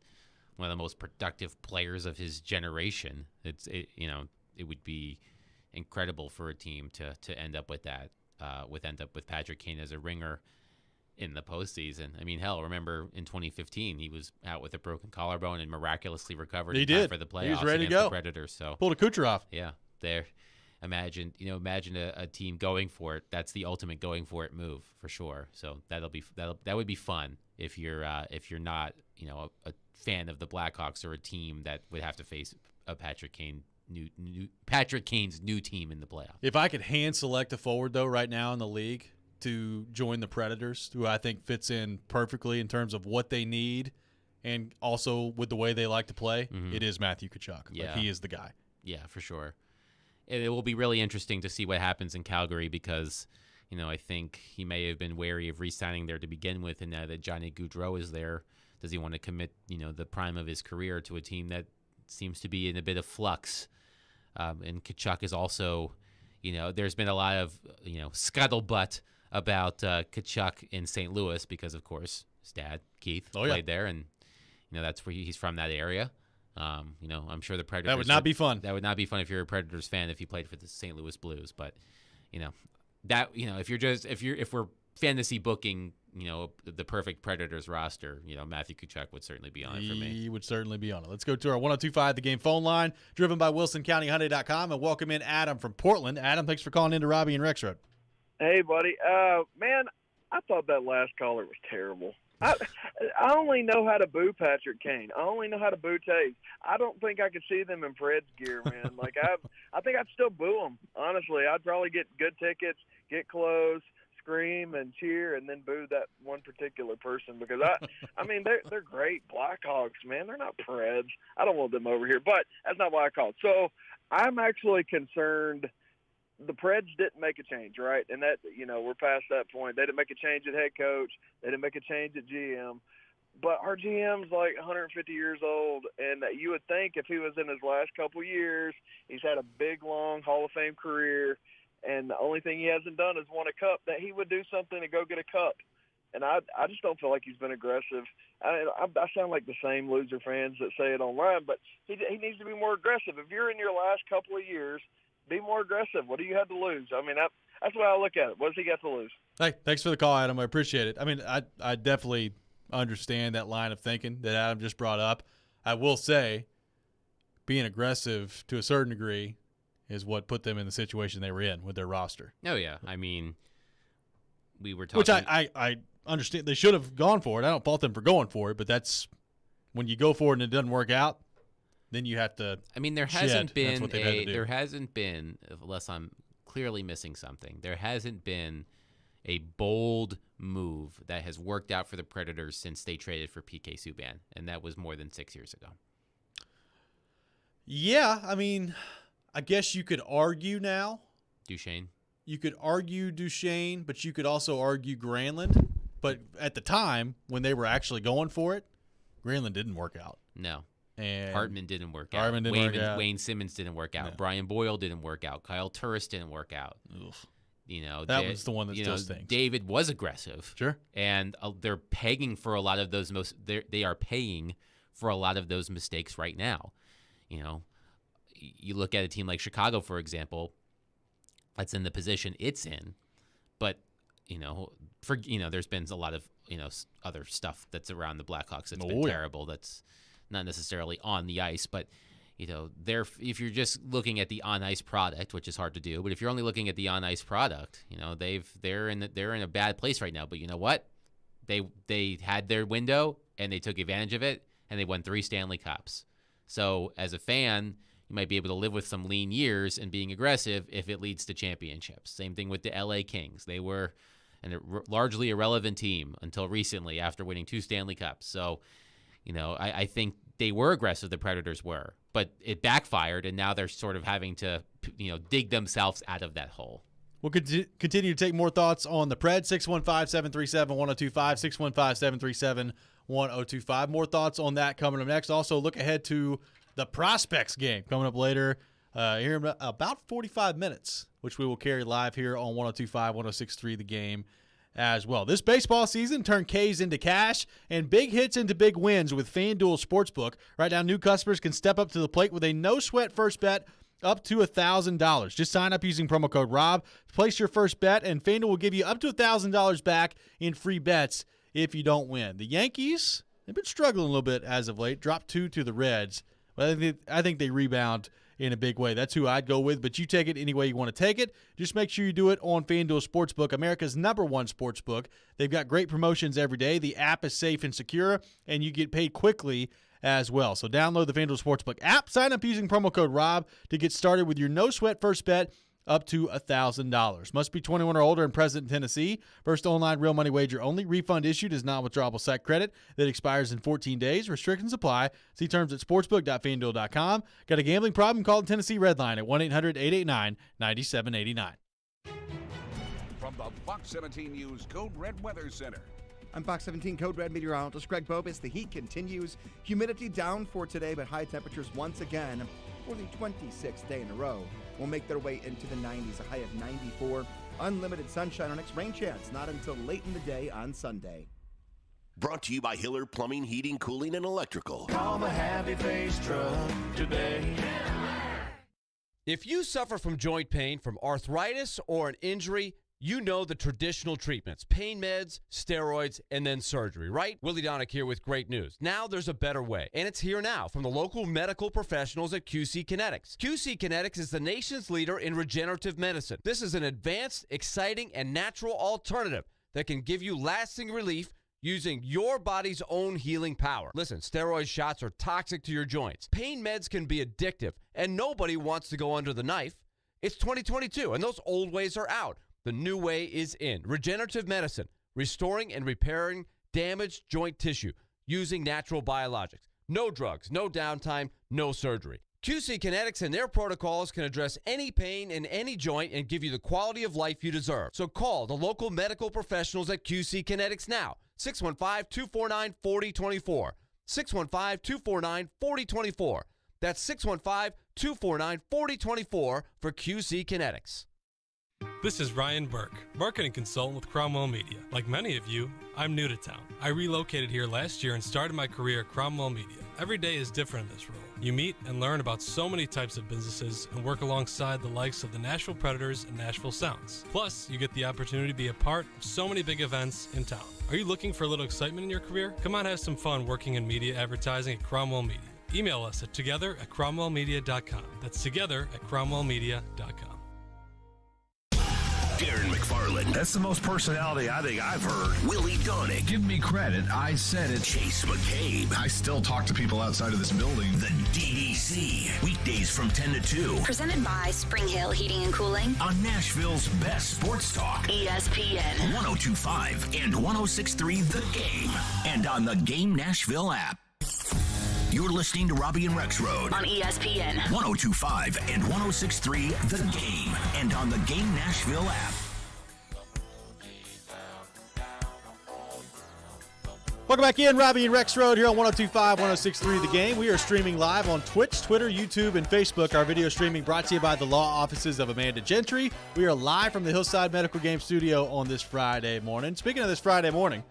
one of the most productive players of his generation. It would be incredible for a team to end up with that. With Patrick Kane as a ringer in the postseason. I mean, hell, remember in 2015 he was out with a broken collarbone and miraculously recovered he in time did. For the playoffs. He was ready to against go. The Predators. So pulled a Kucherov. Yeah, there. Imagine a team going for it. That's the ultimate going for it move for sure. So that would be fun if you're not a fan of the Blackhawks or a team that would have to face a Patrick Kane. Patrick Kane's new team in the playoffs. If I could hand select a forward though right now in the league to join the Predators, who I think fits in perfectly in terms of what they need and also with the way they like to play, it is Matthew Tkachuk. Yeah. He is the guy. Yeah, for sure. And it will be really interesting to see what happens in Calgary because, I think he may have been wary of re-signing there to begin with, and now that Johnny Gaudreau is there, does he want to commit, the prime of his career to a team that seems to be in a bit of flux? And Tkachuk is also, there's been a lot of, scuttlebutt about Tkachuk in St. Louis because, of course, his dad, Keith, played there. And, that's where he's from that area. I'm sure the Predators. That would not be fun. That would not be fun if you're a Predators fan if you played for the St. Louis Blues. But, if we're fantasy booking, the perfect Predators roster, Matthew Tkachuk would certainly be on it for me. He would certainly be on it. Let's go to our 102.5 The Game phone line, driven by WilsonCountyHyundai.com, and welcome in Adam from Portland. Adam, thanks for calling into Robby and Rexrode. Hey, buddy. Man, I thought that last caller was terrible. I only know how to boo Patrick Kane. I only know how to boo Taves. I don't think I could see them in Fred's gear, man. I think I'd still boo them. Honestly, I'd probably get good tickets, get clothes, scream and cheer, and then boo that one particular person because I mean they're great Blackhawks, man. They're not Preds. I don't want them over here, but that's not why I called. So I'm actually concerned. The Preds didn't make a change, right? And that, we're past that point. They didn't make a change at head coach. They didn't make a change at GM. But our GM's like 150 years old, and you would think if he was in his last couple years, he's had a big, long Hall of Fame career, and the only thing he hasn't done is won a cup, that he would do something to go get a cup. And I just don't feel like he's been aggressive. I sound like the same loser fans that say it online, but he needs to be more aggressive. If you're in your last couple of years, be more aggressive. What do you have to lose? I mean, that's the way I look at it. What does he got to lose? Hey, thanks for the call, Adam. I appreciate it. I mean, I definitely understand that line of thinking that Adam just brought up. I will say being aggressive to a certain degree is what put them in the situation they were in with their roster. Oh, yeah. I mean, we were talking. Which I understand. They should have gone for it. I don't fault them for going for it, but that's when you go for it and it doesn't work out, then you have to. I mean, there hasn't been, unless I'm clearly missing something, there hasn't been a bold move that has worked out for the Predators since they traded for PK Subban, and that was more than 6 years ago. Yeah, I mean, I guess you could argue now. Duchesne. You could argue Duchesne, but you could also argue Granlund. But at the time, when they were actually going for it, Granlund didn't work out. No. And Hartman didn't work out. Wayne Simmons didn't work out. No. Brian Boyle didn't work out. Kyle Turris didn't work out. Oof. You know, that was the one that still stinks. David was aggressive. Sure. And they're pegging for a lot of those they are paying for a lot of those mistakes right now. You know, you look at a team like Chicago, for example, that's in the position it's in, but there's been a lot of other stuff that's around the Blackhawks that's been terrible. That's not necessarily on the ice, but if you're just looking at the on ice product, which is hard to do, but if you're only looking at the on ice product, they're in a bad place right now. But you know what? They had their window and they took advantage of it, and they won 3 Stanley Cups. So as a fan, you might be able to live with some lean years and being aggressive if it leads to championships. Same thing with the LA Kings. They were a largely irrelevant team until recently after winning 2 Stanley Cups. So, I think they were aggressive, the Predators were, but it backfired, and now they're sort of having to, dig themselves out of that hole. We'll continue to take more thoughts on the Preds, 615-737-1025, 615-737-1025. More thoughts on that coming up next. Also, look ahead to the Prospects game coming up later here in about 45 minutes, which we will carry live here on 102.5, 106.3 The Game as well. This baseball season, turn Ks into cash and big hits into big wins with FanDuel Sportsbook. Right now, new customers can step up to the plate with a no-sweat first bet up to $1,000. Just sign up using promo code ROB, place your first bet, and FanDuel will give you up to $1,000 back in free bets if you don't win. The Yankees, they've been struggling a little bit as of late, dropped 2 to the Reds, but I think they rebound in a big way. That's who I'd go with, but you take it any way you want to take it. Just make sure you do it on FanDuel Sportsbook, America's #1 sportsbook. They've got great promotions every day. The app is safe and secure, and you get paid quickly as well. So download the FanDuel Sportsbook app, sign up using promo code ROB to get started with your no-sweat first bet up to $1,000. Must be 21 or older and present in Tennessee. First online real money wager only. Refund issued is not withdrawable site credit that expires in 14 days. Restrictions apply. See terms at sportsbook.fanduel.com. Got a gambling problem? Call the Tennessee Red Line at 1-800-889-9789. From the Fox 17 News Code Red Weather Center. I'm Fox 17 Code Red meteorologist Greg Bobis. The heat continues. Humidity down for today, but high temperatures once again for the 26th day in a row will make their way into the 90s, a high of 94. Unlimited sunshine. Our next rain chance not until late in the day on Sunday. Brought to you by Hiller Plumbing, Heating, Cooling, and Electrical. Call the Happy Face Truck today. If you suffer from joint pain, from arthritis, or an injury, you know the traditional treatments, pain meds, steroids, and then surgery, right? Willie Donick here with great news. Now there's a better way, and it's here now from the local medical professionals at QC Kinetics. QC Kinetics is the nation's leader in regenerative medicine. This is an advanced, exciting, and natural alternative that can give you lasting relief using your body's own healing power. Listen, steroid shots are toxic to your joints. Pain meds can be addictive, and nobody wants to go under the knife. It's 2022, and those old ways are out. The new way is in. Regenerative medicine, restoring and repairing damaged joint tissue using natural biologics. No drugs, no downtime, no surgery. QC Kinetics and their protocols can address any pain in any joint and give you the quality of life you deserve. So call the local medical professionals at QC Kinetics now. 615-249-4024. 615-249-4024. That's 615-249-4024 for QC Kinetics. This is Ryan Burke, marketing consultant with Cromwell Media. Like many of you, I'm new to town. I relocated here last year and started my career at Cromwell Media. Every day is different in this role. You meet and learn about so many types of businesses and work alongside the likes of the Nashville Predators and Nashville Sounds. Plus, you get the opportunity to be a part of so many big events in town. Are you looking for a little excitement in your career? Come on, have some fun working in media advertising at Cromwell Media. Email us at together@cromwellmedia.com. That's together@cromwellmedia.com. Darren McFarland. That's the most personality I think I've heard. Willie Donick. Give me credit. I said it. Chase McCabe. I still talk to people outside of this building. The DDC. Weekdays from 10 to 2. Presented by Spring Hill Heating and Cooling. On Nashville's best sports talk. ESPN. 102.5 and 106.3 The Game. And on the Game Nashville app. You're listening to Robby and Rexrode on ESPN 102.5 and 106.3 The Game, and on the Game Nashville app. Welcome back in, Robby and Rexrode here on 102.5, 106.3 The Game. We are streaming live on Twitch, Twitter, YouTube, and Facebook. Our video streaming brought to you by the law offices of Amanda Gentry. We are live from the Hillside Medical Game Studio on this Friday morning. Speaking of this Friday morning,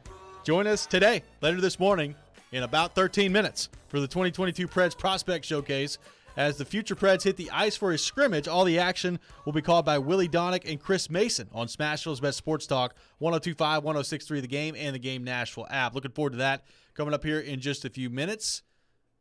join us today, later this morning, in about 13 minutes for the 2022 Preds Prospect Showcase. As the future Preds hit the ice for a scrimmage, all the action will be called by Willie Donick and Chris Mason on Smashville's Best Sports Talk, 102.5, 106.3 The Game, and the Game Nashville app. Looking forward to that coming up here in just a few minutes.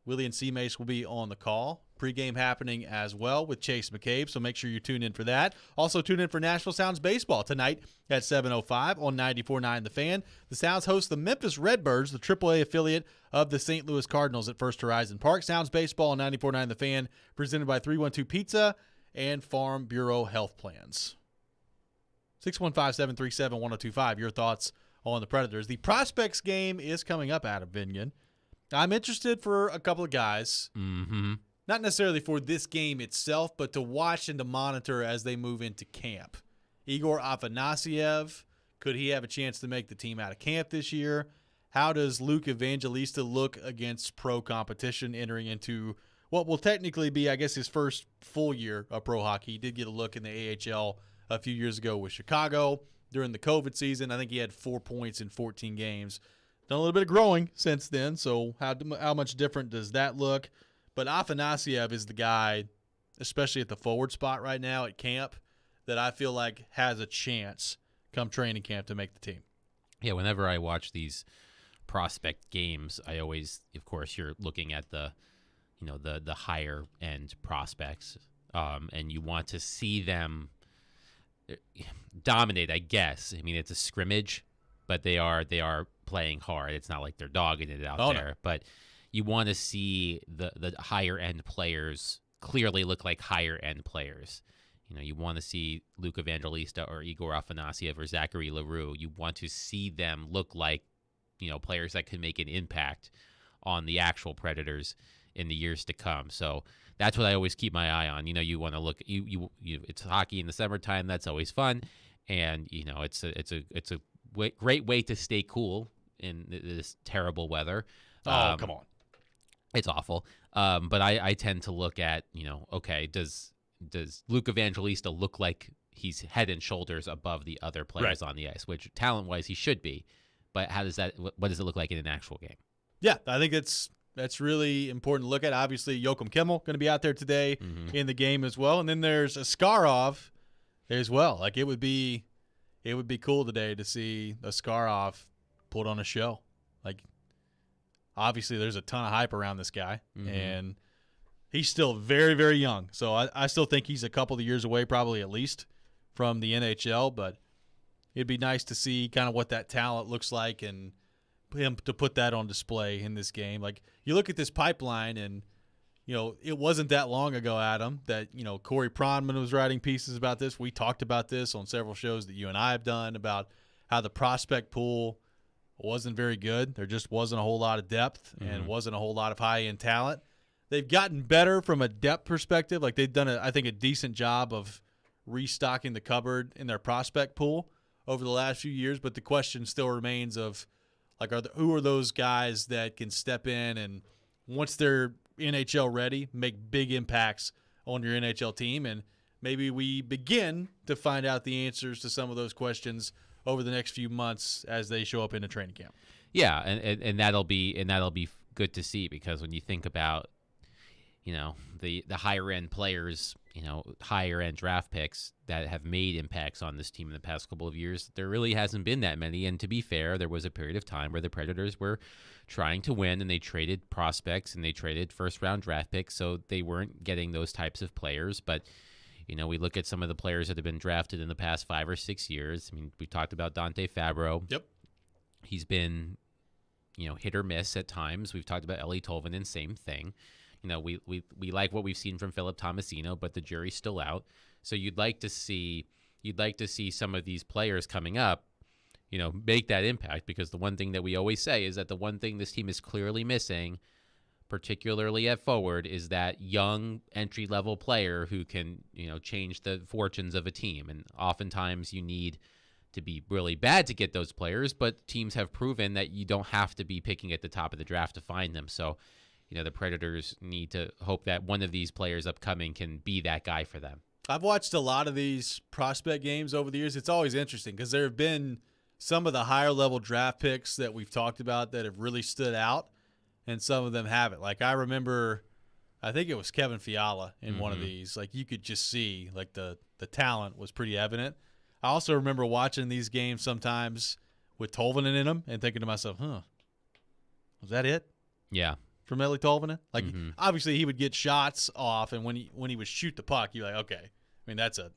Willie and C-Mace will be on the call. Pre-game happening as well with Chase McCabe, so make sure you tune in for that. Also tune in for Nashville Sounds Baseball tonight at 7:05 on 94.9 The Fan. The Sounds host the Memphis Redbirds, the AAA affiliate of the St. Louis Cardinals at First Horizon Park. Sounds Baseball on 94.9 The Fan, presented by 312 Pizza and Farm Bureau Health Plans. 615-737-1025, your thoughts on the Predators. The Prospects game is coming up, Adam Vingan. I'm interested for a couple of guys. Mm-hmm. Not necessarily for this game itself, but to watch and to monitor as they move into camp. Igor Afanasyev, could he have a chance to make the team out of camp this year? How does Luke Evangelista look against pro competition entering into what will technically be, I guess, his first full year of pro hockey? He did get a look in the AHL a few years ago with Chicago during the COVID season. I think he had 4 points in 14 games. Done a little bit of growing since then, so how much different does that look? But Afanasyev is the guy, especially at the forward spot right now at camp, that I feel like has a chance come training camp to make the team. Yeah, whenever I watch these prospect games, I always, of course, you're looking at the higher end prospects, and you want to see them dominate, I guess. I mean, it's a scrimmage, but they are playing hard. It's not like they're dogging it out there, but you want to see the higher end players clearly look like higher end players. You want to see Luke Evangelista or Igor Afanasyev or Zachary LaRue. You want to see them look like, players that can make an impact on the actual Predators in the years to come. So that's what I always keep my eye on. You want to look. You it's hockey in the summertime. That's always fun, and it's a great way to stay cool in this terrible weather. Come on. It's awful. But I tend to look at, okay, does Luke Evangelista look like he's head and shoulders above the other players on the ice, which talent-wise he should be. But what does it look like in an actual game? Yeah, I think that's really important to look at. Obviously, Joachim Kimmel going to be out there today in the game as well. And then there's Askarov as well. Like, it would be cool today to see Askarov put on a show. Like, obviously, there's a ton of hype around this guy, and he's still very, very young. So I still think he's a couple of years away, probably at least, from the NHL. But it'd be nice to see kind of what that talent looks like and him to put that on display in this game. Like, you look at this pipeline, and it wasn't that long ago, Adam, that Corey Pronman was writing pieces about this. We talked about this on several shows that you and I have done about how the prospect pool wasn't very good. There just wasn't a whole lot of depth and wasn't a whole lot of high-end talent. They've gotten better from a depth perspective. Like, they've done, I think, a decent job of restocking the cupboard in their prospect pool over the last few years. But the question still remains of, like, who are those guys that can step in and, once they're NHL ready, make big impacts on your NHL team? And maybe we begin to find out the answers to some of those questions over the next few months as they show up in a training camp. Yeah, and that'll be good to see, because when you think about, the higher end players, higher end draft picks that have made impacts on this team in the past couple of years, there really hasn't been that many. And to be fair, there was a period of time where the Predators were trying to win, and they traded prospects and they traded first-round draft picks, so they weren't getting those types of players. But we look at some of the players that have been drafted in the past 5 or 6 years. I mean, we talked about Dante Fabro. Yep. He's been, hit or miss at times. We've talked about Eeli Tolvanen, same thing. We like what we've seen from Philip Tomasino, but the jury's still out. So you'd like to see some of these players coming up, make that impact, because the one thing that we always say is that the one thing this team is clearly missing, particularly at forward, is that young entry-level player who can, change the fortunes of a team. And oftentimes you need to be really bad to get those players, but teams have proven that you don't have to be picking at the top of the draft to find them. So, the Predators need to hope that one of these players upcoming can be that guy for them. I've watched a lot of these prospect games over the years. It's always interesting because there have been some of the higher-level draft picks that we've talked about that have really stood out, and some of them haven't. Like, I remember, I think it was Kevin Fiala in one of these. Like, you could just see, like, the talent was pretty evident. I also remember watching these games sometimes with Tolvanen in them and thinking to myself, was that it? Yeah. From Eeli Tolvanen? Like, obviously he would get shots off, and when he would shoot the puck, you're like, okay. I mean, that's a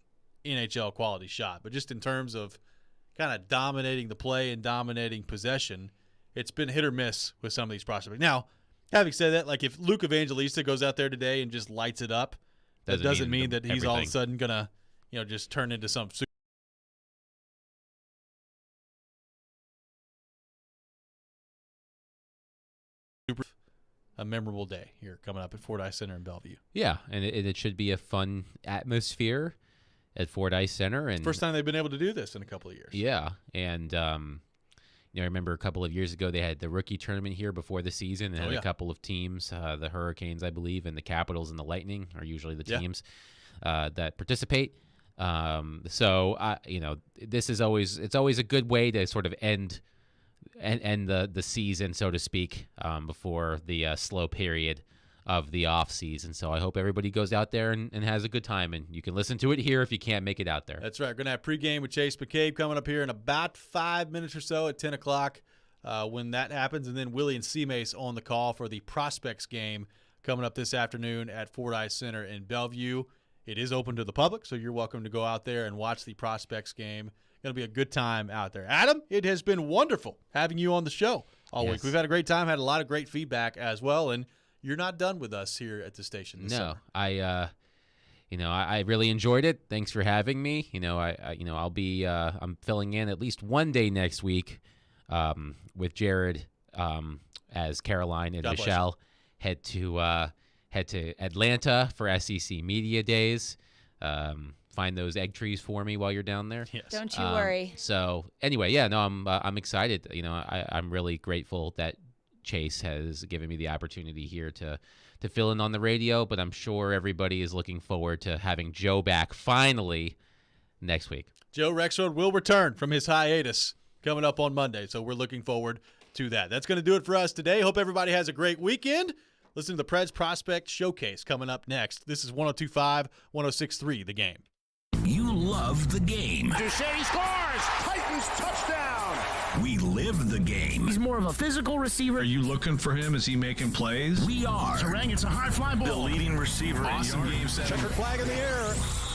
NHL quality shot. But just in terms of kind of dominating the play and dominating possession, it's been hit or miss with some of these prospects. Now, having said that, like if Luke Evangelista goes out there today and just lights it up, that doesn't mean that he's all of a sudden going to, just turn into some super. A memorable day here coming up at Fordyce Center in Bellevue. Yeah, and it should be a fun atmosphere at Fordyce Center. And first time they've been able to do this in a couple of years. Yeah, and I remember a couple of years ago they had the rookie tournament here before the season, and had a couple of teams, the Hurricanes, I believe, and the Capitals and the Lightning are usually the teams that participate. So this is always a good way to sort of end the season, so to speak, before the slow period of the off season. So I hope everybody goes out there and has a good time, and you can listen to it here if you can't make it out there. That's right. We're going to have pregame with Chase McCabe coming up here in about 5 minutes or so at 10 o'clock when that happens, and then Willie and Seamace on the call for the Prospects game coming up this afternoon at Fordyce Center in Bellevue. It is open to the public, so you're welcome to go out there and watch the Prospects game. Going to be a good time out there. Adam, it has been wonderful having you on the show all week. We've had a great time, had a lot of great feedback as well, and you're not done with us here at the station this summer. I really enjoyed it. Thanks for having me. I'll be I'm filling in at least one day next week with Jared as Caroline and Michelle head to Atlanta for SEC Media Days. Find those egg trees for me while you're down there. Yes. Don't you worry. So anyway, I'm excited. I'm really grateful that Chase has given me the opportunity here to fill in on the radio, but I'm sure everybody is looking forward to having Joe back finally next week. Joe Rexrode will return from his hiatus coming up on Monday, so we're looking forward to that. That's going to do it for us today. Hope everybody has a great weekend. Listen to the Preds Prospect Showcase coming up next. This is 102.5, 106.3 The Game. You love the game. Duchesne scores! Titans touchdown! We live the game. He's more of a physical receiver. Are you looking for him? Is he making plays? We are. Terang, it's a high fly ball. The leading receiver. Awesome game set. Checker flag in the air.